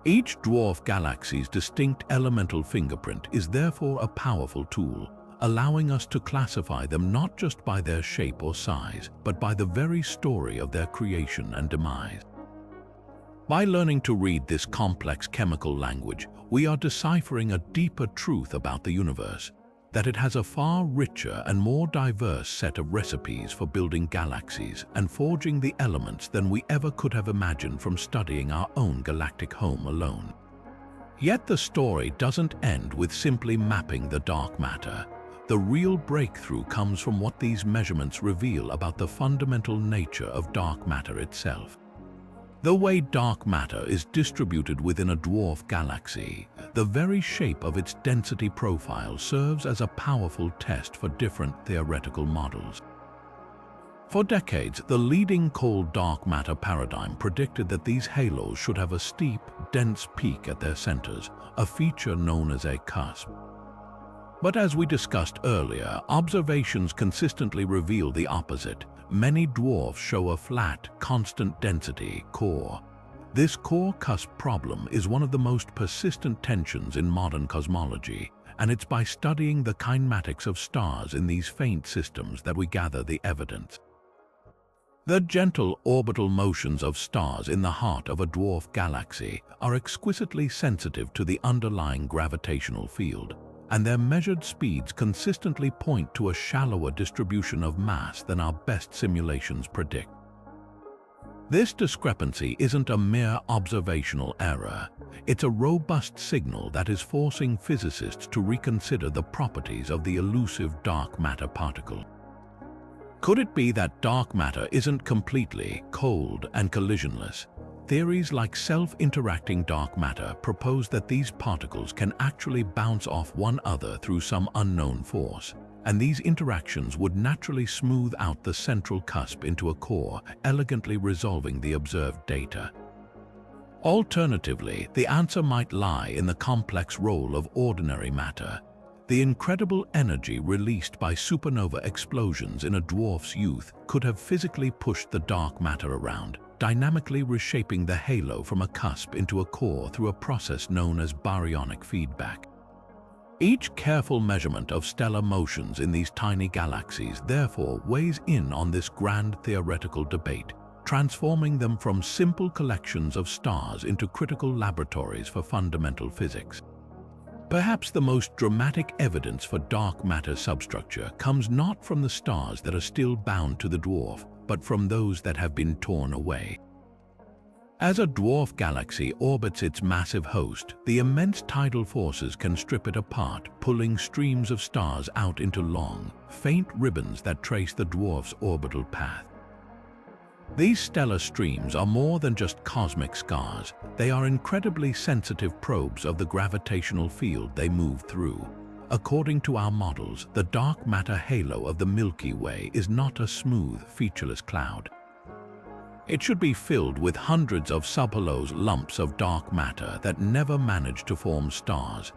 Speaker 1: Each dwarf galaxy's distinct elemental fingerprint is therefore a powerful tool, allowing us to classify them not just by their shape or size, but by the very story of their creation and demise. By learning to read this complex chemical language, we are deciphering a deeper truth about the universe, that it has a far richer and more diverse set of recipes for building galaxies and forging the elements than we ever could have imagined from studying our own galactic home alone. Yet the story doesn't end with simply mapping the dark matter. The real breakthrough comes from what these measurements reveal about the fundamental nature of dark matter itself. The way dark matter is distributed within a dwarf galaxy, the very shape of its density profile serves as a powerful test for different theoretical models. For decades, the leading cold dark matter paradigm predicted that these halos should have a steep, dense peak at their centers, a feature known as a cusp. But as we discussed earlier, observations consistently reveal the opposite. Many dwarfs show a flat, constant density core. This core cusp problem is one of the most persistent tensions in modern cosmology, and it's by studying the kinematics of stars in these faint systems that we gather the evidence. The gentle orbital motions of stars in the heart of a dwarf galaxy are exquisitely sensitive to the underlying gravitational field, and their measured speeds consistently point to a shallower distribution of mass than our best simulations predict. This discrepancy isn't a mere observational error. It's a robust signal that is forcing physicists to reconsider the properties of the elusive dark matter particle. Could it be that dark matter isn't completely cold and collisionless? Theories like self-interacting dark matter propose that these particles can actually bounce off one another through some unknown force, and these interactions would naturally smooth out the central cusp into a core, elegantly resolving the observed data. Alternatively, the answer might lie in the complex role of ordinary matter. The incredible energy released by supernova explosions in a dwarf's youth could have physically pushed the dark matter around, dynamically reshaping the halo from a cusp into a core through a process known as baryonic feedback. Each careful measurement of stellar motions in these tiny galaxies therefore weighs in on this grand theoretical debate, transforming them from simple collections of stars into critical laboratories for fundamental physics. Perhaps the most dramatic evidence for dark matter substructure comes not from the stars that are still bound to the dwarf, but from those that have been torn away. As a dwarf galaxy orbits its massive host, the immense tidal forces can strip it apart, pulling streams of stars out into long, faint ribbons that trace the dwarf's orbital path. These stellar streams are more than just cosmic scars. They are incredibly sensitive probes of the gravitational field they move through. According to our models, the dark matter halo of the Milky Way is not a smooth, featureless cloud. It should be filled with hundreds of subhalos lumps of dark matter that never manage to form stars.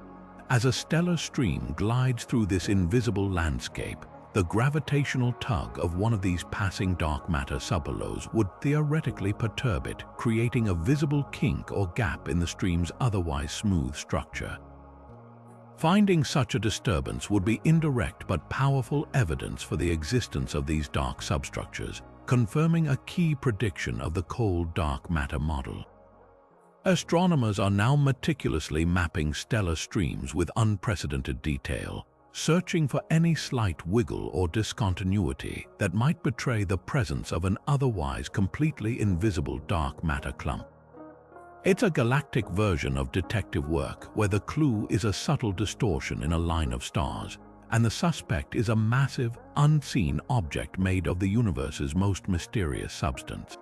Speaker 1: As a stellar stream glides through this invisible landscape, the gravitational tug of one of these passing dark matter subhalos would theoretically perturb it, creating a visible kink or gap in the stream's otherwise smooth structure. Finding such a disturbance would be indirect but powerful evidence for the existence of these dark substructures, confirming a key prediction of the cold dark matter model. Astronomers are now meticulously mapping stellar streams with unprecedented detail, searching for any slight wiggle or discontinuity that might betray the presence of an otherwise completely invisible dark matter clump. It's a galactic version of detective work where the clue is a subtle distortion in a line of stars, and the suspect is a massive, unseen object made of the universe's most mysterious substance.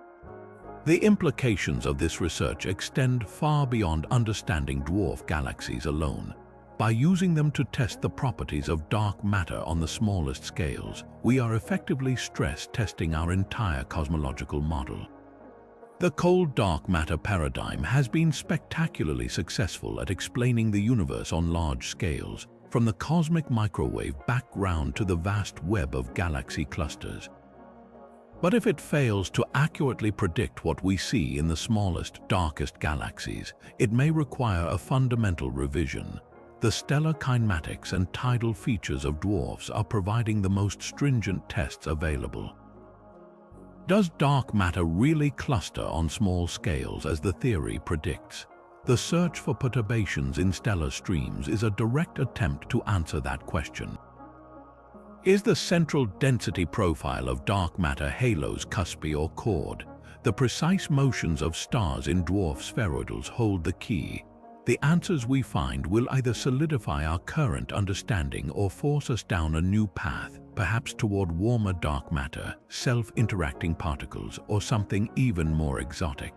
Speaker 1: The implications of this research extend far beyond understanding dwarf galaxies alone. By using them to test the properties of dark matter on the smallest scales, we are effectively stress-testing our entire cosmological model. The cold dark matter paradigm has been spectacularly successful at explaining the universe on large scales, from the cosmic microwave background to the vast web of galaxy clusters. But if it fails to accurately predict what we see in the smallest, darkest galaxies, it may require a fundamental revision. The stellar kinematics and tidal features of dwarfs are providing the most stringent tests available. Does dark matter really cluster on small scales as the theory predicts? The search for perturbations in stellar streams is a direct attempt to answer that question. Is the central density profile of dark matter halos cuspy or chord? The precise motions of stars in dwarf spheroidals hold the key. The answers we find will either solidify our current understanding or force us down a new path, perhaps toward warmer dark matter, self-interacting particles, or something even more exotic.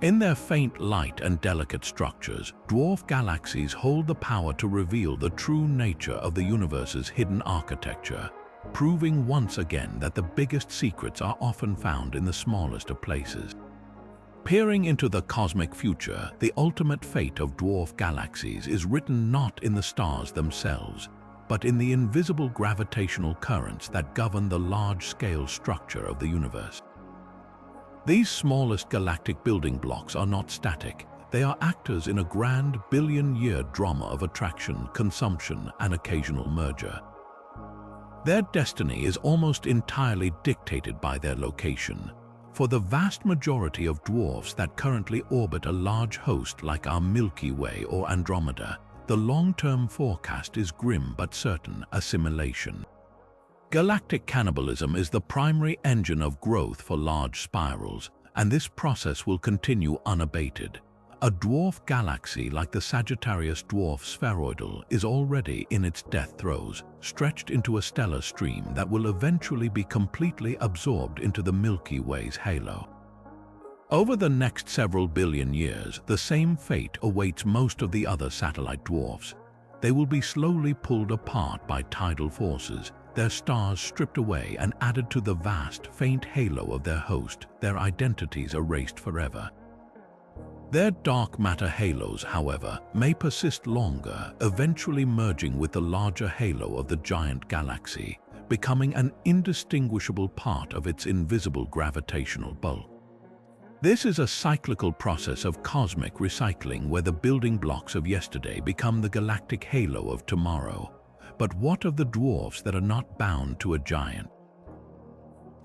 Speaker 1: In their faint light and delicate structures, dwarf galaxies hold the power to reveal the true nature of the universe's hidden architecture, proving once again that the biggest secrets are often found in the smallest of places. Peering into the cosmic future, the ultimate fate of dwarf galaxies is written not in the stars themselves, but in the invisible gravitational currents that govern the large-scale structure of the universe. These smallest galactic building blocks are not static. They are actors in a grand billion-year drama of attraction, consumption, and occasional merger. Their destiny is almost entirely dictated by their location. For the vast majority of dwarfs that currently orbit a large host like our Milky Way or Andromeda, the long-term forecast is grim but certain: assimilation. Galactic cannibalism is the primary engine of growth for large spirals, and this process will continue unabated. A dwarf galaxy like the Sagittarius dwarf spheroidal is already in its death throes, stretched into a stellar stream that will eventually be completely absorbed into the Milky Way's halo. Over the next several billion years, the same fate awaits most of the other satellite dwarfs. They will be slowly pulled apart by tidal forces, their stars stripped away and added to the vast, faint halo of their host, their identities erased forever. Their dark matter halos, however, may persist longer, eventually merging with the larger halo of the giant galaxy, becoming an indistinguishable part of its invisible gravitational bulk. This is a cyclical process of cosmic recycling where the building blocks of yesterday become the galactic halo of tomorrow. But what of the dwarfs that are not bound to a giant?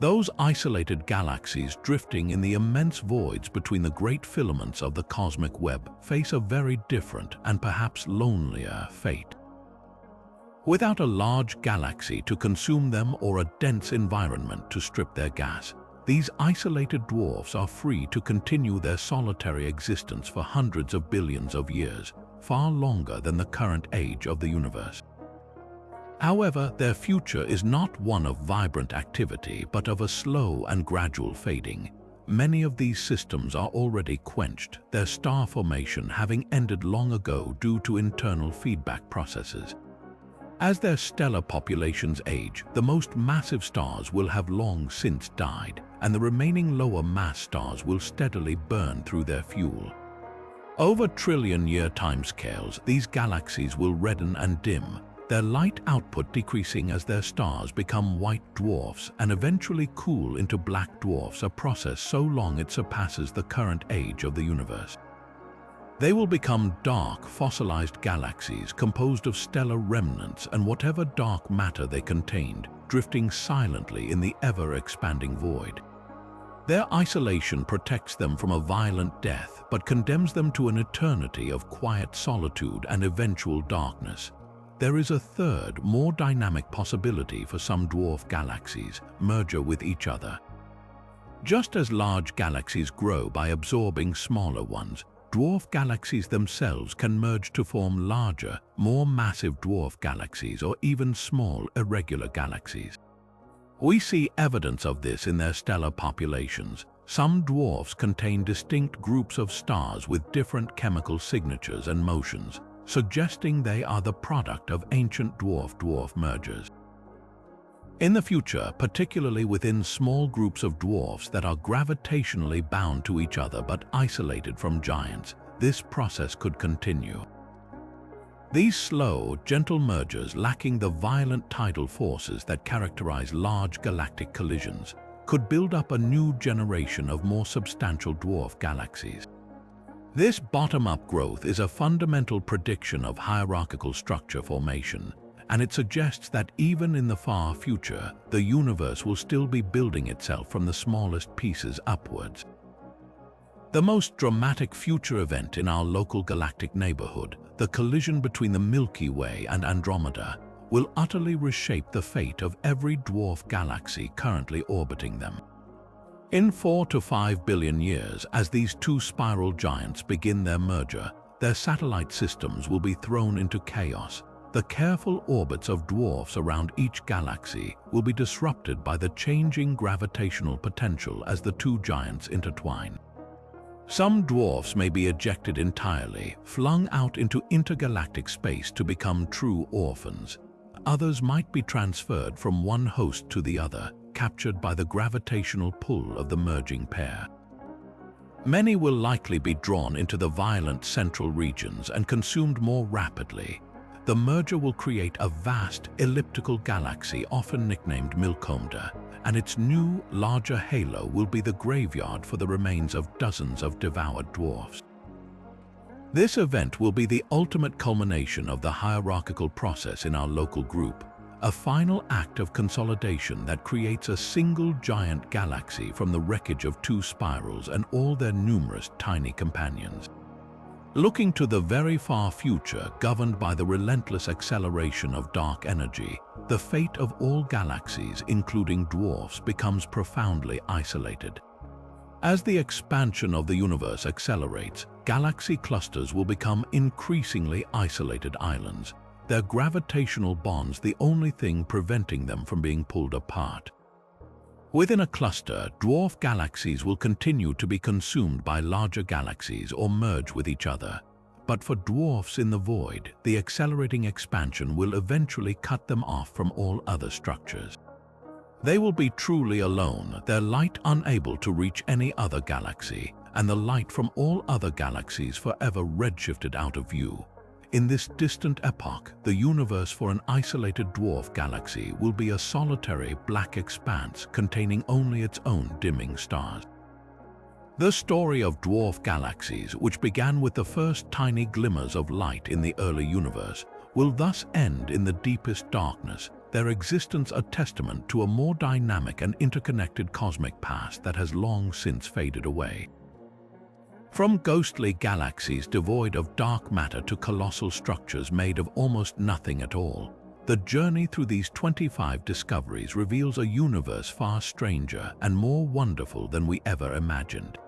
Speaker 1: Those isolated galaxies drifting in the immense voids between the great filaments of the cosmic web face a very different and perhaps lonelier fate. Without a large galaxy to consume them or a dense environment to strip their gas, these isolated dwarfs are free to continue their solitary existence for hundreds of billions of years, far longer than the current age of the universe. However, their future is not one of vibrant activity, but of a slow and gradual fading. Many of these systems are already quenched, their star formation having ended long ago due to internal feedback processes. As their stellar populations age, the most massive stars will have long since died, and the remaining lower mass stars will steadily burn through their fuel. Over trillion-year timescales, these galaxies will redden and dim, their light output decreasing as their stars become white dwarfs and eventually cool into black dwarfs, a process so long it surpasses the current age of the universe. They will become dark, fossilized galaxies composed of stellar remnants and whatever dark matter they contained, drifting silently in the ever-expanding void. Their isolation protects them from a violent death, but condemns them to an eternity of quiet solitude and eventual darkness. There is a third, more dynamic possibility for some dwarf galaxies: merger with each other. Just as large galaxies grow by absorbing smaller ones, dwarf galaxies themselves can merge to form larger, more massive dwarf galaxies or even small, irregular galaxies. We see evidence of this in their stellar populations. Some dwarfs contain distinct groups of stars with different chemical signatures and motions, suggesting they are the product of ancient dwarf-dwarf mergers. In the future, particularly within small groups of dwarfs that are gravitationally bound to each other but isolated from giants, this process could continue. These slow, gentle mergers, lacking the violent tidal forces that characterize large galactic collisions, could build up a new generation of more substantial dwarf galaxies. This bottom-up growth is a fundamental prediction of hierarchical structure formation, and it suggests that even in the far future, the universe will still be building itself from the smallest pieces upwards. The most dramatic future event in our local galactic neighborhood, the collision between the Milky Way and Andromeda, will utterly reshape the fate of every dwarf galaxy currently orbiting them. In 4 to 5 billion years, as these two spiral giants begin their merger, their satellite systems will be thrown into chaos. The careful orbits of dwarfs around each galaxy will be disrupted by the changing gravitational potential as the two giants intertwine. Some dwarfs may be ejected entirely, flung out into intergalactic space to become true orphans. Others might be transferred from one host to the other, captured by the gravitational pull of the merging pair. Many will likely be drawn into the violent central regions and consumed more rapidly. The merger will create a vast, elliptical galaxy often nicknamed Milkomda, and its new, larger halo will be the graveyard for the remains of dozens of devoured dwarfs. This event will be the ultimate culmination of the hierarchical process in our local group, a final act of consolidation that creates a single giant galaxy from the wreckage of two spirals and all their numerous tiny companions. Looking to the very far future, governed by the relentless acceleration of dark energy, the fate of all galaxies, including dwarfs, becomes profoundly isolated. As the expansion of the universe accelerates, galaxy clusters will become increasingly isolated islands, their gravitational bonds the only thing preventing them from being pulled apart. Within a cluster, dwarf galaxies will continue to be consumed by larger galaxies or merge with each other. But for dwarfs in the void, the accelerating expansion will eventually cut them off from all other structures. They will be truly alone, their light unable to reach any other galaxy, and the light from all other galaxies forever redshifted out of view. In this distant epoch, the universe for an isolated dwarf galaxy will be a solitary black expanse containing only its own dimming stars. The story of dwarf galaxies, which began with the first tiny glimmers of light in the early universe, will thus end in the deepest darkness, their existence a testament to a more dynamic and interconnected cosmic past that has long since faded away. From ghostly galaxies devoid of dark matter to colossal structures made of almost nothing at all, the journey through these 25 discoveries reveals a universe far stranger and more wonderful than we ever imagined.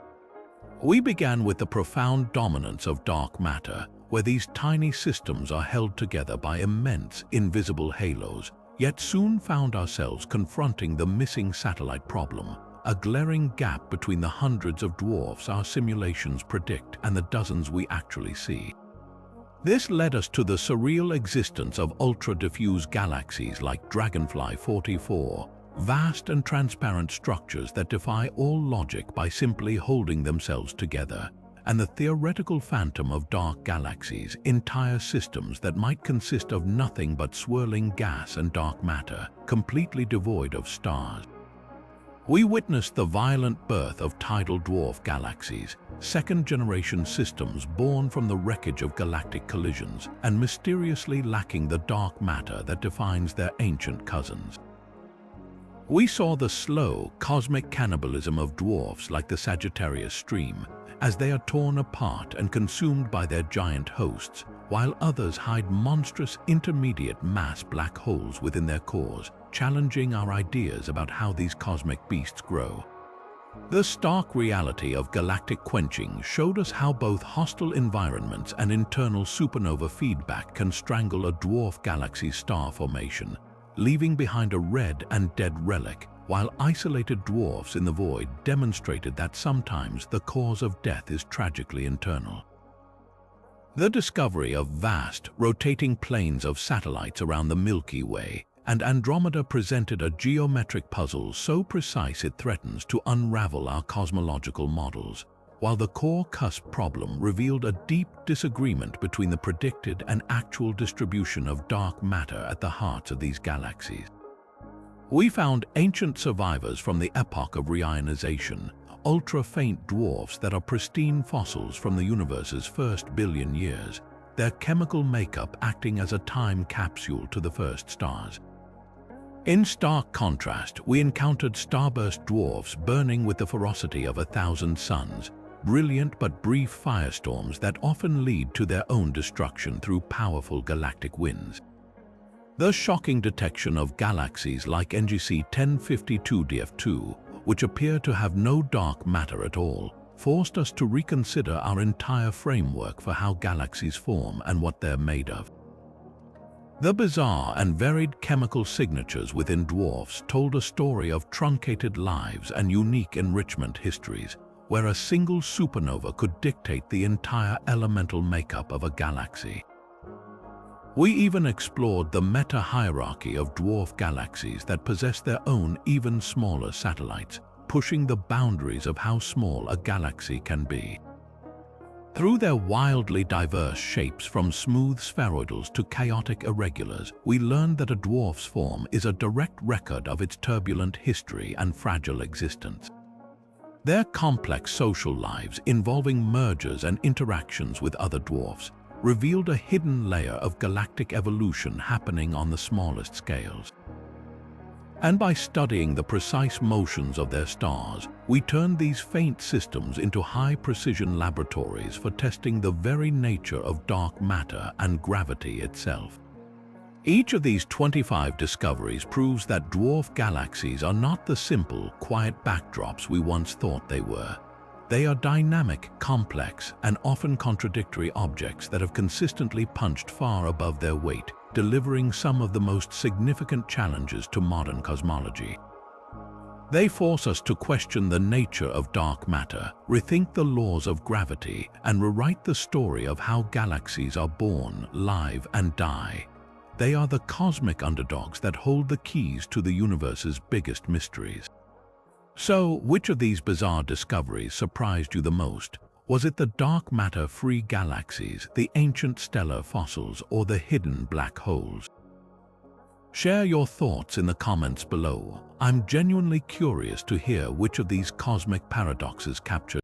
Speaker 1: We began with the profound dominance of dark matter, where these tiny systems are held together by immense, invisible halos, yet soon found ourselves confronting the missing satellite problem, a glaring gap between the hundreds of dwarfs our simulations predict and the dozens we actually see. This led us to the surreal existence of ultra-diffuse galaxies like Dragonfly 44, vast and transparent structures that defy all logic by simply holding themselves together, and the theoretical phantom of dark galaxies, entire systems that might consist of nothing but swirling gas and dark matter, completely devoid of stars. We witnessed the violent birth of tidal dwarf galaxies, second-generation systems born from the wreckage of galactic collisions and mysteriously lacking the dark matter that defines their ancient cousins. We saw the slow, cosmic cannibalism of dwarfs like the Sagittarius stream, as they are torn apart and consumed by their giant hosts, while others hide monstrous intermediate mass black holes within their cores, challenging our ideas about how these cosmic beasts grow. The stark reality of galactic quenching showed us how both hostile environments and internal supernova feedback can strangle a dwarf galaxy star formation, leaving behind a red and dead relic, while isolated dwarfs in the void demonstrated that sometimes the cause of death is tragically internal. The discovery of vast, rotating planes of satellites around the Milky Way and Andromeda presented a geometric puzzle so precise it threatens to unravel our cosmological models, while the core cusp problem revealed a deep disagreement between the predicted and actual distribution of dark matter at the hearts of these galaxies. We found ancient survivors from the epoch of reionization, ultra-faint dwarfs that are pristine fossils from the universe's first billion years, their chemical makeup acting as a time capsule to the first stars. In stark contrast, we encountered starburst dwarfs burning with the ferocity of 1,000 suns, brilliant but brief firestorms that often lead to their own destruction through powerful galactic winds. The shocking detection of galaxies like NGC 1052 DF2, which appear to have no dark matter at all, forced us to reconsider our entire framework for how galaxies form and what they're made of. The bizarre and varied chemical signatures within dwarfs told a story of truncated lives and unique enrichment histories, where a single supernova could dictate the entire elemental makeup of a galaxy. We even explored the meta-hierarchy of dwarf galaxies that possess their own even smaller satellites, pushing the boundaries of how small a galaxy can be. Through their wildly diverse shapes from smooth spheroidals to chaotic irregulars, we learned that a dwarf's form is a direct record of its turbulent history and fragile existence. Their complex social lives, involving mergers and interactions with other dwarfs, revealed a hidden layer of galactic evolution happening on the smallest scales. And by studying the precise motions of their stars, we turned these faint systems into high-precision laboratories for testing the very nature of dark matter and gravity itself. Each of these 25 discoveries proves that dwarf galaxies are not the simple, quiet backdrops we once thought they were. They are dynamic, complex, and often contradictory objects that have consistently punched far above their weight, delivering some of the most significant challenges to modern cosmology. They force us to question the nature of dark matter, rethink the laws of gravity, and rewrite the story of how galaxies are born, live, and die. They are the cosmic underdogs that hold the keys to the universe's biggest mysteries. So, which of these bizarre discoveries surprised you the most? Was it the dark matter-free galaxies, the ancient stellar fossils, or the hidden black holes? Share your thoughts in the comments below. I'm genuinely curious to hear which of these cosmic paradoxes captured